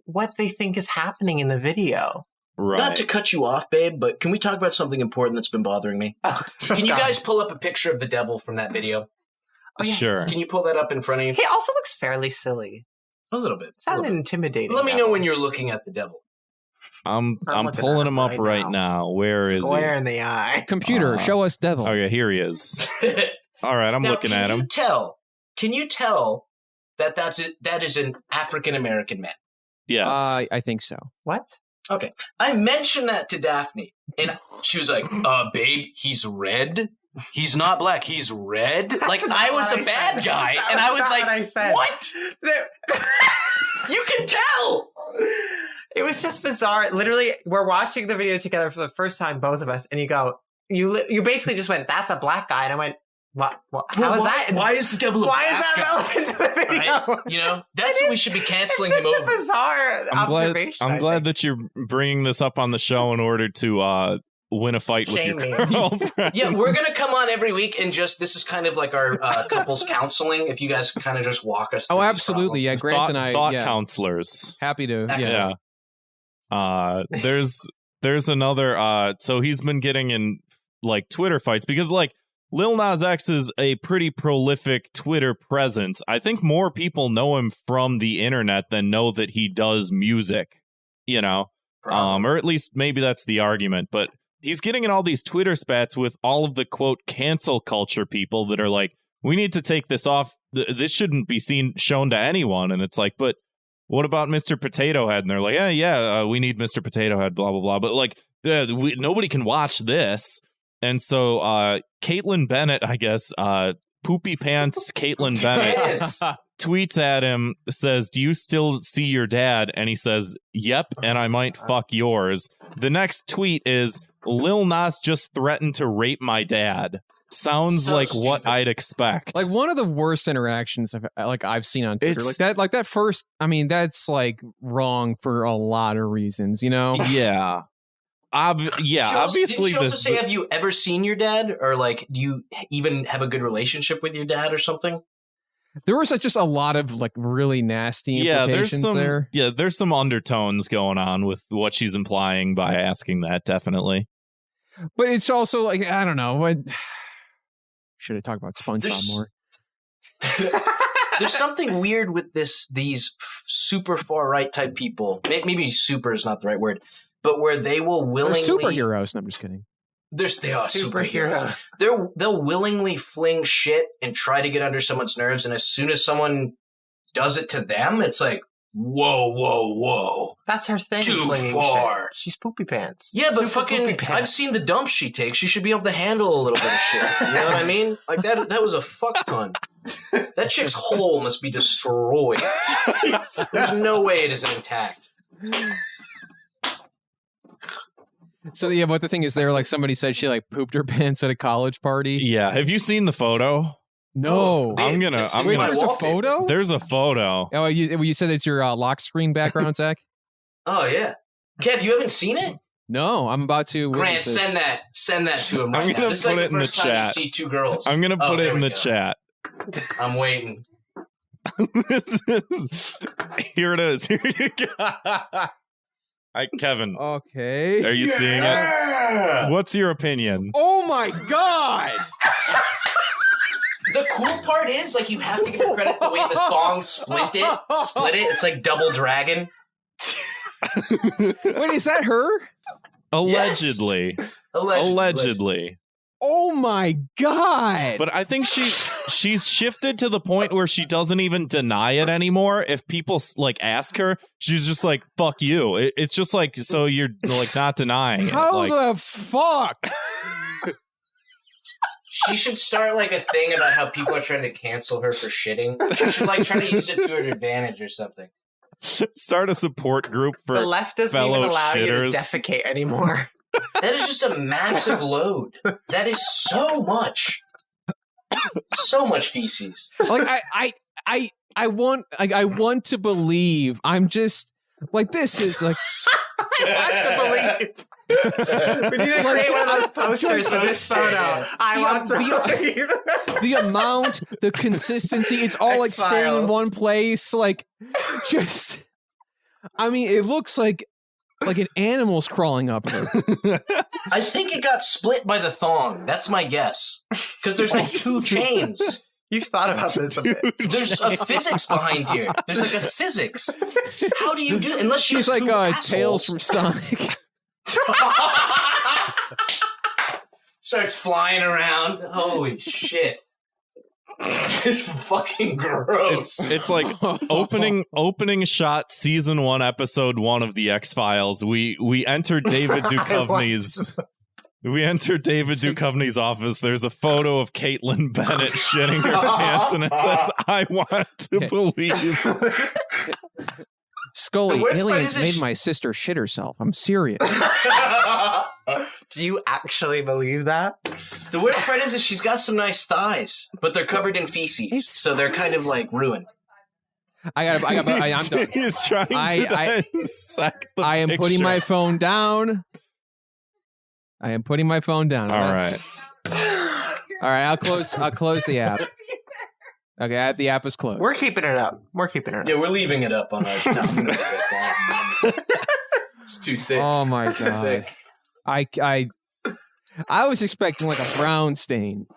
what they think is happening in the video. Right. Not to cut you off, babe, but can we talk about something important that's been bothering me? Can you guys pull up a picture of the devil from that video? Oh, yeah. Sure. Can you pull that up in front of you? He also looks fairly silly. A little bit. It's not intimidating. Let me know when you're looking at the devil. I'm pulling him up right now. Where is he? Square in the eye. Computer, show us devil. Oh, yeah, here he is. All right, I'm looking at him. Can you tell that is an African-American man? Yes. I think so. What? Okay. I mentioned that to Daphne, and she was like, babe, he's red. He's not black. He's red. That's like, I was a bad guy. And I was like, what? You can tell. It was just bizarre. Literally, we're watching the video together for the first time, both of us, and you basically just went, that's a black guy. And I went, what? How is that? Why is the devil a black guy? Why is that relevant to the video? Right? That's what we should be canceling him over. It's just a bizarre observation. I'm glad that you're bringing this up on the show in order to win a fight with your girlfriend. Yeah, we're going to come on every week and this is kind of like our couples counseling. If you guys can kind of just walk us through. Oh, absolutely. Yeah, Grant and I. Thought counselors. Happy to. Excellent. Yeah. There's another, so he's been getting in like Twitter fights because like Lil Nas X is a pretty prolific Twitter presence. I think more people know him from the internet than know that he does music, you know, or at least maybe that's the argument. But he's getting in all these Twitter spats with all of the, quote, cancel culture people that are like, we need to take this off. This shouldn't be shown to anyone. And it's like, but what about Mr. Potato Head? And they're like, we need Mr. Potato Head, blah, blah, blah. But like, nobody can watch this. And so Kaitlin Bennett, I guess, Poopy Pants Kaitlin Bennett tweets at him, says, do you still see your dad? And he says, yep, and I might fuck yours. The next tweet is, Lil Nas just threatened to rape my dad. Sounds so like stupid. What I'd expect. Like one of the worst interactions I've seen on Twitter. Like that first, I mean, that's like wrong for a lot of reasons, you know? Yeah. Obviously. Didn't she also say, have you ever seen your dad? Or like, do you even have a good relationship with your dad or something? There was just a lot of like really nasty implications there. Yeah, there's some undertones going on with what she's implying by asking that, definitely. But it's also like, I don't know. Should have talked about SpongeBob more. There's something weird with these super far right type people. Maybe super is not the right word. But where they will willingly... They're superheroes. No, I'm just kidding. They are superheroes. They'll willingly fling shit and try to get under someone's nerves. And as soon as someone does it to them, it's like, whoa. That's her thing. Too far. Shit. She's poopy pants. Yeah, but fucking, I've seen the dumps she takes. She should be able to handle a little bit of shit. You know what I mean? Like that was a fuck ton. That chick's hole must be destroyed. There's no way it isn't intact. So yeah, but the thing is, there, like somebody said she like pooped her pants at a college party. Yeah, have you seen the photo? No, there's a photo. There's a photo. Oh, you said it's your lock screen background, Zach? Oh yeah, Kev, you haven't seen it? No, I'm about to. Grant, send that to him. Right I'm gonna put it in the chat. You see two girls. I'm gonna put it in the chat. I'm waiting. Here it is. Here you go. Kevin. Okay. Are you seeing it? What's your opinion? Oh my god! The cool part is, like, you have to give it credit the way the thong split it. It's like Double Dragon. Wait, is that her? Allegedly. Yes. Allegedly. Oh my god! But I think she's shifted to the point where she doesn't even deny it anymore. If people like ask her, she's just like, "Fuck you." It's just like, so you're like not denying it. How like, the fuck? She should start like a thing about how people are trying to cancel her for shitting. She should like try to use it to her advantage or something. Start a support group for the left doesn't even allow you to defecate anymore. That is just a massive load. That is so much. So much feces. Like I want to believe. I'm just like, this is like I want to believe. We need to create one of those posters for this photo. I want to believe. The amount, the consistency, it's all like staying in one place. Like, just, I mean, it looks like an animal's crawling up her. I think it got split by the thong. That's my guess. Because there's like two chains. You've thought about this a bit. There's a physics behind here. There's like a physics. How do you do it? Unless she's like Tails from Sonic. Starts flying around. Holy shit. It's fucking gross. It's like opening shot season 1 episode 1 of the X-Files. We entered David Duchovny's office. There's a photo of Kaitlin Bennett shitting her pants, and it says, "I want to believe." Scully, aliens made my sister shit herself. I'm serious. Do you actually believe that? The weird part is that she's got some nice thighs, but they're covered in feces, so they're kind of like ruined. I'm done. He's trying to dissect the I am picture. putting my phone down. I am putting my phone down. All right. All right. I'll close the app. Okay, the app is closed. We're keeping it up. Yeah, we're leaving it up on our. No, it's too thick. Oh my god! I was expecting like a brown stain.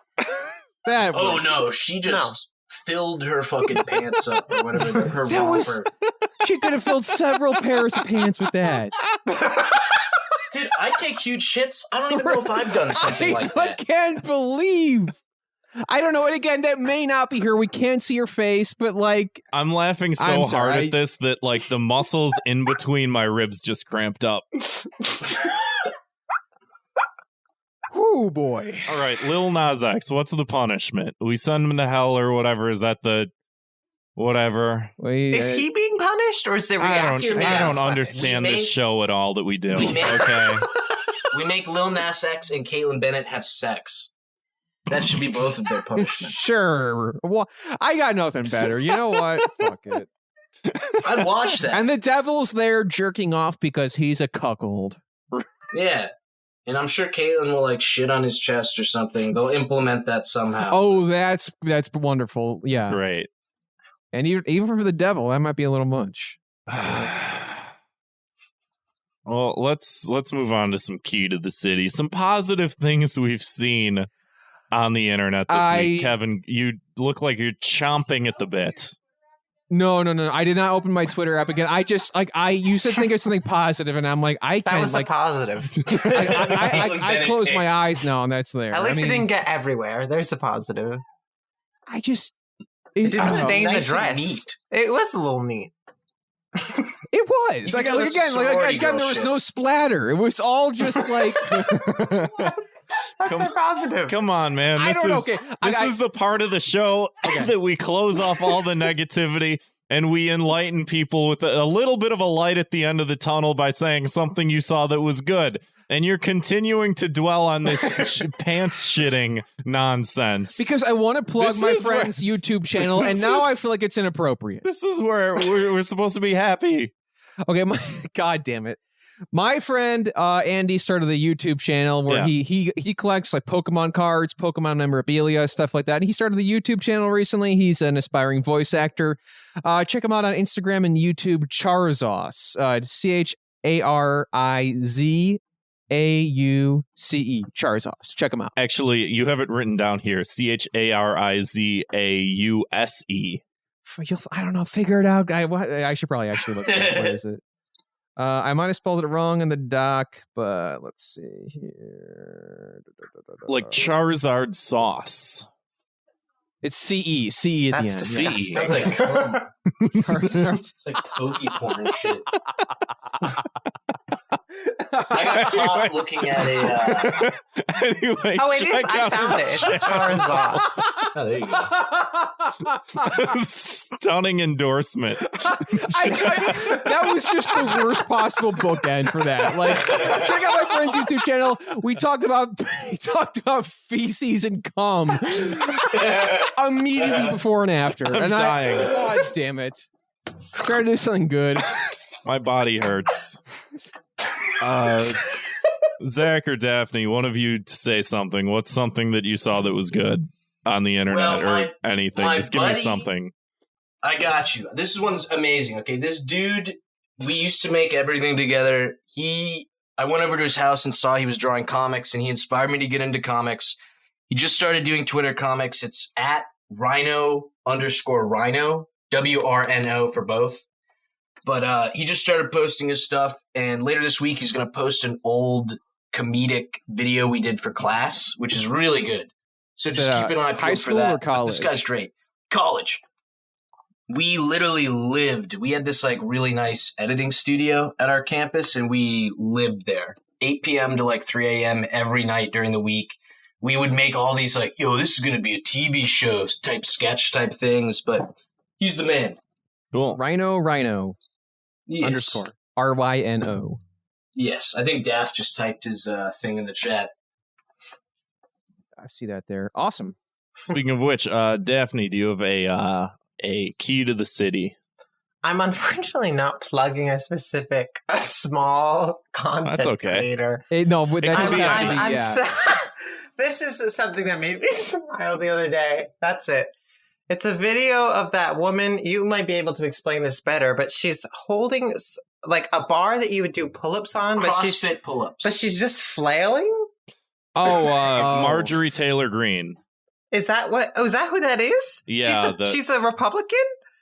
That was... Oh no, she just filled her fucking pants up or whatever. Her romper. She could have filled several pairs of pants with that. Dude, I take huge shits. I don't even know if I've done something like that. I can't believe. I don't know. And again, that may not be her. We can't see her face, but like... I'm laughing so hard at this that like the muscles in between my ribs just cramped up. Oh boy. All right, Lil Nas X, what's the punishment? We send him to hell or whatever? Is that the... whatever? Is he being punished or is it reaction? I don't understand this show at all that we do. Okay. We make Lil Nas X and Kaitlin Bennett have sex. That should be both of their punishments. Sure. Well, I got nothing better. You know what? Fuck it. I'd watch that. And the devil's there jerking off because he's a cuckold. Yeah. And I'm sure Kaitlin will like shit on his chest or something. They'll implement that somehow. Oh, that's wonderful. Yeah. Great. And even for the devil, that might be a little much. Well, let's move on to some key to the city. Some positive things we've seen on the internet this week. Kevin, you look like you're chomping at the bit. No. I did not open my Twitter app again. I just you said think of something positive, and I'm like, I can't. That was like positive. I close my eyes now, and that's there. At least it didn't get everywhere. There's a positive. I just it didn't stain nice the dress. It was a little neat. It was again. There was no splatter. It was all just like. That's a positive. Come on, man. This is the part of the show that we close off all the negativity and we enlighten people with a little bit of a light at the end of the tunnel by saying something you saw that was good. And you're continuing to dwell on this pants shitting nonsense. Because I want to plug my friend's YouTube channel, and now I feel like it's inappropriate. This is where we're supposed to be happy. Okay, God damn it. My friend Andy started the YouTube channel where he collects like Pokemon cards, Pokemon memorabilia, stuff like that. And he started the YouTube channel recently. He's an aspiring voice actor. Check him out on Instagram and YouTube, Charzos. CHARIZAUCE. Charzos. Check him out. Actually, you have it written down here. CHARIZAUSE. I don't know. Figure it out. I should probably actually look at it. What is it? I might have spelled it wrong in the doc, but let's see here. Like Charizard sauce. It's CE. CE at the end. CE. Sounds like Charizard. It's like Pokemon and shit. I got caught looking at a... Anyway, oh, it is. I found it. It's Charizard. Oh, there you go. Stunning endorsement. That was just the worst possible bookend for that. Like, check out my friend's YouTube channel. We talked about feces and cum immediately before and after. I'm dying. God damn it. Try to do something good. My body hurts. Zach or Daphne, one of you to say something. What's something that you saw that was good on the internet or anything? Just give me something. I got you. This one's amazing. Okay, this dude, we used to make everything together. I went over to his house and saw he was drawing comics, and he inspired me to get into comics. He just started doing Twitter comics. It's at Rhino_Rhino, WRNO for both. But he just started posting his stuff, and later this week he's going to post an old comedic video we did for class, which is really good. So just keep an eye peeled for that. Or college? This guy's great. College. We literally lived. We had this like really nice editing studio at our campus, and we lived there. 8 p.m. to like 3 a.m. every night during the week. We would make all these like, yo, this is going to be a TV show type sketch type things, but he's the man. Cool. Rhino. Yes. _ RYNO. Yes, I think Daph just typed his thing in the chat. I see that there. Awesome. Speaking of which, Daphne, do you have a key to the city? I'm unfortunately not plugging a small content creator. This is something that made me smile the other day. That's it. It's a video of that woman. You might be able to explain this better, but she's holding like a bar that you would do pull-ups on. CrossFit pull-ups. But she's just flailing? Oh, Marjorie Taylor Greene. Is that what? Oh, is that who that is? Yeah, she's a Republican?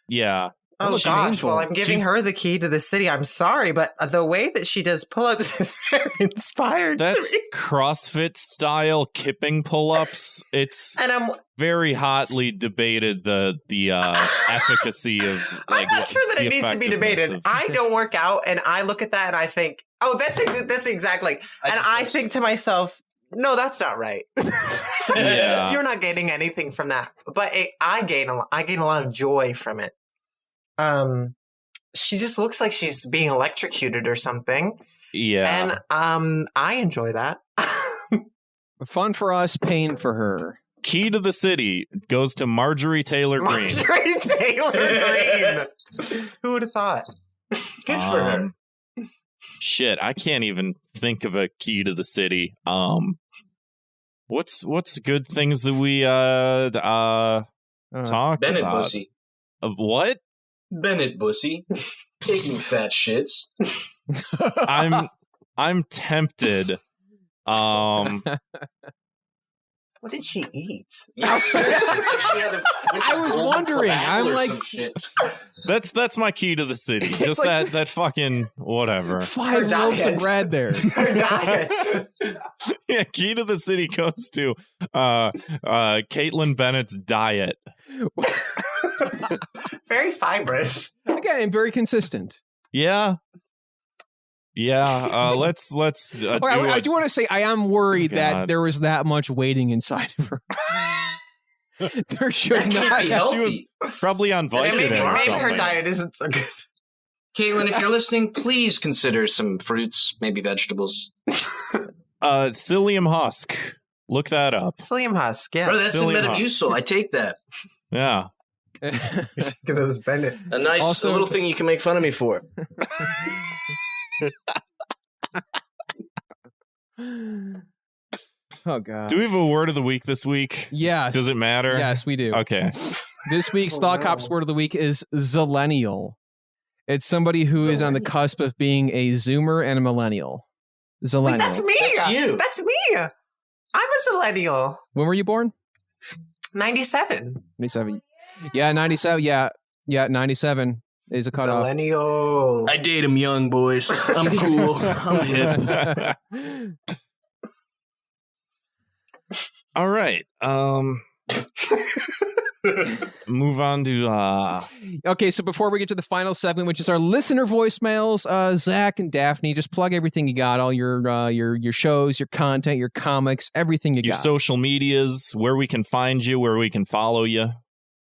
Yeah. Oh gosh, well, I'm giving her the key to the city. I'm sorry, but the way that she does pull-ups is very inspired to me. CrossFit style kipping pull-ups. It's very hotly debated the efficacy of. I'm not sure that it needs to be debated. I don't work out, and I look at that and I think, oh, that's exactly. And I think to myself, no, that's not right. Yeah. You're not gaining anything from that, but I gain a lot of joy from it. She just looks like she's being electrocuted or something. Yeah. And I enjoy that. Fun for us, pain for her. Key to the city goes to Marjorie Taylor Greene. Marjorie Taylor Greene. Who would have thought? Good for her. Shit, I can't even think of a key to the city. What's good things that we talked Bennett about? Bussy. Of what? Bennett Bussy. Taking fat shits. I'm tempted. What did she eat? Yeah, seriously, I was wondering. I'm like, that's my key to the city. Just like, that fucking whatever. 5 loaves of bread there. Her diet. Yeah, key to the city goes to Kaitlin Bennett's diet. Very fibrous. Again, and very consistent. Yeah. Yeah, let's I do want to say I am worried that there was that much waiting inside of her. There should not be healthy. She was probably on Vicodin maybe or something. her diet isn't so good. Caitlin, if you're listening, please consider some fruits, maybe vegetables. Psyllium husk. Look that up. Psyllium husk, yeah. Bro, that's Psyllium in Metamucil. I take that. Yeah. Those Bennett. A nice little thing you can make fun of me for. Oh god. Do we have a word of the week this week? Yes. Does it matter? Yes, we do. Okay. This week's Thought Cops word of the week is zillennial. It's somebody who is on the cusp of being a Zoomer and a millennial. Zillennial. Wait, that's me. That's you. That's me. I'm a zillennial. When were you born? 97. 97. Yeah, 97. Yeah, 97 is a cutoff. Zillennial. I date them young, boys. I'm cool. I'm hip. All right. Move on to Okay, so before we get to the final segment, which is our listener voicemails, Zach and Daphne, just plug everything you got, all your shows, your content, your comics, everything you got. your social medias, where we can find you, where we can follow you.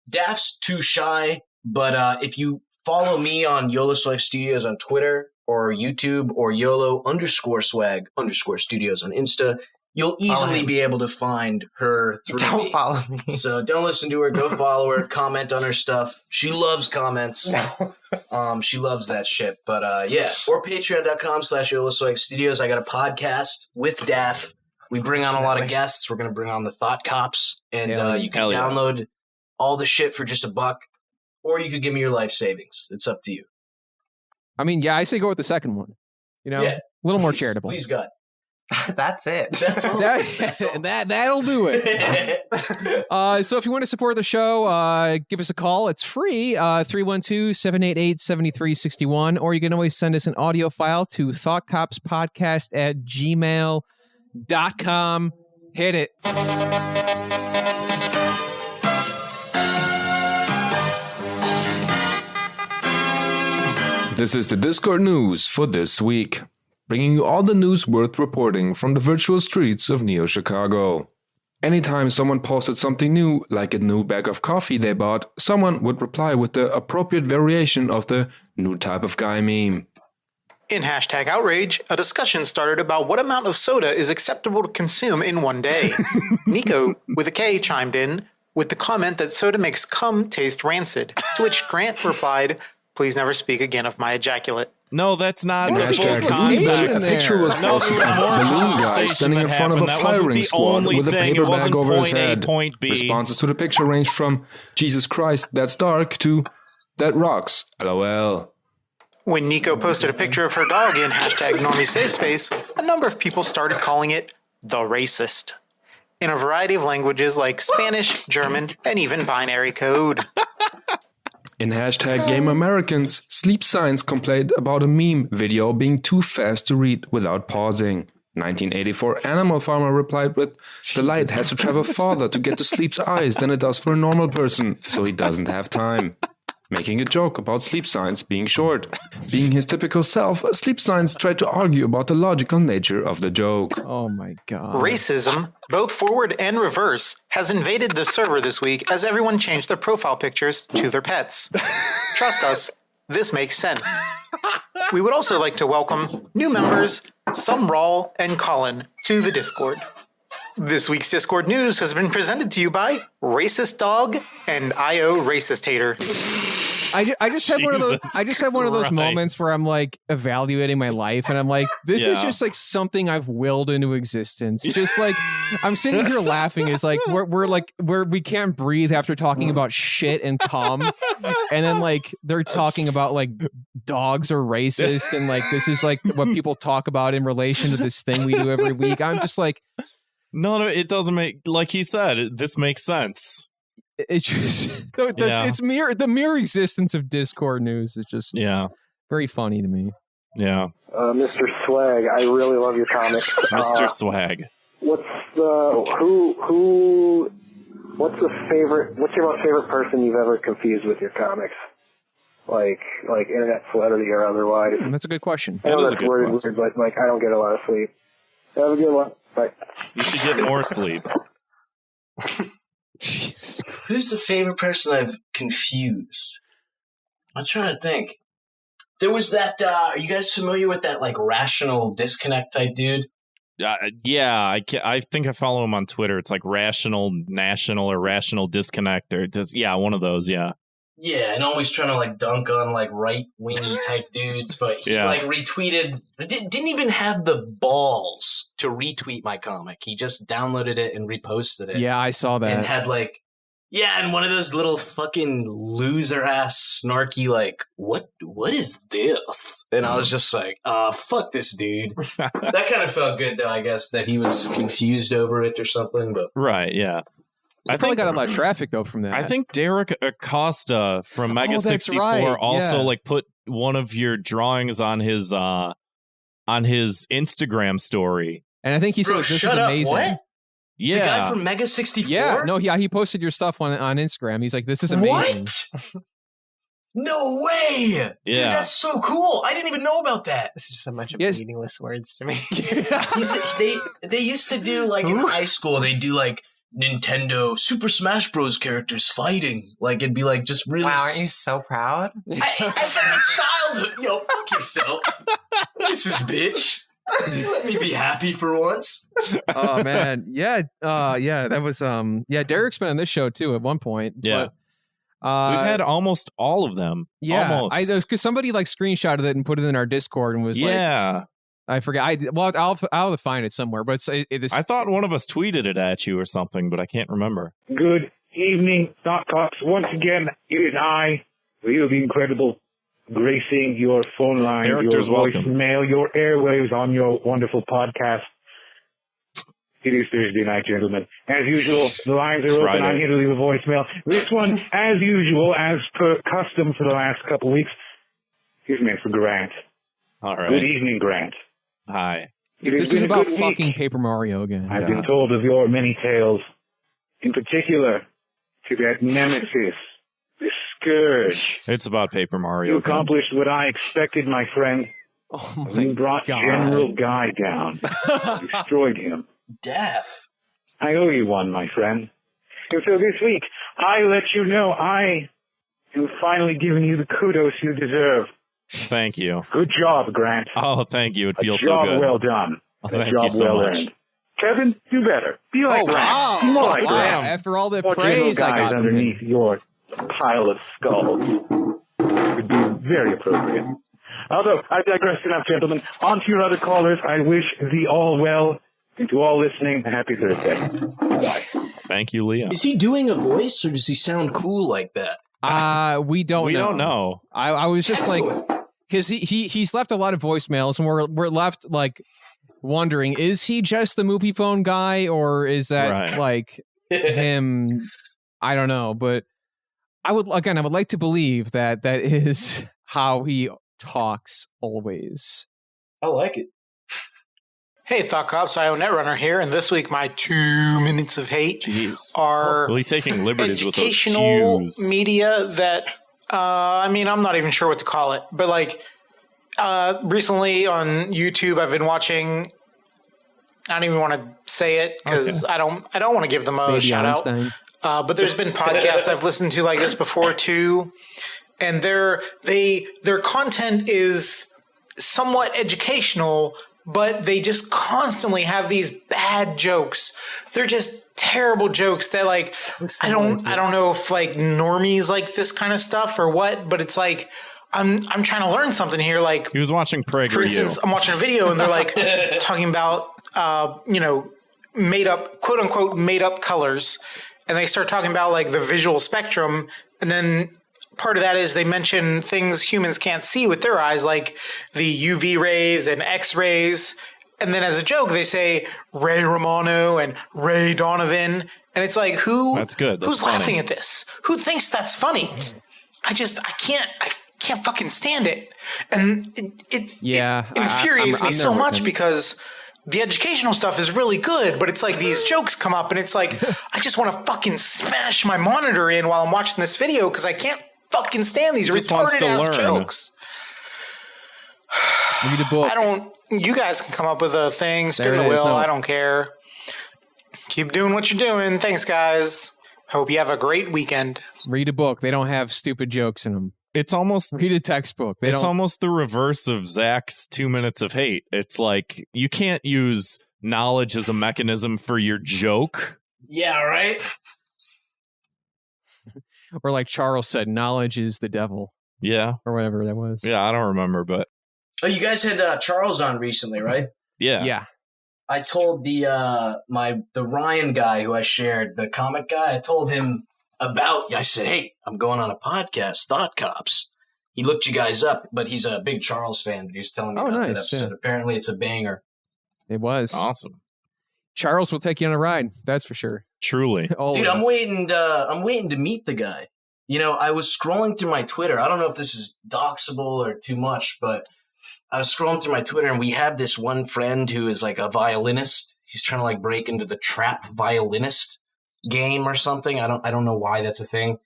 Daph's too shy, but if you follow me on Yoloswagstudios on Twitter or YouTube or YOLO_swag_studios on Insta, you'll easily be able to find her through Don't follow me. So don't listen to her. Go follow her. Comment on her stuff. She loves comments. She loves that shit. But yeah, or patreon.com/Yoloswagstudios. I got a podcast with Daph. We bring on a lot of guests. We're going to bring on the Thought Cops. And you can download all the shit for just $1. Or you could give me your life savings. It's up to you. I mean, yeah, I say go with the second one. You know, a little more charitable. Please, God. That's it. That's all. That'll do it. So if you want to support the show, give us a call. It's free, 312-788-7361. Or you can always send us an audio file to thoughtcopspodcast@gmail.com. Hit it. This is the Discord news for this week, bringing you all the news worth reporting from the virtual streets of Neo-Chicago. Anytime someone posted something new, like a new bag of coffee they bought, someone would reply with the appropriate variation of the new type of guy meme. In #outrage, a discussion started about what amount of soda is acceptable to consume in one day. Nico, with a K, chimed in with the comment that soda makes cum taste rancid, to which Grant replied, "Please never speak again of my ejaculate." No, that's not the full A context. picture was posted of a balloon guy standing in front of a firing squad with a paper bag over his head. Responses to the picture ranged from "Jesus Christ, that's dark" to "That rocks, LOL." When Nico posted a picture of her dog in #NormieSafeSpace, a number of people started calling it the racist. in a variety of languages like Spanish, German, and even binary code. In hashtag Game Americans, Sleep Science complained about a meme video being too fast to read without pausing. 1984 Animal Farmer replied with, "The light has to travel farther to get to Sleep's eyes than it does for a normal person, so he doesn't have time." Making a joke about Sleep Science being short. Being his typical self, Sleep Science tried to argue about the logical nature of the joke. Oh my god. Racism, both forward and reverse, has invaded the server this week as everyone changed their profile pictures to their pets. Trust us, this makes sense. We would also like to welcome new members, Sumral and Colin, to the Discord. This week's Discord news has been presented to you by Racist Dog and IO Racist Hater. I just had one of those. I just had one of those moments where I'm like evaluating my life, and I'm like, this is just like something I've willed into existence. Just like I'm sitting here laughing. It's like we can't breathe after talking about shit and cum, and then like they're talking about like dogs are racist, and like this is like what people talk about in relation to this thing we do every week. I'm just like, no, it doesn't make, like he said, this makes sense. It just it's the mere existence of Discord news is just very funny to me. Yeah. Mr. Swag, I really love your comics. Mr. Swag. What's your most favorite person you've ever confused with your comics? Like internet celebrity or otherwise? That's a good question. I know that's weird, but like I don't get a lot of sleep. Have a good one. Bye. You should get more sleep. Who's the favorite person I've confused? I'm trying to think. There was that, are you guys familiar with that, like, rational disconnect type dude? Yeah, I think I follow him on Twitter. It's like Rational National or Rational Disconnect or one of those, yeah. Yeah, and always trying to, like, dunk on, like, right-wingy type dudes, but he, like, retweeted, didn't even have the balls to retweet my comic. He just downloaded it and reposted it. Yeah, I saw that. And had, like, and one of those little fucking loser-ass, snarky, like, what is this? And I was just like, fuck this dude. That kind of felt good, though, I guess, that he was confused over it or something. But right, yeah. I probably got a lot of traffic though from that. I think Derek Acosta from Mega 64 also like put one of your drawings on his Instagram story. And I think he said this is amazing. What? Yeah. The guy from Mega 64? Yeah. No, he posted your stuff on Instagram. He's like, this is amazing. What? No way! Yeah. Dude, that's so cool. I didn't even know about that. This is just a bunch of meaningless words to me. They used to do, like, in high school, they do, like, Nintendo Super Smash Bros. Characters fighting. Like, it'd be, like, just really... Wow, aren't you so proud? As a childhood, yo, fuck yourself. This is bitch. Let me be happy for once. Oh, man. Yeah, that was, Derek's been on this show, too, at one point. Yeah. But, we've had almost all of them. Yeah. Almost. Because somebody, like, screenshotted it and put it in our Discord and was like... I forget. I'll find it somewhere. But I thought one of us tweeted it at you or something, but I can't remember. Good evening, Thought Cops. Once again, it is I, Leo the Incredible, gracing your phone line, your voicemail, your airwaves on your wonderful podcast. It is Thursday night, gentlemen. As usual, the lines are open. I'm here to leave a voicemail. This one, as usual, as per custom for the last couple weeks, is meant for Grant. All right. Good evening, Grant. Hi. This is about fucking Paper Mario again. I've been told of your many tales, in particular to that nemesis, the Scourge. It's about Paper Mario. You accomplished what I expected, my friend. Oh you brought General Guy down, destroyed him. Death. I owe you one, my friend. And so this week, I let you know I am finally giving you the kudos you deserve. Thank you. Good job, Grant. Oh, thank you. It feels so good. Job well done. Oh, thank job you so well much. earned. Kevin, do better. Be like Grant. Wow. Be more like Grant. After all the More praise I got from underneath your pile of skulls would be very appropriate. Although, I digress enough, gentlemen. On to your other callers. I wish thee all well. And to all listening, a happy Thursday. Bye. Thank you, Leo. Is he doing a voice, or does he sound cool like that? We don't know. I was just like, because he's left a lot of voicemails, and we're left like wondering, is he just the movie phone guy, or is that like him? I don't know, but I would like to believe that is how he talks always. I like it. Hey, Thought Cops, IO Netrunner here, and this week my 2 minutes of hate are really taking liberties with those educational cues. media that, I'm not even sure what to call it, but like recently on YouTube I've been watching, I don't even want to say it because I don't want to give them a shout out, but there's been podcasts I've listened to like this before too, and their content is somewhat educational, but they just constantly have these bad jokes. They're just terrible jokes that like, I don't know if like normies like this kind of stuff or what, but it's like, I'm trying to learn something here. Like he was watching PragerU. For instance, I'm watching a video and they're like talking about, made up, quote unquote, made up colors. And they start talking about like the visual spectrum. And then part of that is they mention things humans can't see with their eyes, like the UV rays and X-rays. And then as a joke, they say Ray Romano and Ray Donovan. And it's like, That's good. That's who's funny. laughing at this? Who thinks that's funny? I can't fucking stand it. And it infuriates me so much because the educational stuff is really good, but it's like these jokes come up and it's like, I just want to fucking smash my monitor in while I'm watching this video because I can't fucking stand these retarded ass jokes. Read a book. You guys can come up with a thing, spin the wheel. I don't care. Keep doing what you're doing. Thanks, guys. Hope you have a great weekend. Read a book. They don't have stupid jokes in them. It's almost read a textbook. It's almost the reverse of Zach's 2 minutes of hate. It's like you can't use knowledge as a mechanism for your joke. Yeah, right. Or like Charles said, knowledge is the devil. Yeah. Or whatever that was. Yeah, I don't remember, but Oh, you guys had Charles on recently, right? Yeah. Yeah. I told the Ryan guy who I shared, the comic guy, I told him I said, hey, I'm going on a podcast, Thought Cops. He looked you guys up, but he's a big Charles fan. He was telling me about that episode. Yeah. Apparently it's a banger. It was. Awesome. Charles will take you on a ride, that's for sure. Truly. Dude, I'm waiting to meet the guy. You know, I was scrolling through my Twitter. I don't know if this is doxable or too much, but I was scrolling through my Twitter and we have this one friend who is like a violinist. He's trying to like break into the trap violinist game or something. I don't know why that's a thing.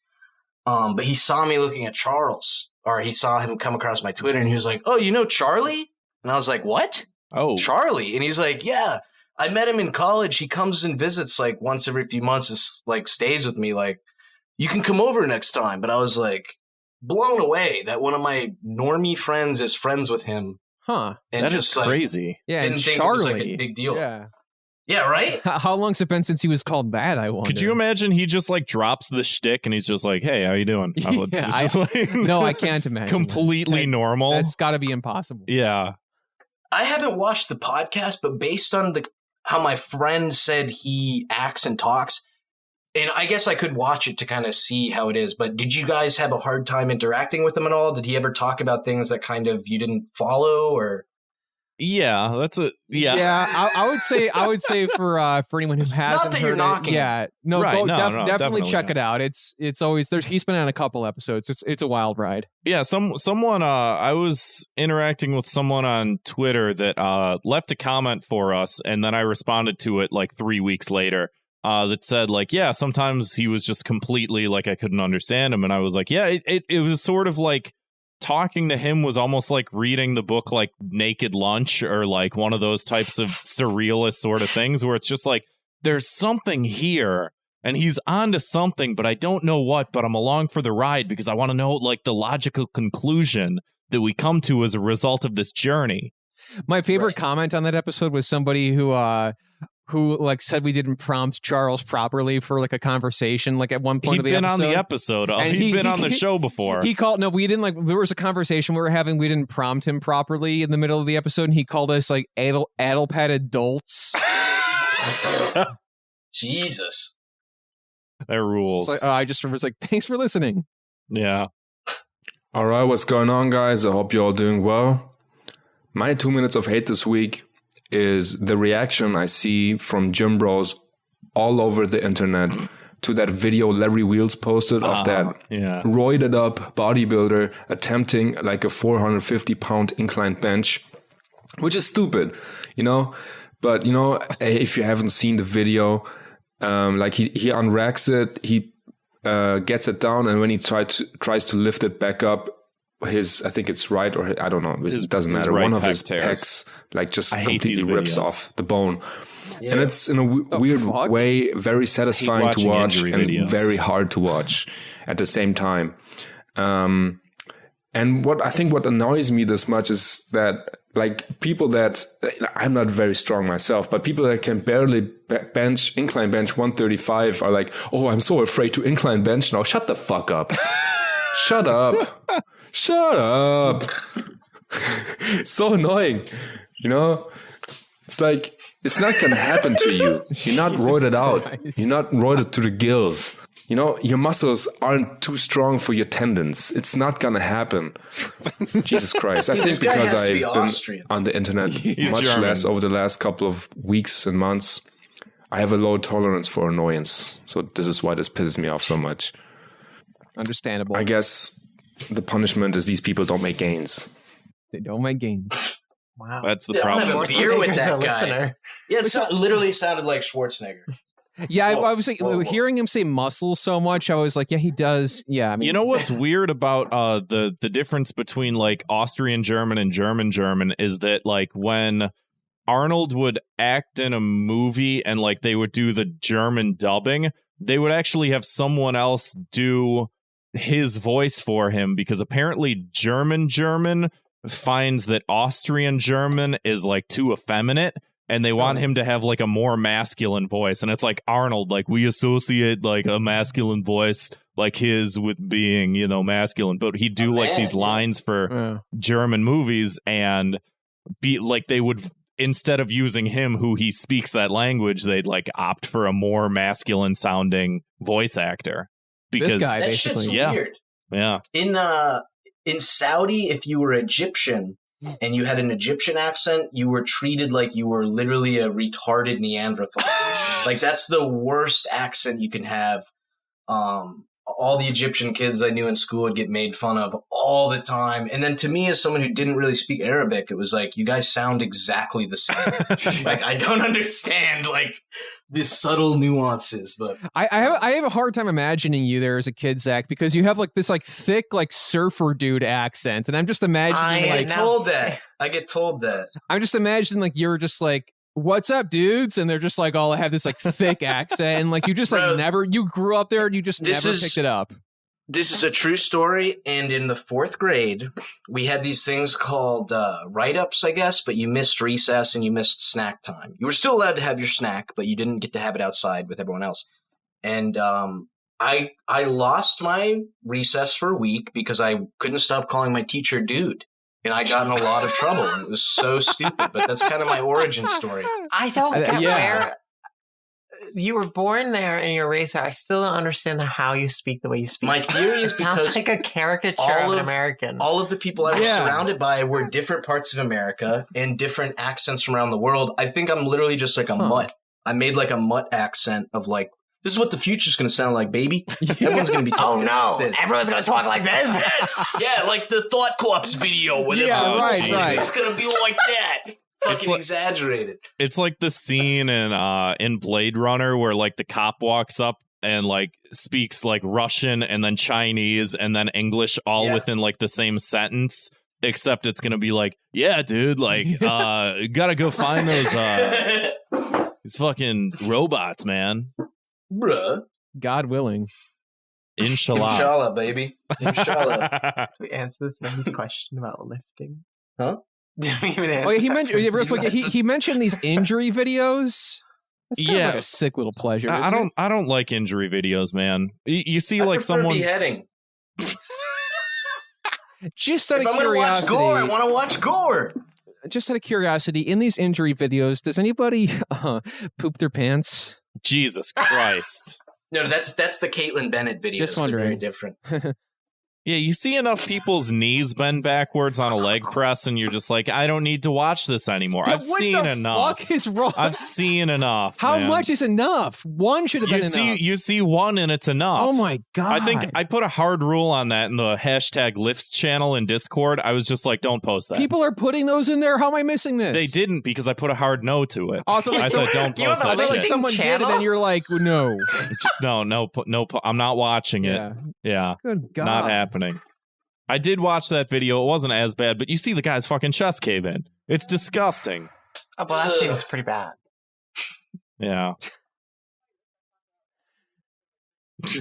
But he saw me looking at Charles, or he saw him come across my Twitter and he was like, oh, you know Charlie? And I was like, what? Oh, Charlie. And he's like, yeah, I met him in college. He comes and visits like once every few months and like stays with me. Like, you can come over next time. But I was like blown away that one of my normie friends is friends with him. Huh. And that is crazy. Yeah, didn't think Charlie. it was like a big deal. Yeah. Yeah, right? How long's it been since he was called that, I wonder? Could you imagine he just like drops the shtick and he's just like, hey, how you doing? No, I can't imagine. Completely normal. That's got to be impossible. Yeah. I haven't watched the podcast, but based on how my friend said he acts and talks, and I guess I could watch it to kind of see how it is, but did you guys have a hard time interacting with him at all? Did he ever talk about things that kind of you didn't follow, or? Yeah, that's a Yeah, I would say for anyone who hasn't Not that heard you're knocking it, yeah, no, Right, go, no, definitely check not. it out. It's always there's he's been on a couple episodes. It's a wild ride. Yeah, someone I was interacting with someone on Twitter that left a comment for us, and then I responded to it like 3 weeks later. That said, like, yeah, sometimes he was just completely like I couldn't understand him, and I was like, yeah, it was sort of like talking to him was almost like reading the book like Naked Lunch or like one of those types of surrealist sort of things where it's just like there's something here and he's onto something, but I don't know what, but I'm along for the ride because I want to know like the logical conclusion that we come to as a result of this journey. My favorite comment on that episode was somebody who like said we didn't prompt Charles properly for like a conversation like at one point of the episode. He'd been on the episode. He'd been on the show before. He called, no, we didn't like, there was a conversation we were having. We didn't prompt him properly in the middle of the episode. And he called us like addlepad adults. Jesus. That rules. Like, I just was like, thanks for listening. Yeah. All right, what's going on, guys? I hope you're all doing well. My 2 minutes of hate this week is the reaction I see from gym bros all over the internet to that video Larry Wheels posted of that roided up bodybuilder attempting like a 450-pound incline bench, which is stupid, you know. But you know, if you haven't seen the video, like he unracks it, he gets it down, and when he tries to lift it back up, I think it's right, or I don't know, it doesn't matter. One of his pecs like just completely rips off the bone. Yeah. And it's in a weird way very satisfying to watch and very hard to watch at the same time. And what annoys me this much is that like people that, I'm not very strong myself, but people that can barely incline bench 135 are like, oh, I'm so afraid to incline bench now. Shut the fuck up. Shut up. Shut up. It's so annoying. You know, it's like, it's not going to happen to you. You're not roided out. You're not roided to the gills. You know, your muscles aren't too strong for your tendons. It's not going to happen. Jesus Christ. I think because I've been on the internet much less over the last couple of weeks and months, I have a low tolerance for annoyance. So this is why this pisses me off so much. Understandable. I guess the punishment is these people don't make gains. They don't make gains. Wow. That's the problem. I have a beer with that guy. Yeah, it literally sounded like Schwarzenegger. Yeah, I was like, hearing him say muscle so much, I was like, yeah, he does. Yeah, I mean, you know what's weird about the difference between like Austrian German and German is that like when Arnold would act in a movie and like they would do the German dubbing, they would actually have someone else do his voice for him, because apparently German finds that Austrian German is like too effeminate, and they want him to have like a more masculine voice. And it's like, Arnold, like we associate like a masculine voice like his with being, you know, masculine, but he'd do like these lines for German movies, and be like, they would, instead of using him who he speaks that language, they'd like opt for a more masculine sounding voice actor. Because this guy, that basically. shit's weird. Yeah. In Saudi, if you were Egyptian and you had an Egyptian accent, you were treated like you were literally a retarded Neanderthal. Like, that's the worst accent you can have. All the Egyptian kids I knew in school would get made fun of all the time. And then to me, as someone who didn't really speak Arabic, it was like, you guys sound exactly the same. Like, I don't understand, like, the subtle nuances, but I have a hard time imagining you there as a kid, Zach, because you have like this like thick like surfer dude accent, and I'm just imagining I get told that. I'm just imagining like you're just like, what's up, dudes? And they're just like all have this like thick accent, and like you just like you grew up there and you just never picked it up. This is a true story, and in the 4th grade, we had these things called write-ups, I guess, but you missed recess and you missed snack time. You were still allowed to have your snack, but you didn't get to have it outside with everyone else. And I lost my recess for a week because I couldn't stop calling my teacher dude. And I got in a lot of trouble. It was so stupid, but that's kind of my origin story. I don't get where you were born there and you're raised there. I still don't understand how you speak the way you speak. My theory is because sounds like a caricature of an American. All of the people I was surrounded by were different parts of America and different accents from around the world. I think I'm literally just like a mutt. I made like a mutt accent of like, this is what the future's going to sound like, baby. Everyone's going to be talking like this. Everyone's going to talk like this? Yeah, like the Thought Corps video. Right. It's going to be like that. Fucking exaggerated. It's like the scene in Blade Runner where like the cop walks up and like speaks like Russian and then Chinese and then English all within like the same sentence, except it's gonna be like, yeah, dude, like gotta go find those fucking robots, man. Bruh. God willing. Inshallah. Inshallah, baby. Inshallah. We answer this question about lifting. Huh? He mentioned these injury videos. That's kind of like a sick little pleasure. I don't like injury videos, man. You see, like someone's beheading. Just out of curiosity, I want to watch gore. Just out of curiosity, in these injury videos, does anybody poop their pants? Jesus Christ! No, that's the Kaitlin Bennett video. Just wondering. Very different. Yeah, you see enough people's knees bend backwards on a leg press, and you're just like, I don't need to watch this anymore. I've seen enough. What the fuck is wrong? I've seen enough. How man. much is enough? One should have been enough. You see one, and it's enough. Oh my god! I think I put a hard rule on that in the hashtag lifts channel in Discord. I was just like, don't post that. People are putting those in there. How am I missing this? They didn't because I put a hard no to it. I said, don't post that. Like someone did it, and you're like, no, just no. I'm not watching it. Yeah. Good God. Not happening. I did watch that video. It wasn't as bad, but you see the guy's fucking chest cave in. It's disgusting. Oh, well, that seems pretty bad. Yeah.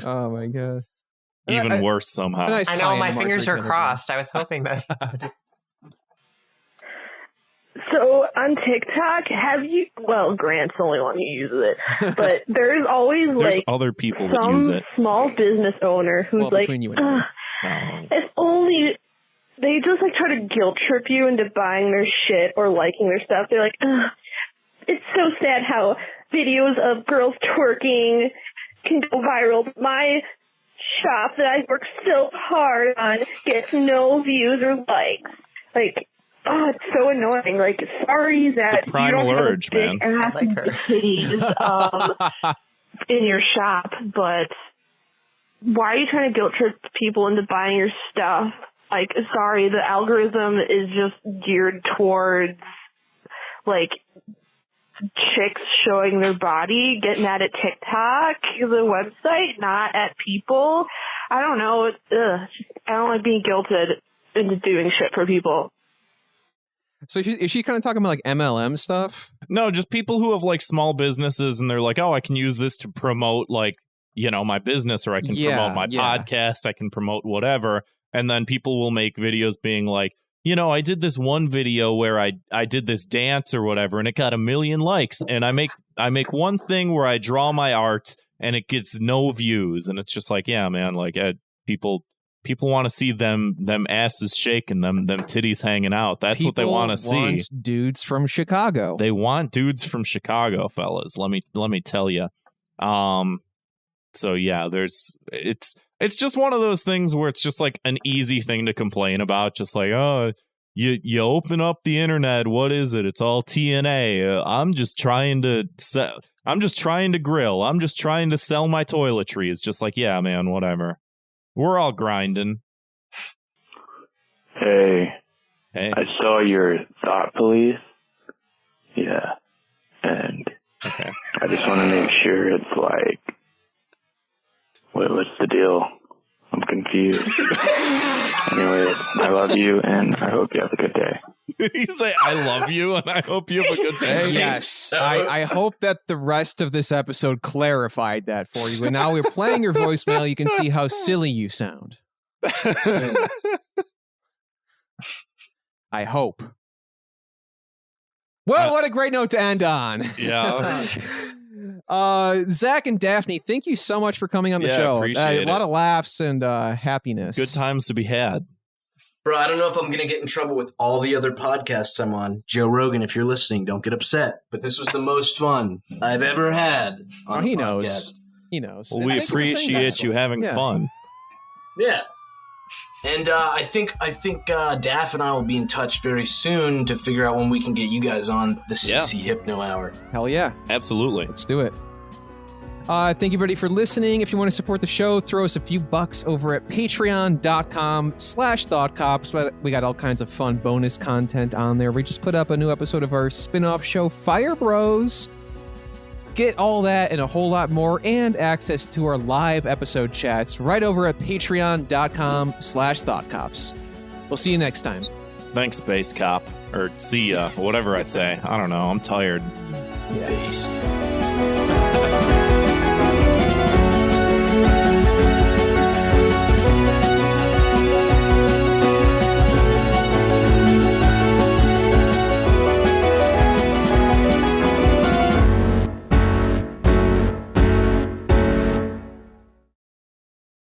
Oh my gosh. Even worse somehow. I know, my fingers are crossed. I was hoping that. So on TikTok, have you? Well, Grant's the only one who uses it, but there's always There's like other people that some use it. small business owner who's like, if only they just like try to guilt trip you into buying their shit or liking their stuff. They're like, it's so sad how videos of girls twerking can go viral. But my shop that I work so hard on gets no views or likes. Like, oh, it's so annoying. Like, sorry that the primal you don't urge, have a big man. ass and titties in your shop, but why are you trying to guilt trip people into buying your stuff? Like, sorry, the algorithm is just geared towards, like, chicks showing their body, getting at it TikTok, the website, not at people. I don't know. I don't like being guilted into doing shit for people. So is she kind of talking about like MLM stuff? No, just people who have like small businesses and they're like, oh, I can use this to promote like, you know, my business, or I can promote my podcast, I can promote whatever. And then people will make videos being like, you know, I did this one video where I did this dance or whatever, and it got 1 million likes. And I make one thing where I draw my art and it gets no views. And it's just like, yeah, man, like people want to see them asses shaking, them titties hanging out. That's what they want to see. Dudes from Chicago. They want dudes from Chicago, fellas. Let me tell you. So yeah, it's just one of those things where it's just like an easy thing to complain about. Just like, oh, you open up the internet. What is it? It's all TNA. I'm just trying to grill. I'm just trying to sell my toiletries. Just like, yeah, man, whatever. We're all grinding. Hey. I saw your Thought Police. Yeah. And I just want to make sure it's like, what's the deal? I'm confused. Anyway, I love you, and I hope you have a good day. Did he say, I love you, and I hope you have a good day? Yes. I hope that the rest of this episode clarified that for you. And now we're playing your voicemail. You can see how silly you sound. I hope. Well, what a great note to end on. Yeah. Zach and Daphne, thank you so much for coming on the show. Appreciate a lot of laughs and happiness. Good times to be had. Bro, I don't know if I'm going to get in trouble with all the other podcasts I'm on. Joe Rogan, if you're listening, don't get upset. But this was the most fun I've ever had on he a knows. podcast. He knows. Well, we appreciate you having fun. Yeah. And I think Daph and I will be in touch very soon to figure out when we can get you guys on the Sissy Hypno Hour. Hell yeah. Absolutely. Let's do it. Thank you, everybody, for listening. If you want to support the show, throw us a few bucks over at patreon.com/thoughtcops. We got all kinds of fun bonus content on there. We just put up a new episode of our spin-off show, Fire Bros. Get all that and a whole lot more, and access to our live episode chats right over at patreon.com/thoughtcops. We'll see you next time. Thanks, Space Cop. Or see ya, whatever I say. I don't know. I'm tired. Based.